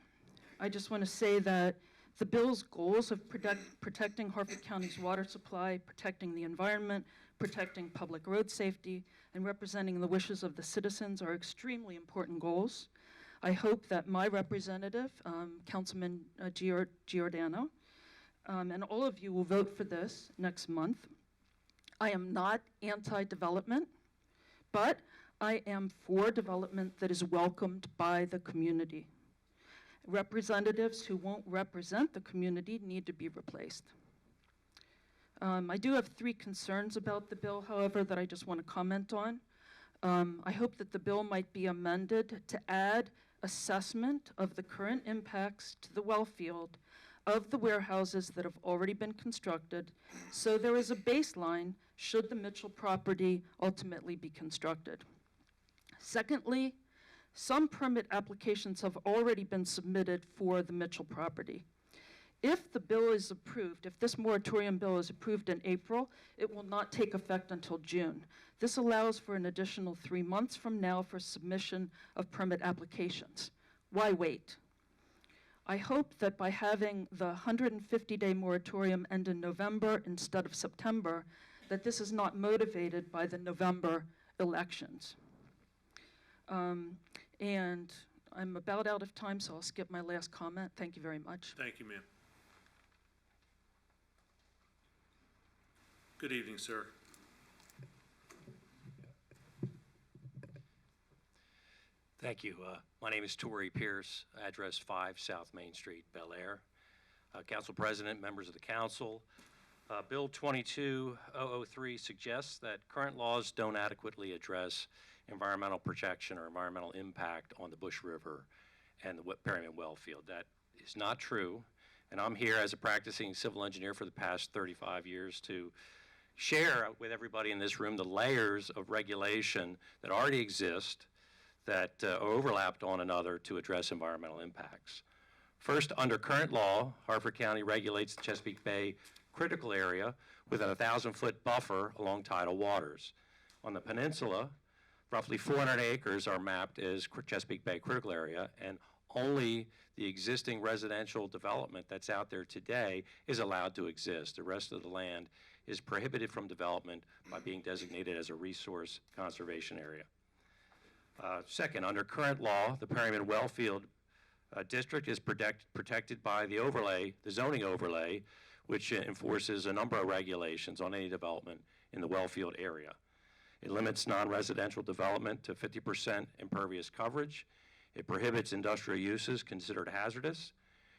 I just want to say that the bill's goals of protecting Harford County's water supply, protecting the environment, protecting public road safety, and representing the wishes of the citizens are extremely important goals. I hope that my representative, Councilman Giordano, and all of you will vote for this next month. I am not anti-development, but I am for development that is welcomed by the community. Representatives who won't represent the community need to be replaced. I do have 3 concerns about the bill, however, that I just want to comment on. I hope that the bill might be amended to add assessment of the current impacts to the well field of the warehouses that have already been constructed, so there is a baseline should the Mitchell property ultimately be constructed. Secondly, some permit applications have already been submitted for the Mitchell property. If the bill is approved, if this moratorium bill is approved in April, it will not take effect until June. This allows for an additional 3 months from now for submission of permit applications. Why wait? I hope that by having the 150-day moratorium end in November instead of September, that this is not motivated by the November elections. And I'm about out of time, so I'll skip my last comment. Thank you very much. Thank you, ma'am. Good evening, sir. Thank you. My name is Torrey Pierce, address 5 South Main Street, Bel Air. Council President, members of the council, Bill 22003 suggests that current laws don't adequately address environmental protection or environmental impact on the Bush River and the Perryman well field. That is not true, and I'm here as a practicing civil engineer for the past 35 years to share with everybody in this room the layers of regulation that already exist that are overlapped on another to address environmental impacts. First, under current law, Harford County regulates the Chesapeake Bay critical area with a 1,000-foot buffer along tidal waters. On the peninsula, roughly 400 acres are mapped as Chesapeake Bay critical area, and only the existing residential development that's out there today is allowed to exist. The rest of the land is prohibited from development by being designated as a resource conservation area. Second, under current law, the Perryman Wellfield District is protected by the overlay, the zoning overlay, which enforces a number of regulations on any development in the Wellfield area. It limits non-residential development to 50% impervious coverage. It prohibits industrial uses considered hazardous.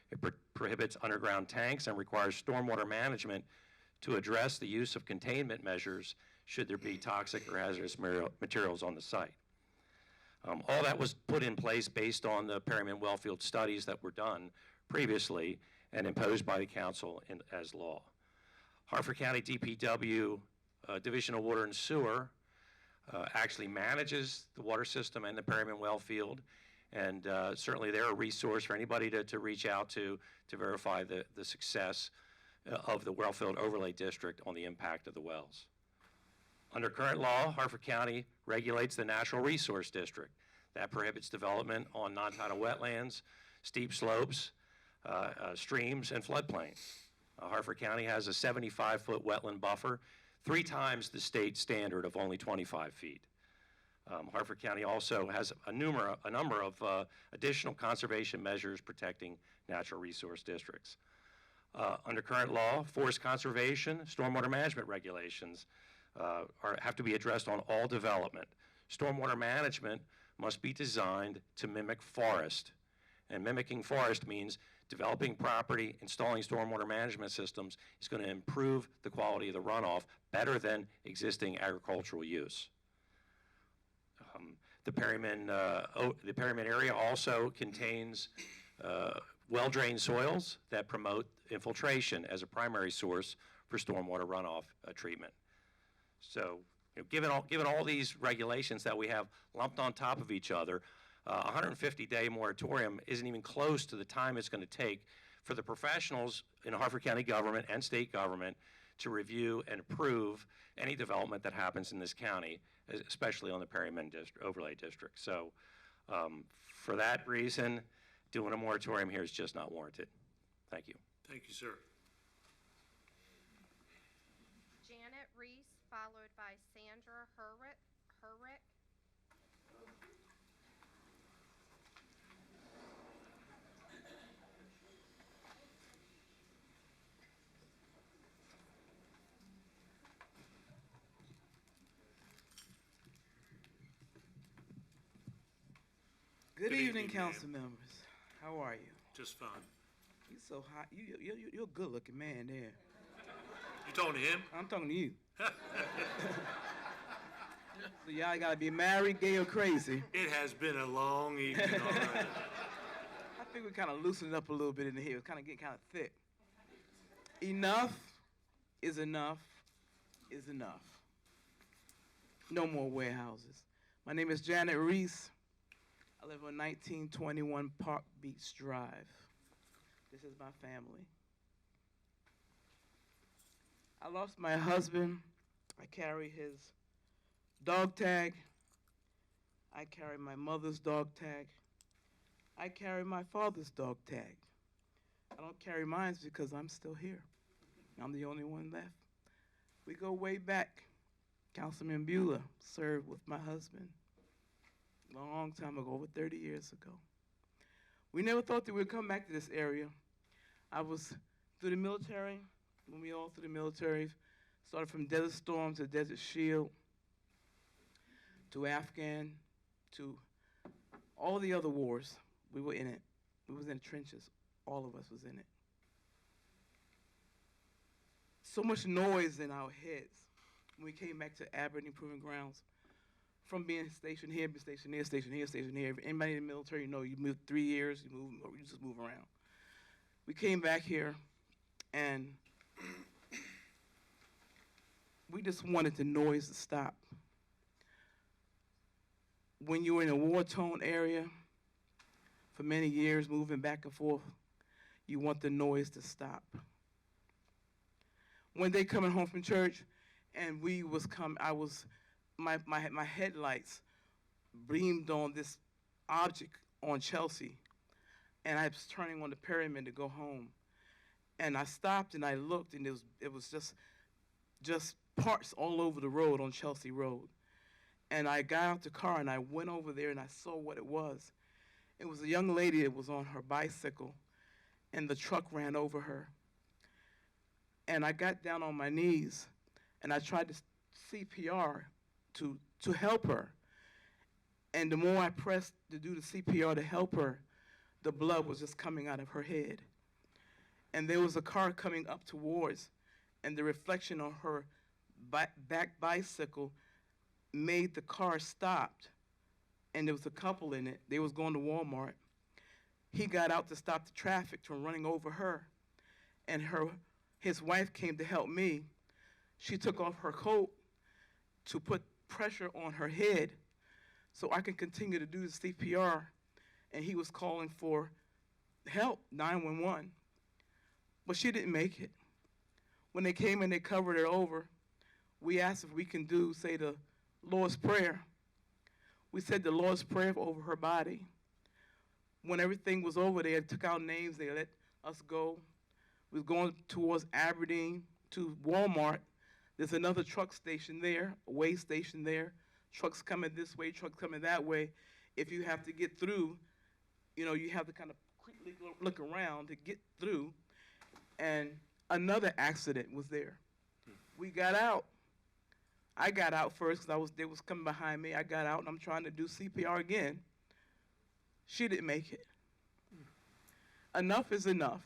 It prohibits underground tanks and requires stormwater management to address the use of containment measures should there be toxic or hazardous materials on the site. All that was put in place based on the Perryman Wellfield studies that were done previously and imposed by the council as law. Harford County DPW Division of Water and Sewer actually manages the water system and the Perryman Wellfield, and certainly they're a resource for anybody to reach out to verify the success of the Wellfield Overlay District on the impact of the wells. Under current law, Harford County regulates the Natural Resource District. That prohibits development on non-tidal wetlands, steep slopes, streams, and floodplains. Harford County has a 75-foot wetland buffer, 3 times the state standard of only 25 feet. Harford County also has a number of additional conservation measures protecting natural resource districts. Under current law, forest conservation, stormwater management regulations have to be addressed on all development. Stormwater management must be designed to mimic forest. And mimicking forest means developing property, installing stormwater management systems is going to improve the quality of the runoff better than existing agricultural use. The Perryman area also contains well-drained soils that promote infiltration as a primary source for stormwater runoff treatment. So, given all these regulations that we have lumped on top of each other, a 150-day moratorium isn't even close to the time it's going to take for the professionals in Harford County government and state government to review and approve any development that happens in this county, especially on the Perryman Overlay District. So, for that reason, doing a moratorium here is just not warranted. Thank you. Thank you, sir. Janet Reese, followed by Sandra Herrick. Good Good evening, evening, council members. How are you? Just fine. You so hot. You're a good-looking man there. You talking to him? I'm talking to you. So y'all gotta be married, gay, or crazy. It has been a long evening already. I think we kind of loosened up a little bit in the hair. It's kind of getting kind of thick. Enough is enough is enough. No more warehouses. My name is Janet Reese. I live on 1921 Park Beach Drive. This is my family. I lost my husband. I carry his dog tag. I carry my mother's dog tag. I carry my father's dog tag. I don't carry mine because I'm still here. I'm the only one left. We go way back. Councilman Beulah served with my husband a long time ago, over 30 years ago. We never thought that we'd come back to this area. I was through the military, when we all through the military, started from Desert Storm to Desert Shield, to Afghan, to all the other wars. We were in it. We was in the trenches. All of us was in it. So much noise in our heads when we came back to Aberdeen Proving Grounds. From being stationed here, being stationed there, stationed here, stationed here. Anybody in the military, you know, you move 3 years, you just move around. We came back here, and we just wanted the noise to stop. When you're in a war-torn area for many years, moving back and forth, you want the noise to stop. One day coming home from church, and my headlights beamed on this object on Chelsea, and I was turning on the Perryman to go home. And I stopped and I looked, and it was just parts all over the road on Chelsea Road. And I got out the car and I went over there and I saw what it was. It was a young lady that was on her bicycle, and the truck ran over her. And I got down on my knees and I tried to CPR to help her. And the more I pressed to do the CPR to help her, the blood was just coming out of her head. And there was a car coming up towards, and the reflection on her back bicycle made the car stopped. And there was a couple in it. They was going to Walmart. He got out to stop the traffic from running over her. And his wife came to help me. She took off her coat to put pressure on her head so I could continue to do the CPR. And he was calling for help, 911. But she didn't make it. When they came and they covered her over, we asked if we can say the Lord's Prayer. We said the Lord's Prayer over her body. When everything was over, they had took our names, they let us go. We was going towards Aberdeen to Walmart. There's another truck station there, a way station there. Trucks coming this way, trucks coming that way. If you have to get through, you have to kind of quickly look around to get through. And another accident was there. We got out. I got out first because they was coming behind me. I got out and I'm trying to do CPR again. She didn't make it. Enough is enough.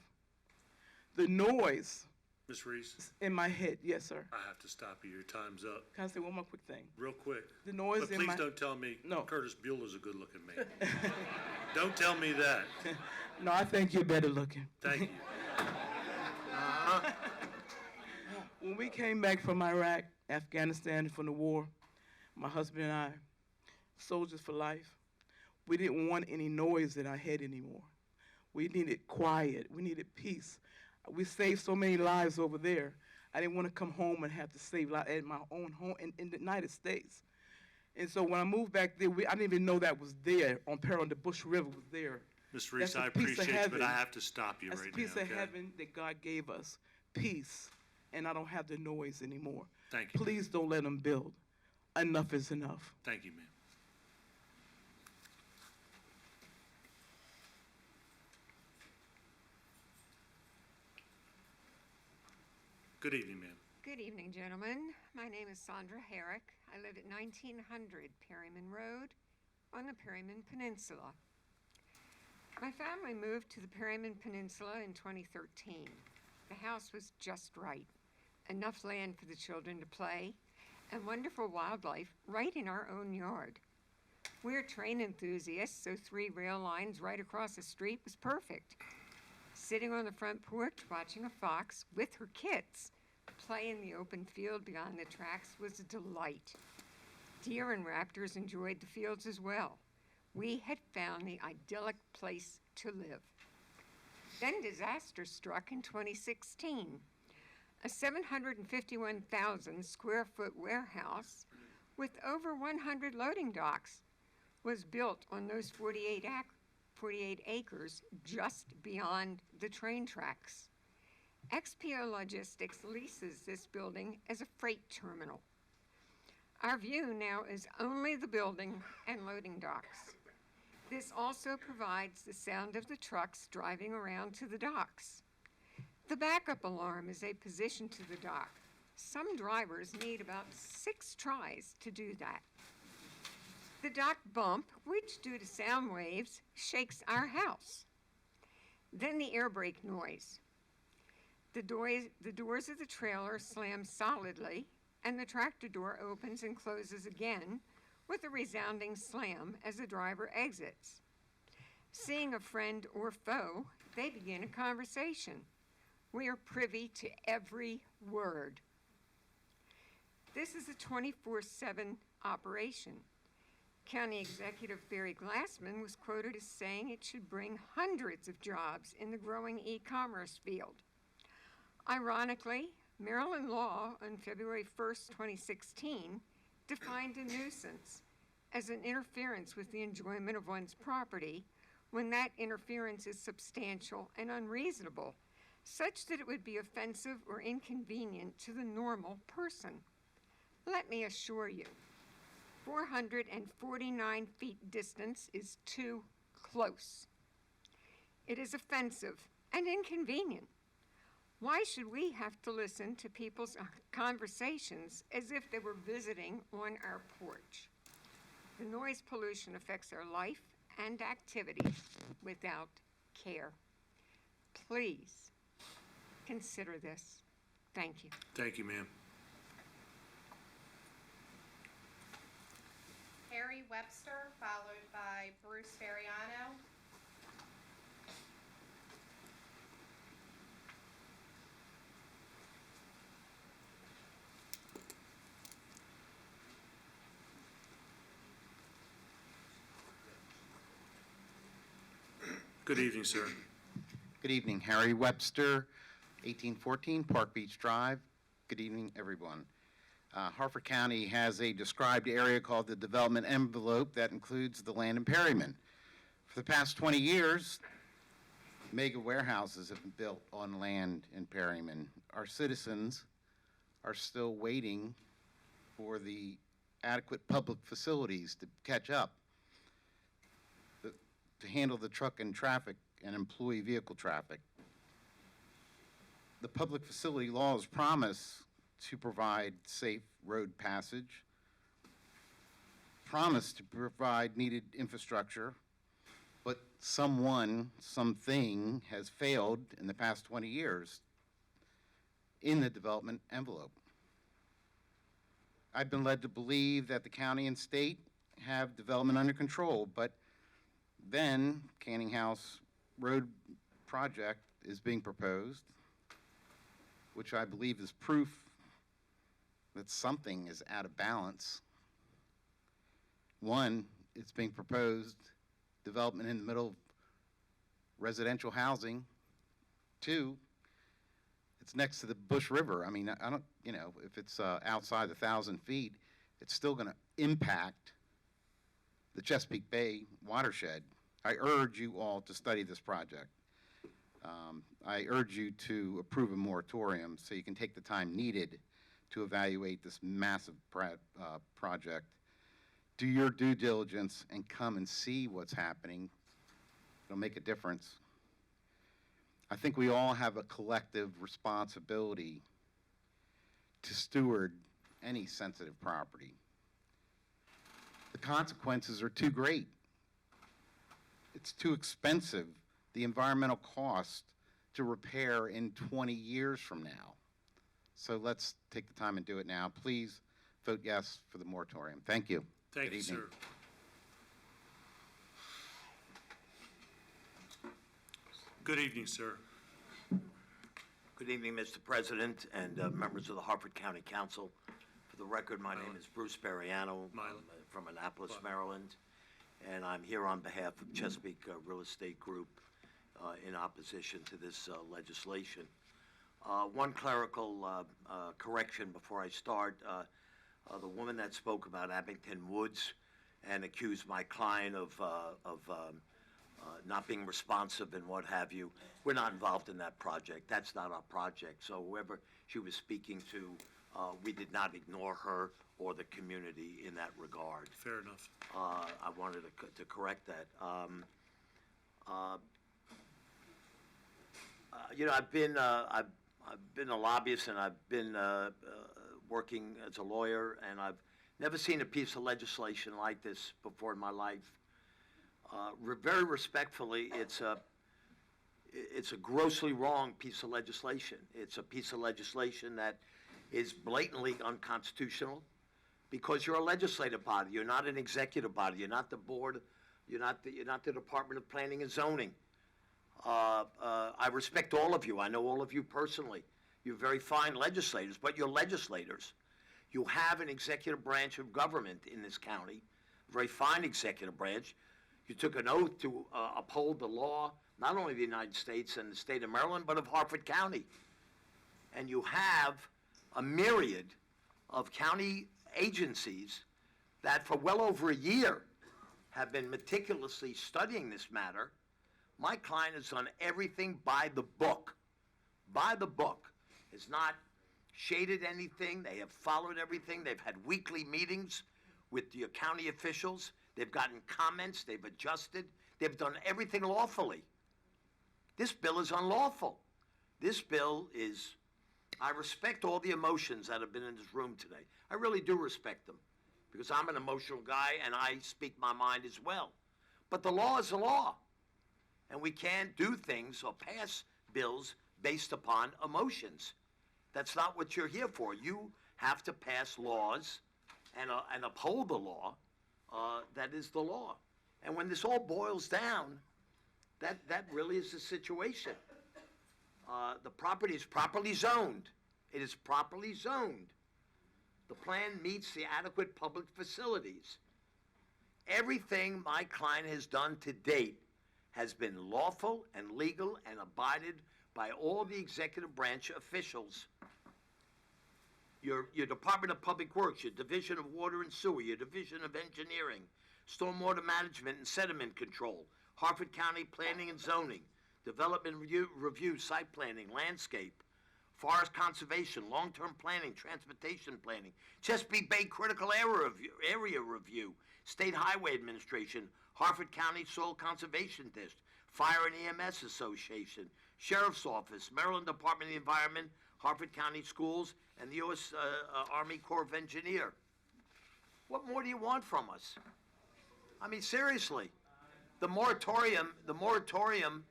The noise Ms. Reese, in my head, yes, sir. I have to stop you. Your time's up. Can I say one more quick thing? Real quick. The noise but in please my... don't tell me No. Curtis Buell's a good-looking man. Don't tell me that. No, I think you're better looking. Thank you. When we came back from Iraq, Afghanistan, from the war, my husband and I, soldiers for life, we didn't want any noise in our head anymore. We needed quiet. We needed peace. We saved so many lives over there. I didn't want to come home and have to save lives at my own home in the United States. And so when I moved back there, I didn't even know that was there on Perryman. The Bush River was there. Ms. Reese, That's a I piece of appreciate you, but I heaven. have to stop you That's right a piece now. of heaven that God gave us, peace, and I don't have the noise anymore. Thank you. Please don't let them build. Enough is enough. Thank you, ma'am. Good evening, ma'am. Good evening, gentlemen. My name is Sandra Herrick. I live at 1900 Perryman Road on the Perryman Peninsula. My family moved to the Perryman Peninsula in 2013. The house was just right. Enough land for the children to play, and wonderful wildlife right in our own yard. We're train enthusiasts, so 3 rail lines right across the street was perfect. Sitting on the front porch watching a fox with her kits play in the open field beyond the tracks was a delight. Deer and raptors enjoyed the fields as well. We had found the idyllic place to live. Then disaster struck in 2016. A 751,000 square foot warehouse with over 100 loading docks was built on those 48 acres just beyond the train tracks. XPO Logistics leases this building as a freight terminal. Our view now is only the building and loading docks. This also provides the sound of the trucks driving around to the docks. The backup alarm is a position to the dock. Some drivers need about 6 tries to do that. The dock bump, which due to sound waves, shakes our house. Then the air brake noise. The doors of the trailer slam solidly, and the tractor door opens and closes again with a resounding slam as the driver exits. Seeing a friend or foe, they begin a conversation. We are privy to every word. This is a 24/7 operation. County Executive Barry Glassman was quoted as saying it should bring hundreds of jobs in the growing e-commerce field. Ironically, Maryland law on February 1st, 2016, defined a nuisance as an interference with the enjoyment of one's property when that interference is substantial and unreasonable, such that it would be offensive or inconvenient to the normal person. Let me assure you, 449 feet distance is too close. It is offensive and inconvenient. Why should we have to listen to people's conversations as if they were visiting on our porch? The noise pollution affects our life and activities without care. Please consider this. Thank you. Thank you, ma'am. Harry Webster, followed by Bruce Fariano. Good evening, sir. Good evening, Harry Webster, 1814 Park Beach Drive. Good evening, everyone. Harford County has a described area called the development envelope that includes the land in Perryman. For the past 20 years, mega warehouses have been built on land in Perryman. Our citizens are still waiting for the adequate public facilities to catch up, to handle the truck and traffic and employee vehicle traffic. The public facility laws promise to provide safe road passage, promise to provide needed infrastructure, but someone, something has failed in the past 20 years in the development envelope. I've been led to believe that the county and state have development under control, but then Canning House Road project is being proposed, which I believe is proof that something is out of balance. One, it's being proposed development in the middle of residential housing. Two, it's next to the Bush River. I mean, I don't, you know, if it's outside 1,000 feet, it's still going to impact the Chesapeake Bay watershed. I urge you all to study this project. I urge you to approve a moratorium so you can take the time needed to evaluate this massive project. Do your due diligence and come and see what's happening. It'll make a difference. I think we all have a collective responsibility to steward any sensitive property. The consequences are too great. it's too expensive, the environmental cost to repair in 20 years from now. So let's take the time and do it now. Please vote yes for the moratorium. Thank you. Thank Good you, evening. sir. Good evening, sir. Good evening, Mr. President and members of the Harford County Council. For the record, my name is Bruce Bariano. I'm from Annapolis, Maryland, and I'm here on behalf of Chesapeake Real Estate Group in opposition to this legislation. One clerical correction before I start. The woman that spoke about Abington Woods and accused my client of not being responsive and what have you. We're not involved in that project. That's not our project. So whoever she was speaking to, we did not ignore her or the community in that regard. Fair enough. I wanted to correct that. You know, I've been a lobbyist and I've been working as a lawyer, and I've never seen a piece of legislation like this before in my life. Very respectfully, it's a grossly wrong piece of legislation. It's a piece of legislation that is blatantly unconstitutional because you're a legislative body. You're not an executive body. You're not the board. You're not the Department of Planning and Zoning. I respect all of you. I know all of you personally. You're very fine legislators, but you're legislators. You have an executive branch of government in this county, a very fine executive branch. You took an oath to uphold the law, not only of the United States and the state of Maryland, but of Harford County. And you have a myriad of county agencies that for well over a year have been meticulously studying this matter. My client has done everything by the book. By the book. Has not shaded anything. They have followed everything. They've had weekly meetings with the county officials. They've gotten comments, they've adjusted, they've done everything lawfully. This bill is unlawful. This bill is, I respect all the emotions that have been in this room today. I really do respect them because I'm an emotional guy and I speak my mind as well. But the law is the law. And we can't do things or pass bills based upon emotions. That's not what you're here for. You have to pass laws and uphold the law. That is the law. And when this all boils down, that really is the situation. The property is properly zoned. It is properly zoned. The plan meets the adequate public facilities. Everything my client has done to date has been lawful and legal and abided by all the executive branch officials. Your Department of Public Works, your Division of Water and Sewer, your Division of Engineering, Stormwater Management and Sediment Control, Harford County Planning and Zoning, Development Review, Site Planning, Landscape, Forest Conservation, Long-Term Planning, Transportation Planning, Chesapeake Bay Critical Area Review, State Highway Administration, Harford County Soil Conservation District, Fire and EMS Association, Sheriff's Office, Maryland Department of the Environment, Harford County Schools, and the U.S. Army Corps of Engineers. What more do you want from us? I mean, seriously, the moratorium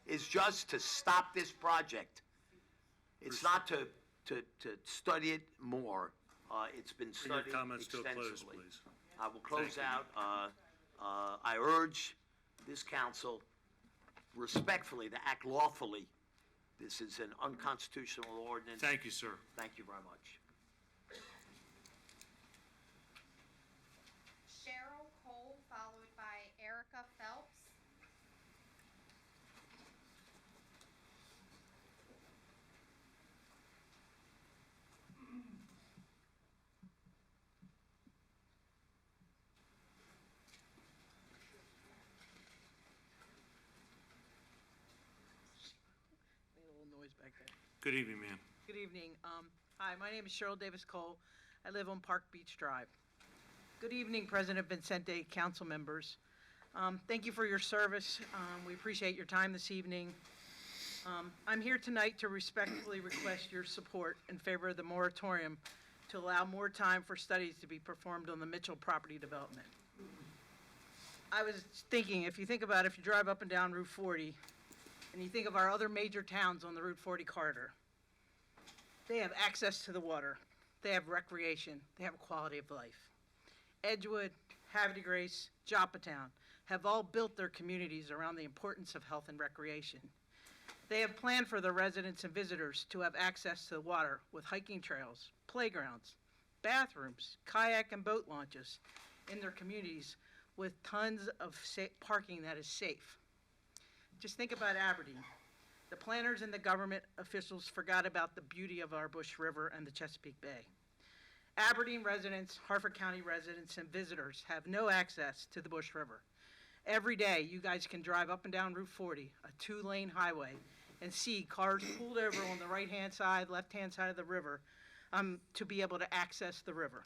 is just to stop this project. It's not to study it more. It's been Bring your studied comments to a close, extensively. please. I will close Thank you. out. I urge this council respectfully to act lawfully. This is an unconstitutional ordinance. Thank you, sir. Thank you very much. Cheryl Cole, followed by Erica Phelps. Made a little noise back there. Good evening, ma'am. Good evening. Hi, my name is Cheryl Davis Cole. I live on Park Beach Drive. Good evening, President Vincente, council members. Thank you for your service. We appreciate your time this evening. I'm here tonight to respectfully request your support in favor of the moratorium to allow more time for studies to be performed on the Mitchell property development. I was thinking, if you think about it, if you drive up and down Route 40, and you think of our other major towns on the Route 40 corridor, they have access to the water, they have recreation, they have quality of life. Edgewood, Havre de Grace, Joppatown have all built their communities around the importance of health and recreation. They have planned for their residents and visitors to have access to the water with hiking trails, playgrounds, bathrooms, kayak and boat launches in their communities with tons of parking that is safe. Just think about Aberdeen. The planners and the government officials forgot about the beauty of our Bush River and the Chesapeake Bay. Aberdeen residents, Harford County residents, and visitors have no access to the Bush River. Every day, you guys can drive up and down Route 40, a 2-lane highway, and see cars pulled over on the right-hand side, left-hand side of the river to be able to access the river.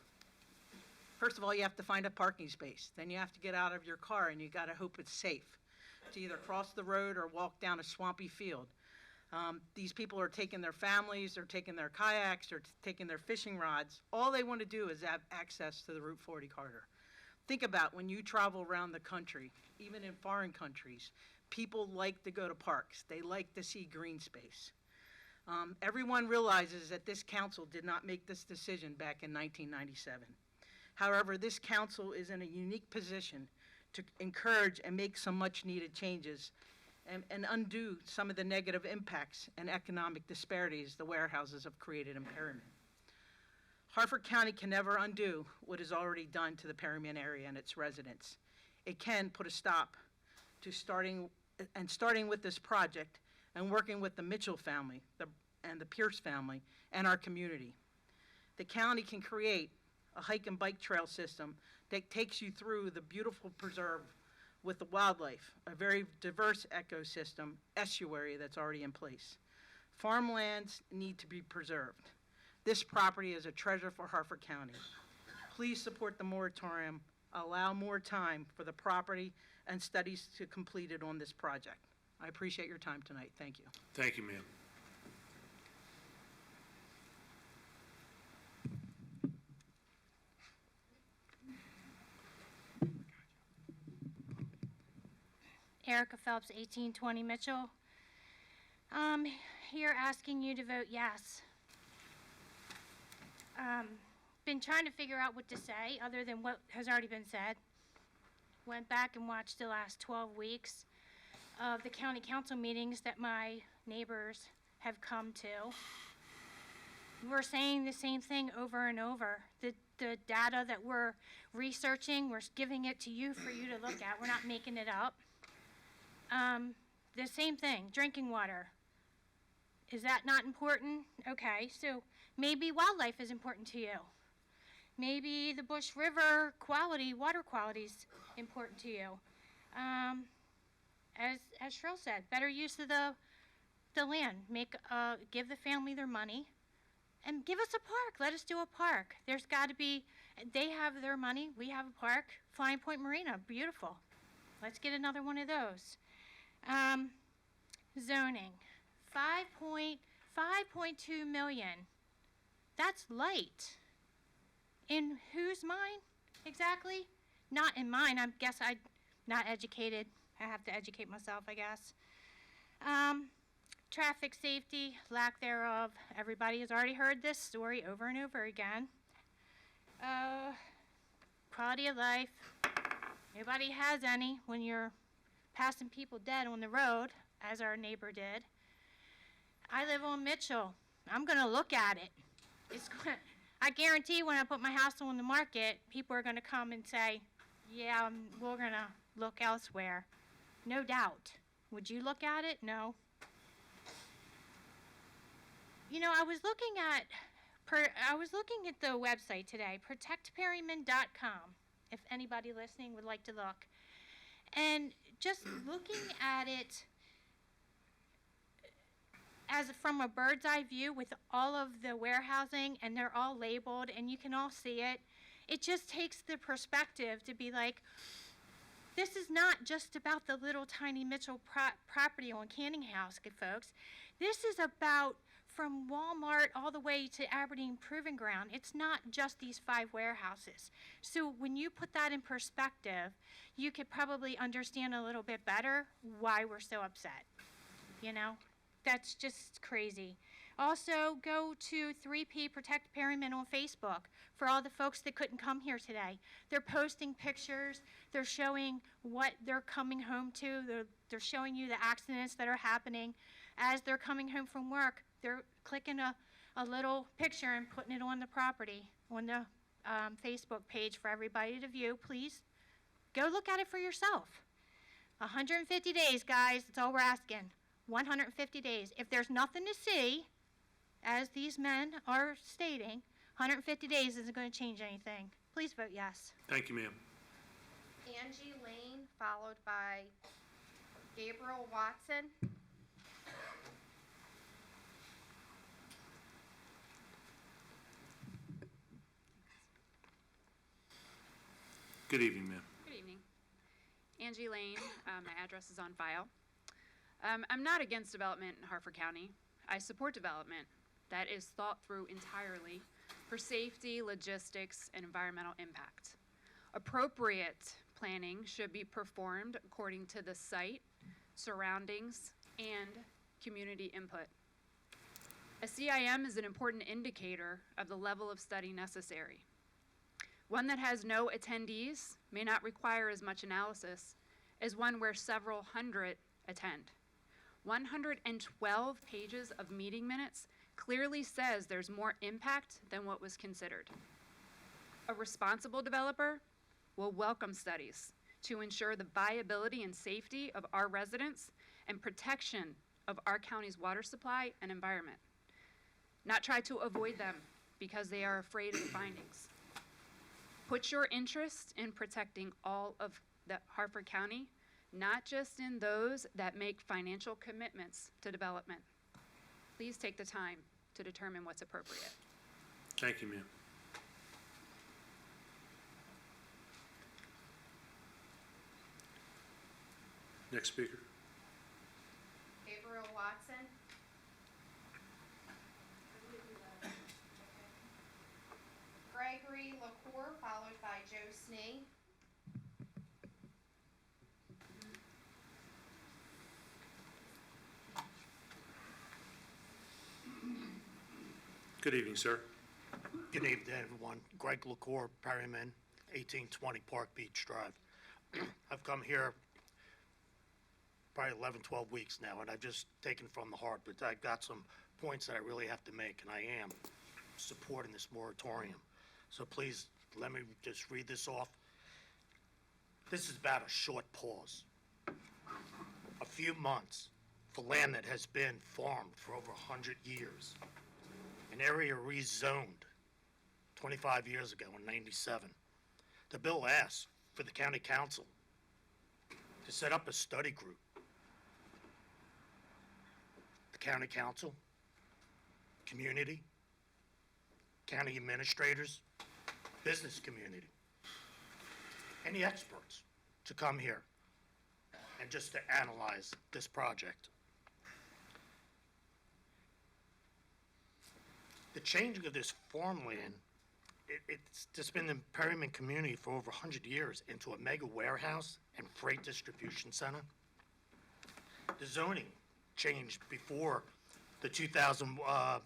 First of all, you have to find a parking space. Then you have to get out of your car, and you got to hope it's safe to either cross the road or walk down a swampy field. These people are taking their families, they're taking their kayaks, they're taking their fishing rods. All they want to do is have access to the Route 40 corridor. Think about when you travel around the country, even in foreign countries, people like to go to parks. They like to see green space. Everyone realizes that this council did not make this decision back in 1997. However, this council is in a unique position to encourage and make some much-needed changes and undo some of the negative impacts and economic disparities the warehouses have created in Perryman. Harford County can never undo what is already done to the Perryman area and its residents. It can put a stop to starting with this project and working with the Mitchell family and the Pierce family and our community. The county can create a hike and bike trail system that takes you through the beautiful preserve with the wildlife, a very diverse ecosystem, estuary that's already in place. Farmlands need to be preserved. This property is a treasure for Harford County. Please support the moratorium, allow more time for the property and studies to complete it on this project. I appreciate your time tonight. Thank you. Thank you, ma'am. Erica Phelps, 1820 Mitchell. Here asking you to vote yes. Been trying to figure out what to say other than what has already been said. Went back and watched the last 12 weeks of the county council meetings that my neighbors have come to. We're saying the same thing over and over. The data that we're researching, we're giving it to you for you to look at. We're not making it up. The same thing, drinking water. Is that not important? Okay, so maybe wildlife is important to you. Maybe the Bush River quality, water quality is important to you. As Cheryl said, better use of the land. Give the family their money and give us a park. Let us do a park. There's got to be, they have their money, we have a park. Flying Point Marina, beautiful. Let's get another one of those. Zoning, 5.2 million. That's light. In whose mind exactly? Not in mine. I guess I'm not educated. I have to educate myself, I guess. Traffic safety, lack thereof. Everybody has already heard this story over and over again. Quality of life. Nobody has any when you're passing people dead on the road, as our neighbor did. I live on Mitchell. I'm gonna look at it. I guarantee when I put my house on the market, people are gonna come and say, yeah, we're gonna look elsewhere. No doubt. Would you look at it? No. You know, I was looking at the website today, protectperryman.com, if anybody listening would like to look. And just looking at it as from a bird's eye view with all of the warehousing, and they're all labeled and you can all see it, it just takes the perspective to be like, this is not just about the little tiny Mitchell property on Canning House, good folks. This is about from Walmart all the way to Aberdeen Proving Ground. It's not just these 5 warehouses. So when you put that in perspective, you could probably understand a little bit better why we're so upset. You know, that's just crazy. Also, go to 3P Protect Perryman on Facebook for all the folks that couldn't come here today. They're posting pictures. They're showing what they're coming home to. They're showing you the accidents that are happening. As they're coming home from work, they're clicking a little picture and putting it on the property, on the Facebook page for everybody to view. Please go look at it for yourself. 150 days, guys. That's all we're asking. 150 days. If there's nothing to see, as these men are stating, 150 days isn't going to change anything. Please vote yes. Thank you, ma'am. Angie Lane, followed by Gabriel Watson. Good evening, ma'am. Good evening. Angie Lane, my address is on file. I'm not against development in Harford County. I support development that is thought through entirely for safety, logistics, and environmental impact. Appropriate planning should be performed according to the site, surroundings, and community input. A CIM is an important indicator of the level of study necessary. One that has no attendees may not require as much analysis as one where several hundred attend. 112 pages of meeting minutes clearly says there's more impact than what was considered. A responsible developer will welcome studies to ensure the viability and safety of our residents and protection of our county's water supply and environment. Not try to avoid them because they are afraid of the findings. Put your interest in protecting all of the Harford County, not just in those that make financial commitments to development. Please take the time to determine what's appropriate. Thank you, ma'am. Next speaker. Gabriel Watson. Gregory LaCour, followed by Joe Snee. Good evening, sir. Good evening, everyone. Greg LaCour, Perryman, 1820 Park Beach Drive. I've come here probably 11, 12 weeks now, and I've just taken from the heart, but I've got some points that I really have to make, and I am supporting this moratorium. So please, let me just read this off. This is about a short pause. A few months for land that has been farmed for over 100 years. An area rezoned 25 years ago in '97. The bill asks for the county council to set up a study group. The county council, community, county administrators, business community, any experts to come here and just to analyze this project. The changing of this farmland, it's just been in the Perryman community for over 100 years into a mega warehouse and freight distribution center. The zoning changed before the 2000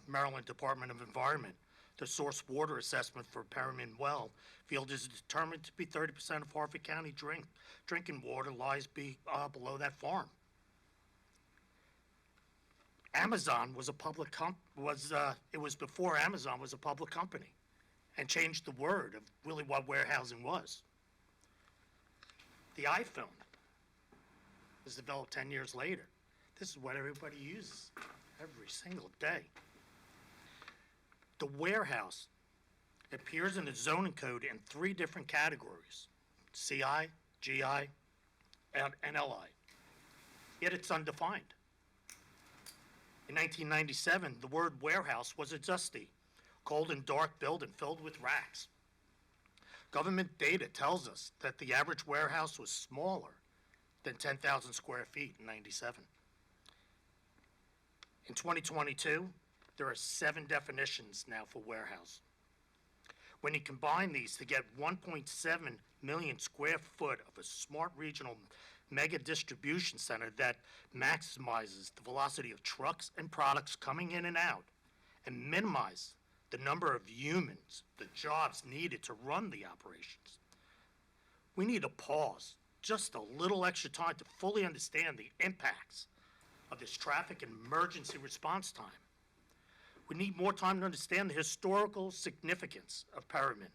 Maryland Department of Environment. The source water assessment for Perryman well field is determined to be 30% of Harford County drinking water lies below that farm. Amazon was a public it was before Amazon was a public company and changed the word of really what warehousing was. The iPhone was developed 10 years later. This is what everybody uses every single day. The warehouse appears in the zoning code in 3 different categories: CI, GI, and LI. Yet it's undefined. In 1997, the word warehouse was a dusty, cold and dark building filled with racks. Government data tells us that the average warehouse was smaller than 10,000 square feet in '97. In 2022, there are 7 definitions now for warehouse. When you combine these to get 1.7 million square foot of a smart regional mega distribution center that maximizes the velocity of trucks and products coming in and out and minimize the number of humans, the jobs needed to run the operations, we need to pause just a little extra time to fully understand the impacts of this traffic and emergency response time. We need more time to understand the historical significance of Perryman.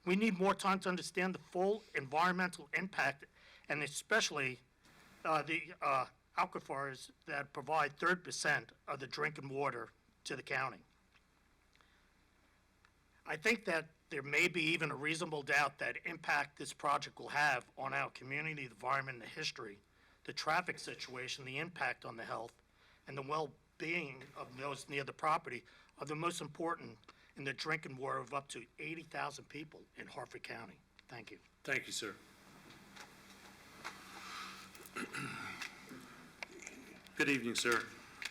We need more time to understand the full environmental impact and especially the aquifers that provide 30% of the drinking water to the county. I think that there may be even a reasonable doubt that impact this project will have on our community, the environment, and the history, the traffic situation, the impact on the health, and the well-being of those near the property are the most important in the drinking water of up to 80,000 people in Harford County. Thank you. Thank you, sir. Good evening, sir.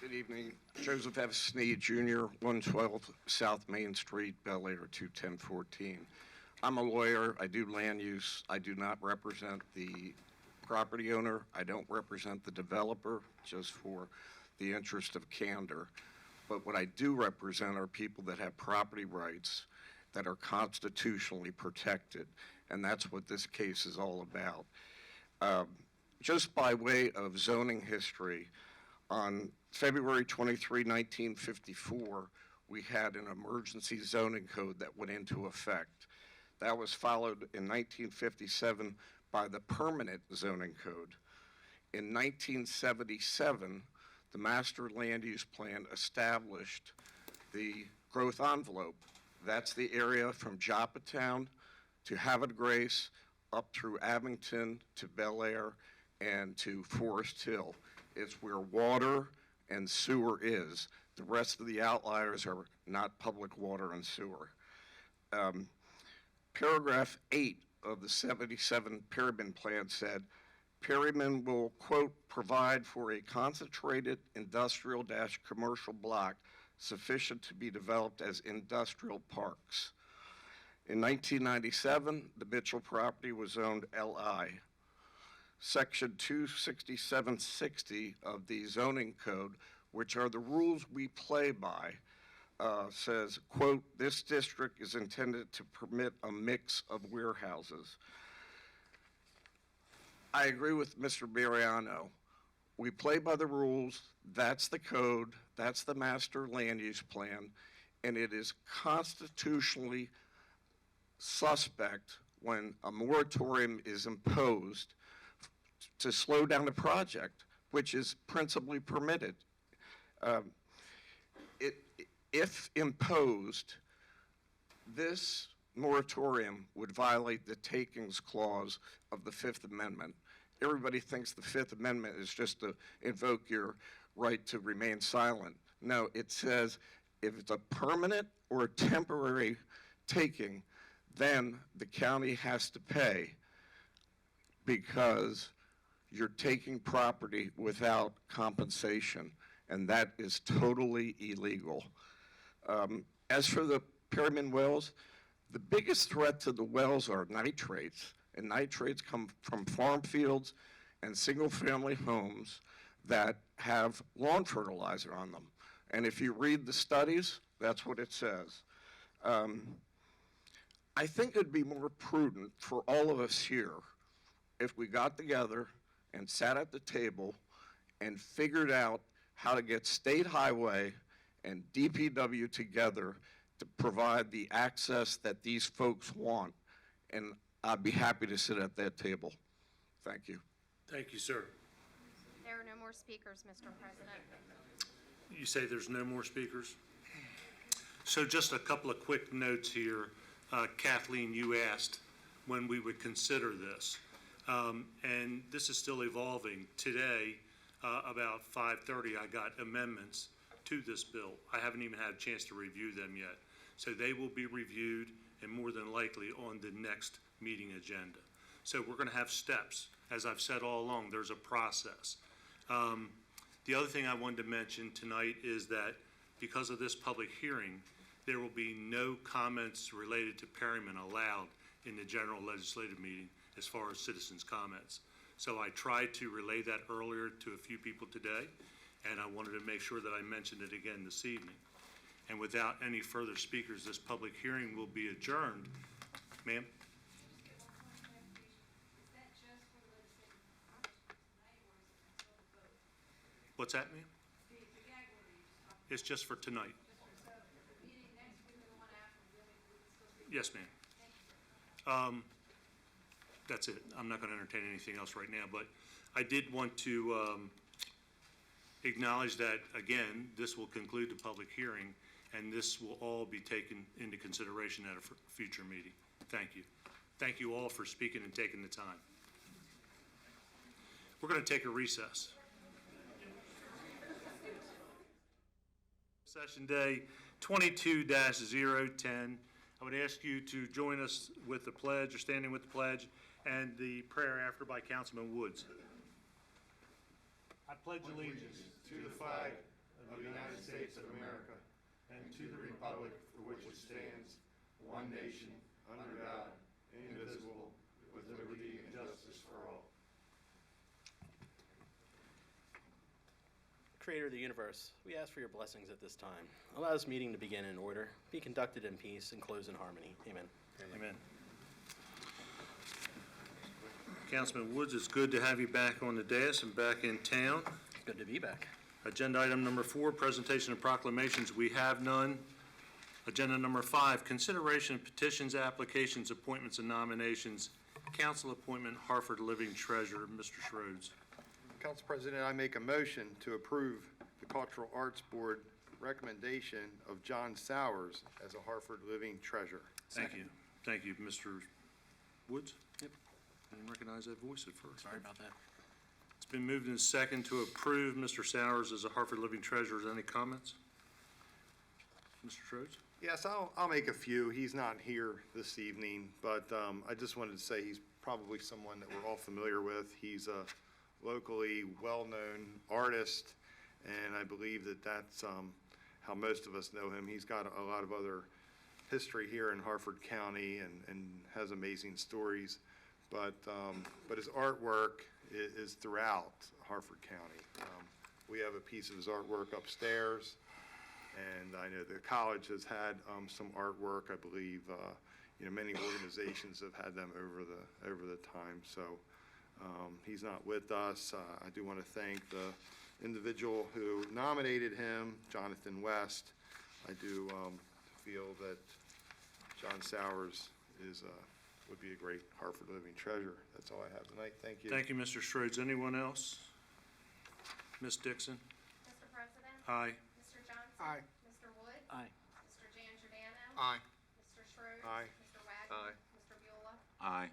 Good evening. Joseph F. Sneed Jr., 112 South Main Street, Bel Air, 21014. I'm a lawyer. I do land use. I do not represent the property owner. I don't represent the developer, just for the interest of candor. But what I do represent are people that have property rights that are constitutionally protected, and that's what this case is all about. Just by way of zoning history, on February 23, 1954, we had an emergency zoning code that went into effect. That was followed in 1957 by the permanent zoning code. In 1977, the master land use plan established the growth envelope. That's the area from Joppatown to Havre de Grace, up through Abington to Bel Air and to Forest Hill. It's where water and sewer is. The rest of the outliers are not public water and sewer. Paragraph 8 of the 77 Perryman plan said, Perryman will, quote, provide for a concentrated industrial-commercial block sufficient to be developed as industrial parks. In 1997, the Mitchell property was zoned LI. Section 26760 of the zoning code, which are the rules we play by, says, quote, this district is intended to permit a mix of warehouses. I agree with Mr. Mariano. We play by the rules. That's the code. That's the master land use plan. And it is constitutionally suspect when a moratorium is imposed to slow down the project, which is principally permitted. If imposed, this moratorium would violate the takings clause of the Fifth Amendment. Everybody thinks the Fifth Amendment is just to invoke your right to remain silent. No, it says if it's a permanent or a temporary taking, then the county has to pay because you're taking property without compensation, and that is totally illegal. As for the Perryman wells, the biggest threat to the wells are nitrates, and nitrates come from farm fields and single-family homes that have lawn fertilizer on them. And if you read the studies, that's what it says. I think it'd be more prudent for all of us here if we got together and sat at the table and figured out how to get State Highway and DPW together to provide the access that these folks want. And I'd be happy to sit at that table. Thank you. Thank you, sir. There are no more speakers, Mr. President. You say there's no more speakers? So just a couple of quick notes here. Kathleen, you asked when we would consider this. And this is still evolving. Today, about 5:30, I got amendments to this bill. I haven't even had a chance to review them yet. So they will be reviewed and more than likely on the next meeting agenda. So we're going to have steps. As I've said all along, there's a process. The other thing I wanted to mention tonight is that because of this public hearing, there will be no comments related to Perryman allowed in the general legislative meeting as far as citizens' comments. So I tried to relay that earlier to a few people today, and I wanted to make sure that I mentioned it again this evening. And without any further speakers, this public hearing will be adjourned. Ma'am? What's that, ma'am? It's just for tonight. Yes, ma'am. That's it. I'm not going to entertain anything else right now, but I did want to acknowledge that, again, this will conclude the public hearing, and this will all be taken into consideration at a future meeting. Thank you. Thank you all for speaking and taking the time. We're going to take a recess. Session day 22-010. I would ask you to join us with the pledge, or standing with the pledge, and the prayer after by Councilman Woods. I pledge allegiance To the flag of the United States of America and to the republic for which it stands, one nation, under God, indivisible, with liberty and justice for all. Creator of the universe, we ask for your blessings at this time. Allow this meeting to begin in order, be conducted in peace, and close in harmony. Amen. Amen. Councilman Woods, it's good to have you back on the dais and back in town. Good to be back. Agenda item number 4, presentation of proclamations. We have none. Agenda number 5, consideration of petitions, applications, appointments, and nominations. Council appointment, Hartford Living Treasurer, Mr. Schroeds. Council President, I make a motion to approve the Cultural Arts Board recommendation of John Sowers as a Hartford Living Treasurer. Thank you. Thank you, Mr. Woods. Yep. I didn't recognize that voice at first. Sorry about that. It's been moved and second to approve Mr. Sowers as a Hartford Living Treasurer. Any comments? Mr. Schroeds? Yes, I'll make a few. He's not here this evening, but I just wanted to say he's probably someone that we're all familiar with. He's a locally well-known artist, and I believe that that's how most of us know him. He's got a lot of other history here in Hartford County and has amazing stories, but his artwork is throughout Hartford County. We have a piece of his artwork upstairs, and I know the college has had some artwork. I believe many organizations have had them over the time. So he's not with us. I do want to thank the individual who nominated him, Jonathan West. I do feel that John Sowers would be a great Hartford Living Treasurer. That's all I have tonight. Thank you. Thank you, Mr. Schroeds. Anyone else? Ms. Dixon? Mr. President? Aye. Mr. Johnson? Aye. Mr. Wood? Aye. Mr. Giangiordano? Aye. Mr. Schroeds? Aye. Mr. Wagner? Aye. Mr. Beulah? Aye.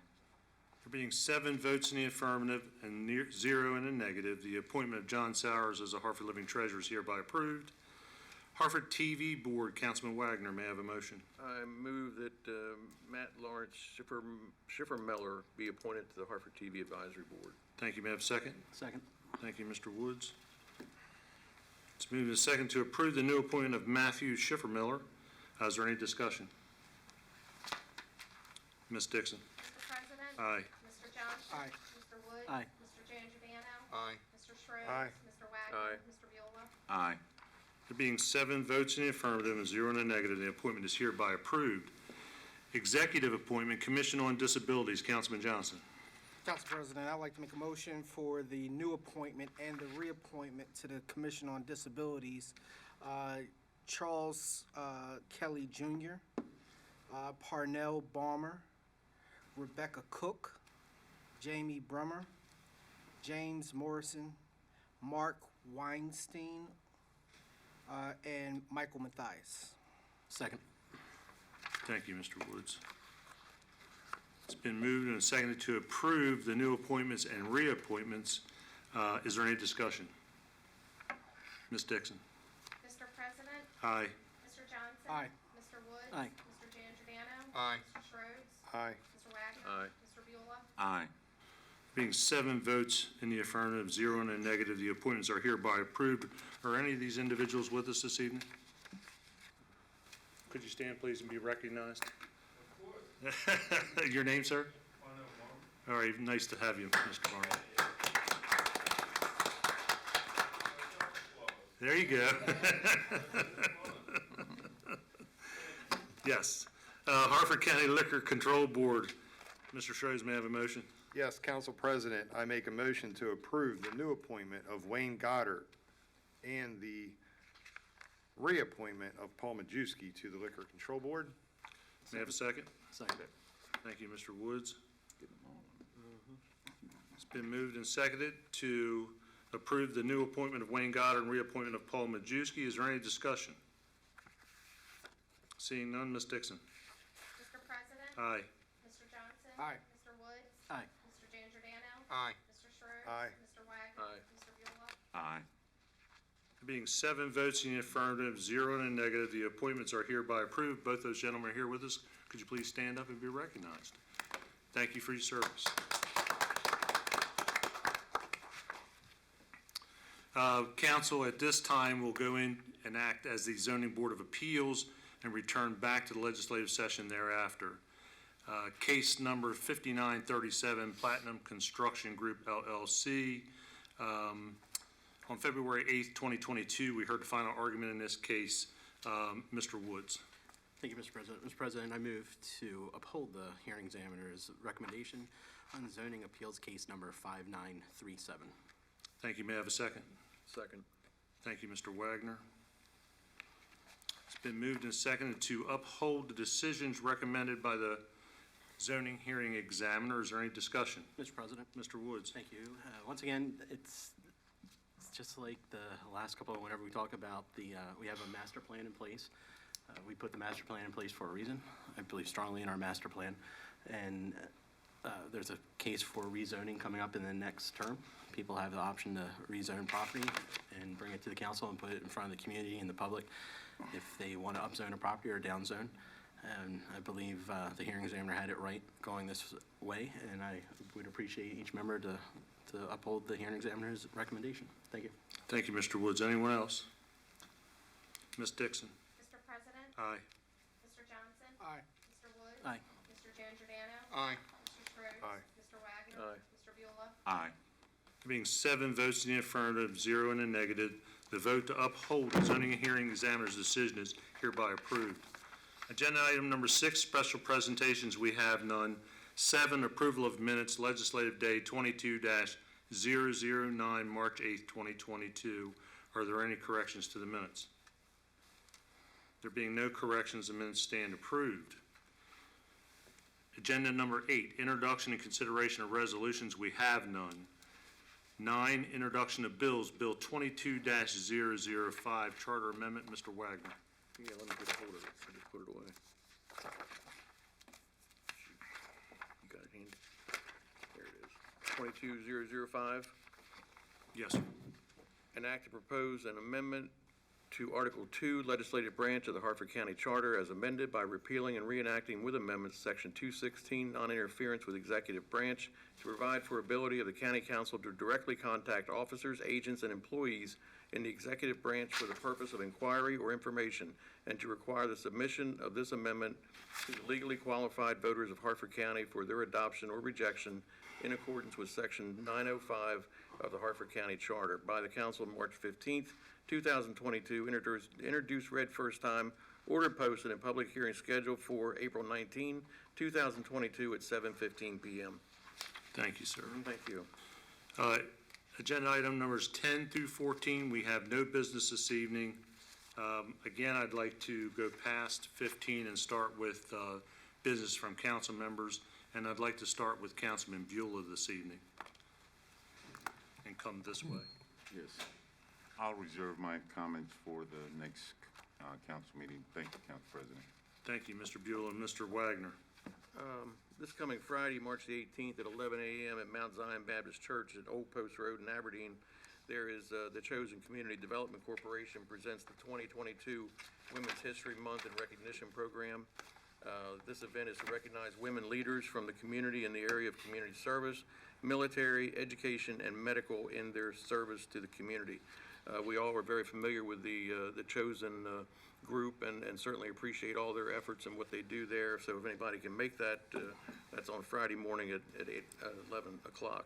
There being 7 votes in the affirmative and 0 in the negative, the appointment of John Sowers as a Hartford Living Treasurer is hereby approved. Hartford TV Board, Councilman Wagner, may I have a motion? I move that Matt Lawrence Schiffer-Miller be appointed to the Hartford TV Advisory Board. Thank you. May I have a second? Second. Thank you, Mr. Woods. It's moved and second to approve the new appointment of Matthew Schiffer-Miller. Is there any discussion? Ms. Dixon? Mr. President? Aye. Mr. Johnson? Aye. Mr. Wood? Aye. Mr. Giangiordano? Aye. Mr. Schroeds? Aye. Mr. Wagner? Aye. Mr. Beulah? Aye. There being 7 votes in the affirmative and 0 in the negative, the appointment is hereby approved. Executive appointment, Commission on Disabilities, Councilman Johnson. Council President, I'd like to make a motion for the new appointment and the reappointment to the Commission on Disabilities. Charles Kelly Jr., Parnell Balmer, Rebecca Cook, Jamie Brummer, James Morrison, Mark Weinstein, and Michael Mathias. Second. Thank you, Mr. Woods. It's been moved and seconded to approve the new appointments and reappointments. Is there any discussion? Ms. Dixon? Mr. President? Aye. Mr. Johnson? Aye. Mr. Woods? Aye. Mr. Giangiordano? Aye. Mr. Schroeds? Aye. Mr. Wagner? Aye. Mr. Beulah? Aye. Being 7 votes in the affirmative, 0 in the negative, the appointments are hereby approved. Are any of these individuals with us this evening? Could you stand, please, and be recognized? Of course. Your name, sir? All right, nice to have you, Mr. Barnum. There you go. Yes. Harford County Liquor Control Board. Mr. Schroes, may I have a motion? Yes, Council President, I make a motion to approve the new appointment of Wayne Goddard and the reappointment of Paul Majewski to the Liquor Control Board. May I have a second? Second. Thank you, Mr. Woods. It's been moved and seconded to approve the new appointment of Wayne Goddard and reappointment of Paul Majewski. Is there any discussion? Seeing none, Ms. Dixon. Mr. President? Aye. Mr. Johnson? Aye. Mr. Woods? Aye. Mr. Giangiordano? Aye. Mr. Schroes? Aye. Mr. Wagner? Aye. Mr. Beulah? Aye. There being 7 votes in the affirmative, 0 in the negative, the appointments are hereby approved. Both those gentlemen are here with us. Could you please stand up and be recognized? Thank you for your service. Council, at this time, will go in and act as the Zoning Board of Appeals and return back to the legislative session thereafter. Case number 5937, Platinum Construction Group LLC. On February 8th, 2022, we heard the final argument in this case. Mr. Woods. Thank you, Mr. President. Mr. President, I move to uphold the hearing examiner's recommendation on zoning appeals case number 5937. Thank you. May I have a second? Second. Thank you, Mr. Wagner. It's been moved and seconded to uphold the decisions recommended by the zoning hearing examiner. Is there any discussion? Mr. President. Mr. Woods. Thank you. Once again, it's just like the last couple, whenever we talk about we have a master plan in place. We put the master plan in place for a reason. I believe strongly in our master plan. And there's a case for rezoning coming up in the next term. People have the option to rezone property and bring it to the council and put it in front of the community and the public if they want to upzone a property or downzone. And I believe the hearing examiner had it right going this way, and I would appreciate each member to uphold the hearing examiner's recommendation. Thank you. Thank you, Mr. Woods. Anyone else? Ms. Dixon. Mr. President? Aye. Mr. Johnson? Aye. Mr. Woods? Aye. Mr. Giangiordano? Aye. Mr. Schroes? Aye. Mr. Wagner? Aye. Mr. Beulah? Aye. There being 7 votes in the affirmative, 0 in the negative, the vote to uphold the zoning and hearing examiner's decision is hereby approved. Agenda item number 6, special presentations, we have none. 7, approval of minutes, legislative day 22-009, March 8th, 2022. Are there any corrections to the minutes? There being no corrections, the minutes stand approved. Agenda number 8, introduction and consideration of resolutions, we have none. 9, introduction of bills, Bill 22-005, Charter Amendment, Mr. Wagner. Yeah, let me get a hold of it. I just put it away. You got it handy? There it is. 22005. Yes, sir. Enact and propose an amendment to Article 2, Legislative Branch of the Harford County Charter as amended by repealing and reenacting with amendments Section 216, non-interference with executive branch, to provide for ability of the county council to directly contact officers, agents, and employees in the executive branch for the purpose of inquiry or information, and to require the submission of this amendment to the legally qualified voters of Harford County for their adoption or rejection in accordance with Section 905 of the Harford County Charter by the council on March 15th, 2022, introduced, read first time, ordered, posted, and public hearing scheduled for April 19, 2022 at 7:15 p.m. Thank you, sir. Thank you. Agenda item numbers 10 through 14, we have no business this evening. Again, I'd like to go past 15 and start with business from council members, and I'd like to start with Councilman Beulah this evening and come this way. Yes. I'll reserve my comments for the next council meeting. Thank you, Council President. Thank you, Mr. Beulah. And Mr. Wagner. This coming Friday, March the 18th at 11 a.m. at Mount Zion Baptist Church at Old Post Road in Aberdeen, there is the Chosen Community Development Corporation presents the 2022 Women's History Month and Recognition Program. This event is to recognize women leaders from the community in the area of community service, military, education, and medical in their service to the community. We all are very familiar with the chosen group and certainly appreciate all their efforts and what they do there. So if anybody can make that, that's on Friday morning at 11 o'clock.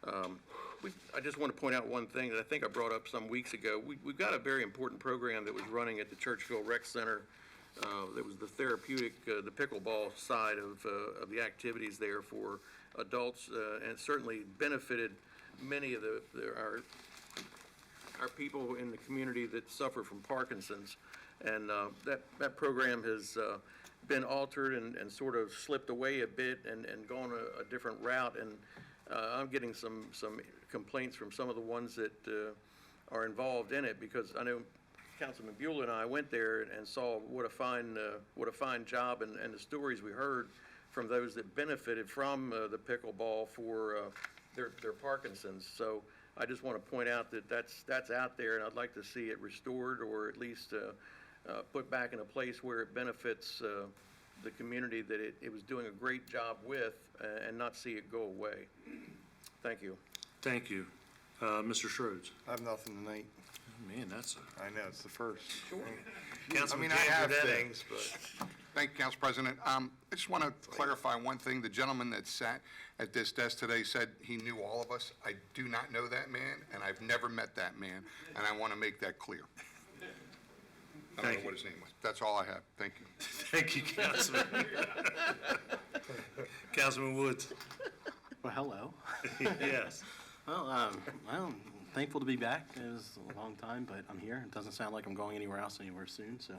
I just want to point out one thing that I think I brought up some weeks ago. We've got a very important program that was running at the Churchville Rec Center. That was the therapeutic, the pickleball side of the activities there for adults, and it certainly benefited many of our people in the community that suffer from Parkinson's. And that program has been altered and sort of slipped away a bit and gone a different route. And I'm getting some complaints from some of the ones that are involved in it, because I know Councilman Buell and I went there and saw what a fine job and the stories we heard from those that benefited from the pickleball for their Parkinson's. So I just want to point out that that's out there, and I'd like to see it restored, or at least put back in a place where it benefits the community that it was doing a great job with, and not see it go away. Thank you. Thank you. Mr. Schroeds? I have nothing tonight. Man, that's I know, it's the first. Councilman I have James Burdette. things, but. Thank you, Council President. I just want to clarify one thing. The gentleman that sat at this desk today said he knew all of us. I do not know that man, and I've never met that man, and I want to make that clear. I don't know what his name was. That's all I have. Thank you. Thank you, Councilman. Councilman Woods? Well, hello. Yes. Well, I'm thankful to be back. It was a long time, but I'm here. It doesn't sound like I'm going anywhere else anywhere soon, so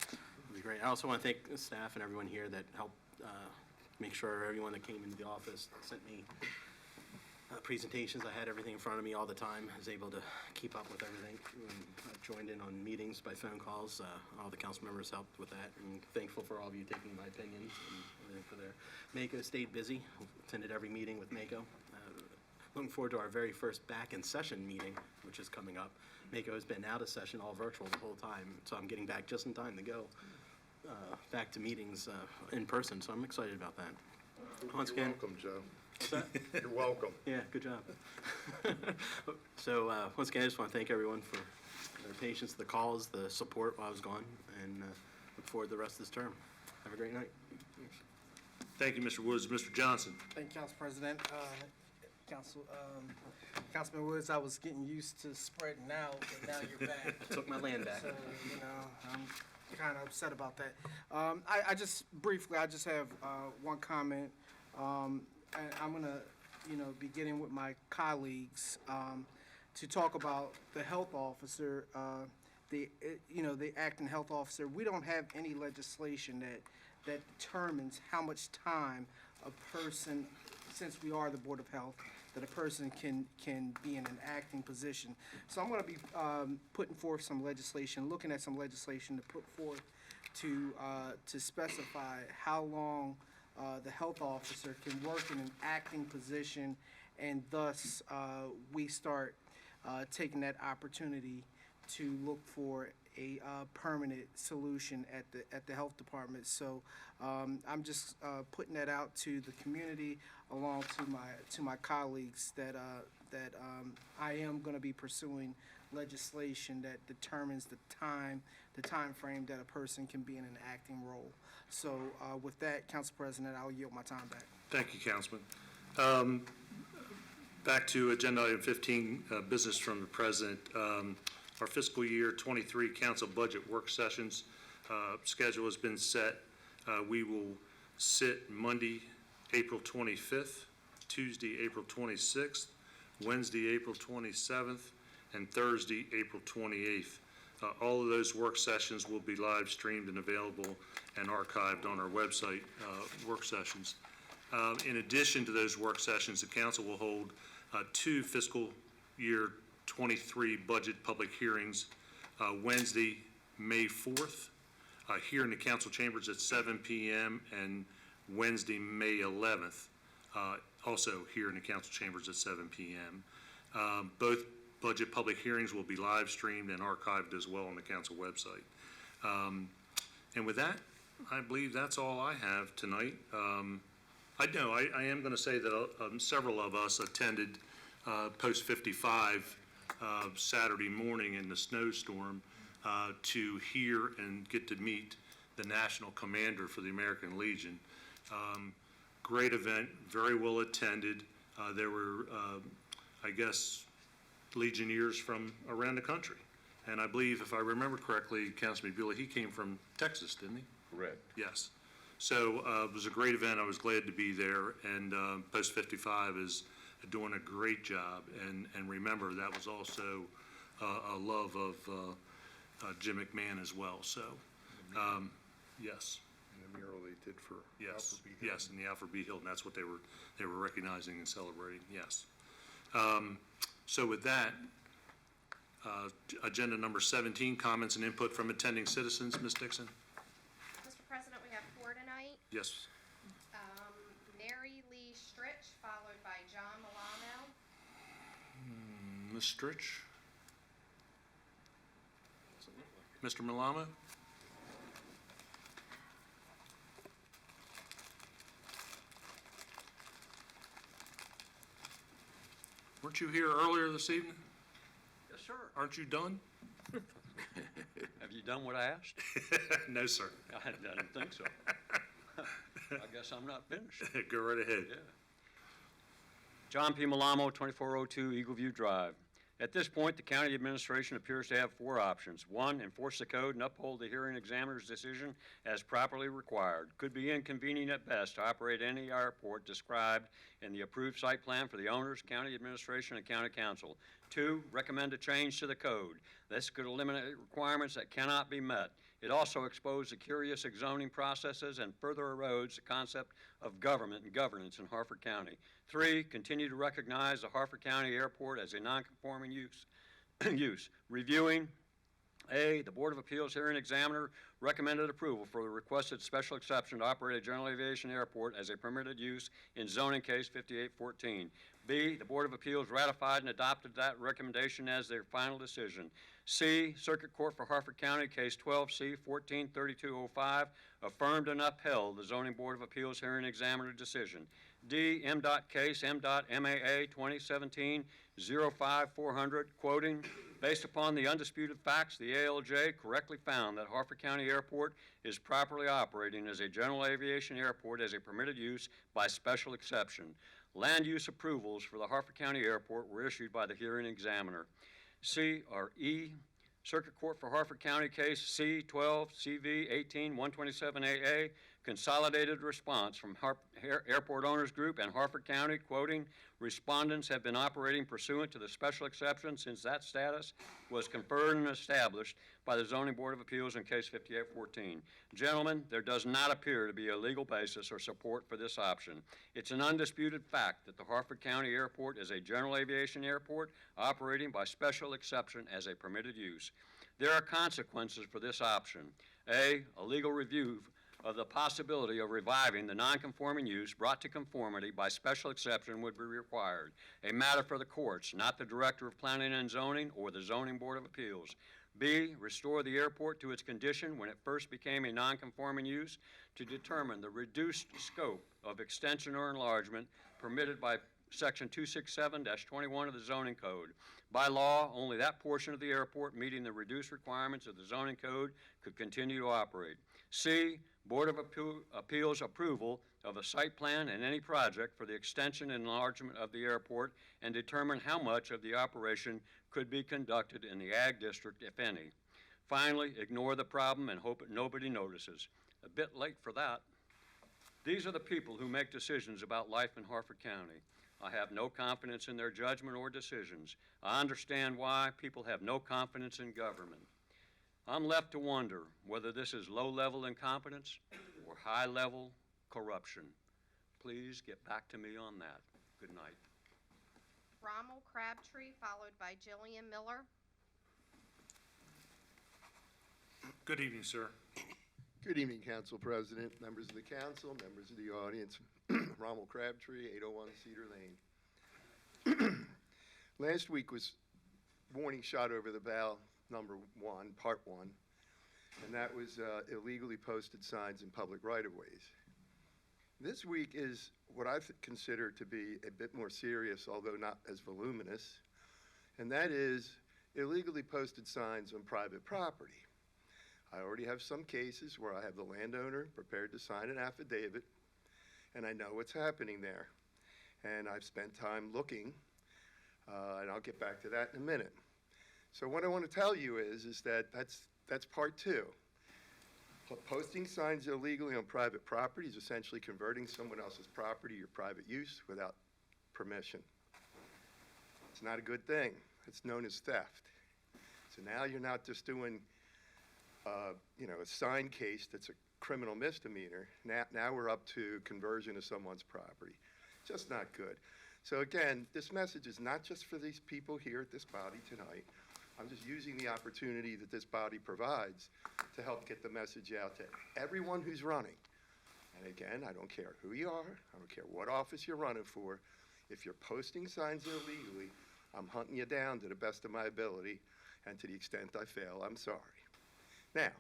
it'll be great. I also want to thank the staff and everyone here that helped make sure everyone that came into the office sent me presentations. I had everything in front of me all the time. I was able to keep up with everything. I joined in on meetings by phone calls. All the council members helped with that, and thankful for all of you taking my opinions and everything for there. Mako stayed busy. Attended every meeting with Mako. Looking forward to our very first back in session meeting, which is coming up. Mako has been out of session, all virtual the whole time, so I'm getting back just in time to go back to meetings in person, so I'm excited about that. Once again, Welcome, Joe. what's that? You're welcome. Yeah, good job. So once again, I just want to thank everyone for their patience, the calls, the support while I was gone, and look forward to the rest of this term. Have a great night. Thank you, Mr. Woods. Mr. Johnson? Thank you, Council President. Councilman Woods, I was getting used to spreading out, but now you're back. Took my land back. So, I'm kind of upset about that. I just have one comment. And I'm gonna, be getting with my colleagues to talk about the health officer, the acting health officer. We don't have any legislation that determines how much time a person, since we are the Board of Health, that a person can be in an acting position. So I'm going to be putting forth some legislation, looking at some legislation to put forth to specify how long the health officer can work in an acting position, and thus we start taking that opportunity to look for a permanent solution at the health department. So I'm just putting that out to the community, along to my colleagues, that I am going to be pursuing legislation that determines the time frame that a person can be in an acting role. So with that, Council President, I'll yield my time back. Thank you, Councilman. Back to agenda item 15, business from the President. Our fiscal year 23 council budget work sessions schedule has been set. We will sit Monday, April 25th, Tuesday, April 26th, Wednesday, April 27th, and Thursday, April 28th. All of those work sessions will be live streamed and available and archived on our website, work sessions. In addition to those work sessions, the council will hold 2 fiscal year 23 budget public hearings, Wednesday, May 4th, here in the council chambers at 7 p.m., and Wednesday, May 11th, also here in the council chambers at 7 p.m. Both budget public hearings will be live streamed and archived as well on the council website. And with that, I believe that's all I have tonight. I am going to say that several of us attended Post 55 Saturday morning in the snowstorm to hear and get to meet the national commander for the American Legion. Great event, very well attended. There were, I guess, Legionnaires from around the country. And I believe, if I remember correctly, Councilman Bewley, he came from Texas, didn't he? Correct. Yes. So it was a great event. I was glad to be there. And Post 55 is doing a great job. And remember, that was also a love of Jim McMahon as well. So, yes. And the mural they did for Yes, Alfred B. Hill. yes, in the Alfred B. Hill, and that's what they were recognizing and celebrating, yes. So with that, agenda number 17, comments and input from attending citizens. Ms. Dixon? Mr. President, we have 4 tonight. Yes. Mary Lee Stritch, followed by John Milano. Ms. Stritch? Mr. Milano? Weren't you here earlier this evening? Yes, sir. Aren't you done? Have you done what I asked? No, sir. I didn't think so. I guess I'm not finished. Go right ahead. Yeah. John P. Malamo, 2402 Eagle View Drive. At this point, the county administration appears to have 4 options. 1, enforce the code and uphold the hearing examiner's decision as properly required. Could be inconvenient at best to operate any airport described in the approved site plan for the owners, county administration, and county council. 2, recommend a change to the code. This could eliminate requirements that cannot be met. It also exposes the curious zoning processes and further erodes the concept of government and governance in Harford County. 3, continue to recognize the Harford County Airport as a non-conforming use. Reviewing, A, the Board of Appeals hearing examiner recommended approval for the requested special exception to operate a general aviation airport as a permitted use in zoning case 5814. B, the Board of Appeals ratified and adopted that recommendation as their final decision. C, Circuit Court for Harford County, case 12C 143205, affirmed and upheld the Zoning Board of Appeals hearing examiner decision. D, MDOT case MDOT MAA 2017-05400, quoting, based upon the undisputed facts, the ALJ correctly found that Harford County Airport is properly operating as a general aviation airport as a permitted use by special exception. Land use approvals for the Harford County Airport were issued by the hearing examiner. C or E, Circuit Court for Harford County case C12 CV 18-127AA, consolidated response from Airport Owners Group and Harford County, quoting, respondents have been operating pursuant to the special exception since that status was conferred and established by the Zoning Board of Appeals in case 5814. Gentlemen, there does not appear to be a legal basis or support for this option. It's an undisputed fact that the Harford County Airport is a general aviation airport operating by special exception as a permitted use. There are consequences for this option. A legal review of the possibility of reviving the nonconforming use brought to conformity by special exception would be required, a matter for the courts, not the Director of Planning and Zoning or the Zoning Board of Appeals. B, restore the airport to its condition when it first became a nonconforming use to determine the reduced scope of extension or enlargement permitted by Section 267-21 of the Zoning Code. By law, only that portion of the airport meeting the reduced requirements of the Zoning Code could continue to operate. C, Board of Appeals approval of a site plan and any project for the extension and enlargement of the airport and determine how much of the operation could be conducted in the Ag District, if any. Finally, ignore the problem and hope that nobody notices. A bit late for that. These are the people who make decisions about life in Harford County. I have no confidence in their judgment or decisions. I understand why people have no confidence in government. I'm left to wonder whether this is low-level incompetence or high-level corruption. Please get back to me on that. Good night. Rommel Crabtree, followed by Jillian Miller. Good evening, sir. Good evening, Council President, members of the council, members of the audience. Rommel Crabtree, 801 Cedar Lane. Last week was warning shot over the bow number 1, part 1, and that was illegally posted signs in public right-of-ways. This week is what I consider to be a bit more serious, although not as voluminous, and that is illegally posted signs on private property. I already have some cases where I have the landowner prepared to sign an affidavit, and I know what's happening there. And I've spent time looking, and I'll get back to that in a minute. So what I want to tell you is that that's part two. Posting signs illegally on private property is essentially converting someone else's property to your private use without permission. It's not a good thing. It's known as theft. So now you're not just doing, a sign case that's a criminal misdemeanor. Now we're up to conversion of someone's property. Just not good. So again, this message is not just for these people here at this body tonight. I'm just using the opportunity that this body provides to help get the message out to everyone who's running. And again, I don't care who you are, I don't care what office you're running for. If you're posting signs illegally, I'm hunting you down to the best of my ability, and to the extent I fail, I'm sorry. Now,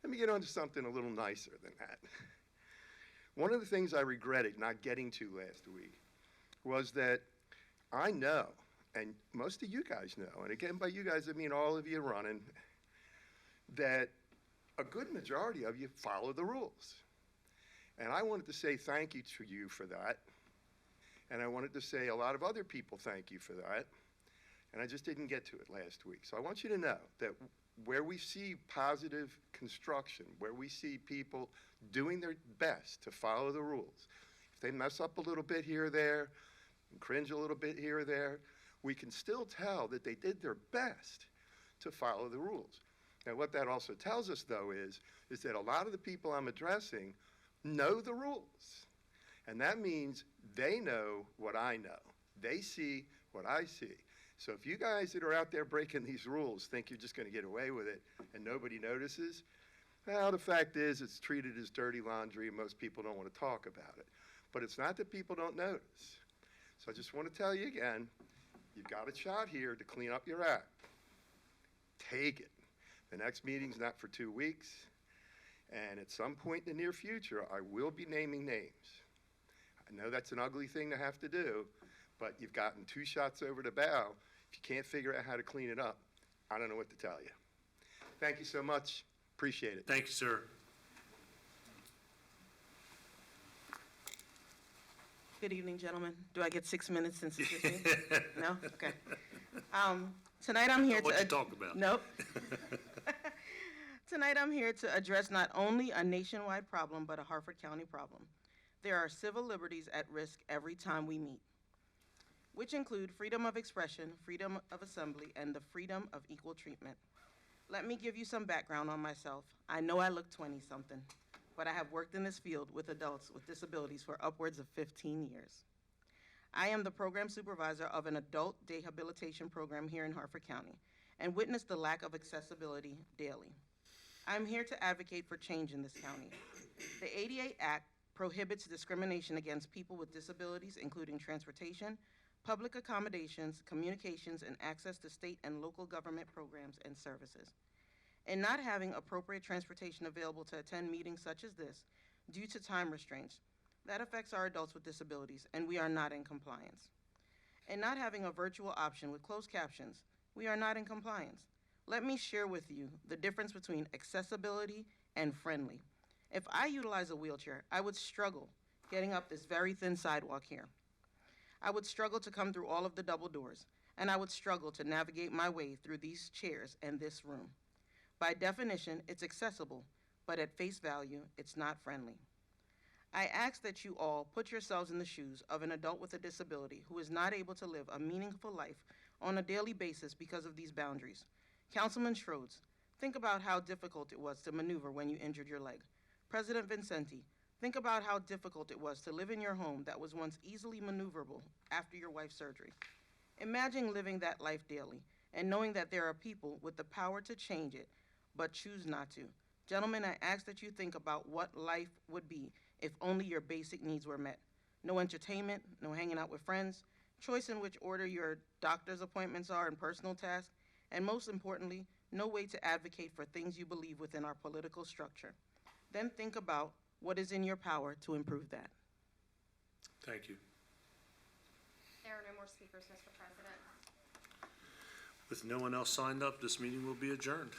let me get on to something a little nicer than that. One of the things I regretted not getting to last week was that I know, and most of you guys know, and again, by you guys, I mean all of you running, that a good majority of you follow the rules. And I wanted to say thank you to you for that. And I wanted to say a lot of other people thank you for that. And I just didn't get to it last week. So I want you to know that where we see positive construction, where we see people doing their best to follow the rules, if they mess up a little bit here or there, and cringe a little bit here or there, we can still tell that they did their best to follow the rules. Now, what that also tells us, though, is that a lot of the people I'm addressing know the rules. And that means they know what I know. They see what I see. So if you guys that are out there breaking these rules think you're just going to get away with it and nobody notices, well, the fact is it's treated as dirty laundry and most people don't want to talk about it. But it's not that people don't notice. So I just want to tell you again, you've got a shot here to clean up your act. Take it. The next meeting's not for 2 weeks. And at some point in the near future, I will be naming names. I know that's an ugly thing to have to do, but you've gotten 2 shots over the bow. If you can't figure out how to clean it up, I don't know what to tell you. Thank you so much. Appreciate it. Thank you, sir. Good evening, gentlemen. Do I get 6 minutes since it's just me? No? Okay. Tonight I'm here to... What you talk about? Nope. Tonight I'm here to address not only a nationwide problem, but a Harford County problem. There are civil liberties at risk every time we meet, which include freedom of expression, freedom of assembly, and the freedom of equal treatment. Let me give you some background on myself. I know I look 20-something, but I have worked in this field with adults with disabilities for upwards of 15 years. I am the program supervisor of an adult rehabilitation program here in Harford County and witness the lack of accessibility daily. I'm here to advocate for change in this county. The ADA Act prohibits discrimination against people with disabilities, including transportation, public accommodations, communications, and access to state and local government programs and services. In not having appropriate transportation available to attend meetings such as this, due to time restraints, that affects our adults with disabilities, and we are not in compliance. In not having a virtual option with closed captions, we are not in compliance. Let me share with you the difference between accessibility and friendly. If I utilize a wheelchair, I would struggle getting up this very thin sidewalk here. I would struggle to come through all of the double doors, and I would struggle to navigate my way through these chairs and this room. By definition, it's accessible, but at face value, it's not friendly. I ask that you all put yourselves in the shoes of an adult with a disability who is not able to live a meaningful life on a daily basis because of these boundaries. Councilman Schroeds, think about how difficult it was to maneuver when you injured your leg. President Vincenti, think about how difficult it was to live in your home that was once easily maneuverable after your wife's surgery. Imagine living that life daily and knowing that there are people with the power to change it, but choose not to. Gentlemen, I ask that you think about what life would be if only your basic needs were met. No entertainment, no hanging out with friends, choice in which order your doctor's appointments are and personal tasks, and most importantly, no way to advocate for things you believe within our political structure. Then think about what is in your power to improve that. Thank you. There are no more speakers, Mr. President. With no one else signed up, this meeting will be adjourned.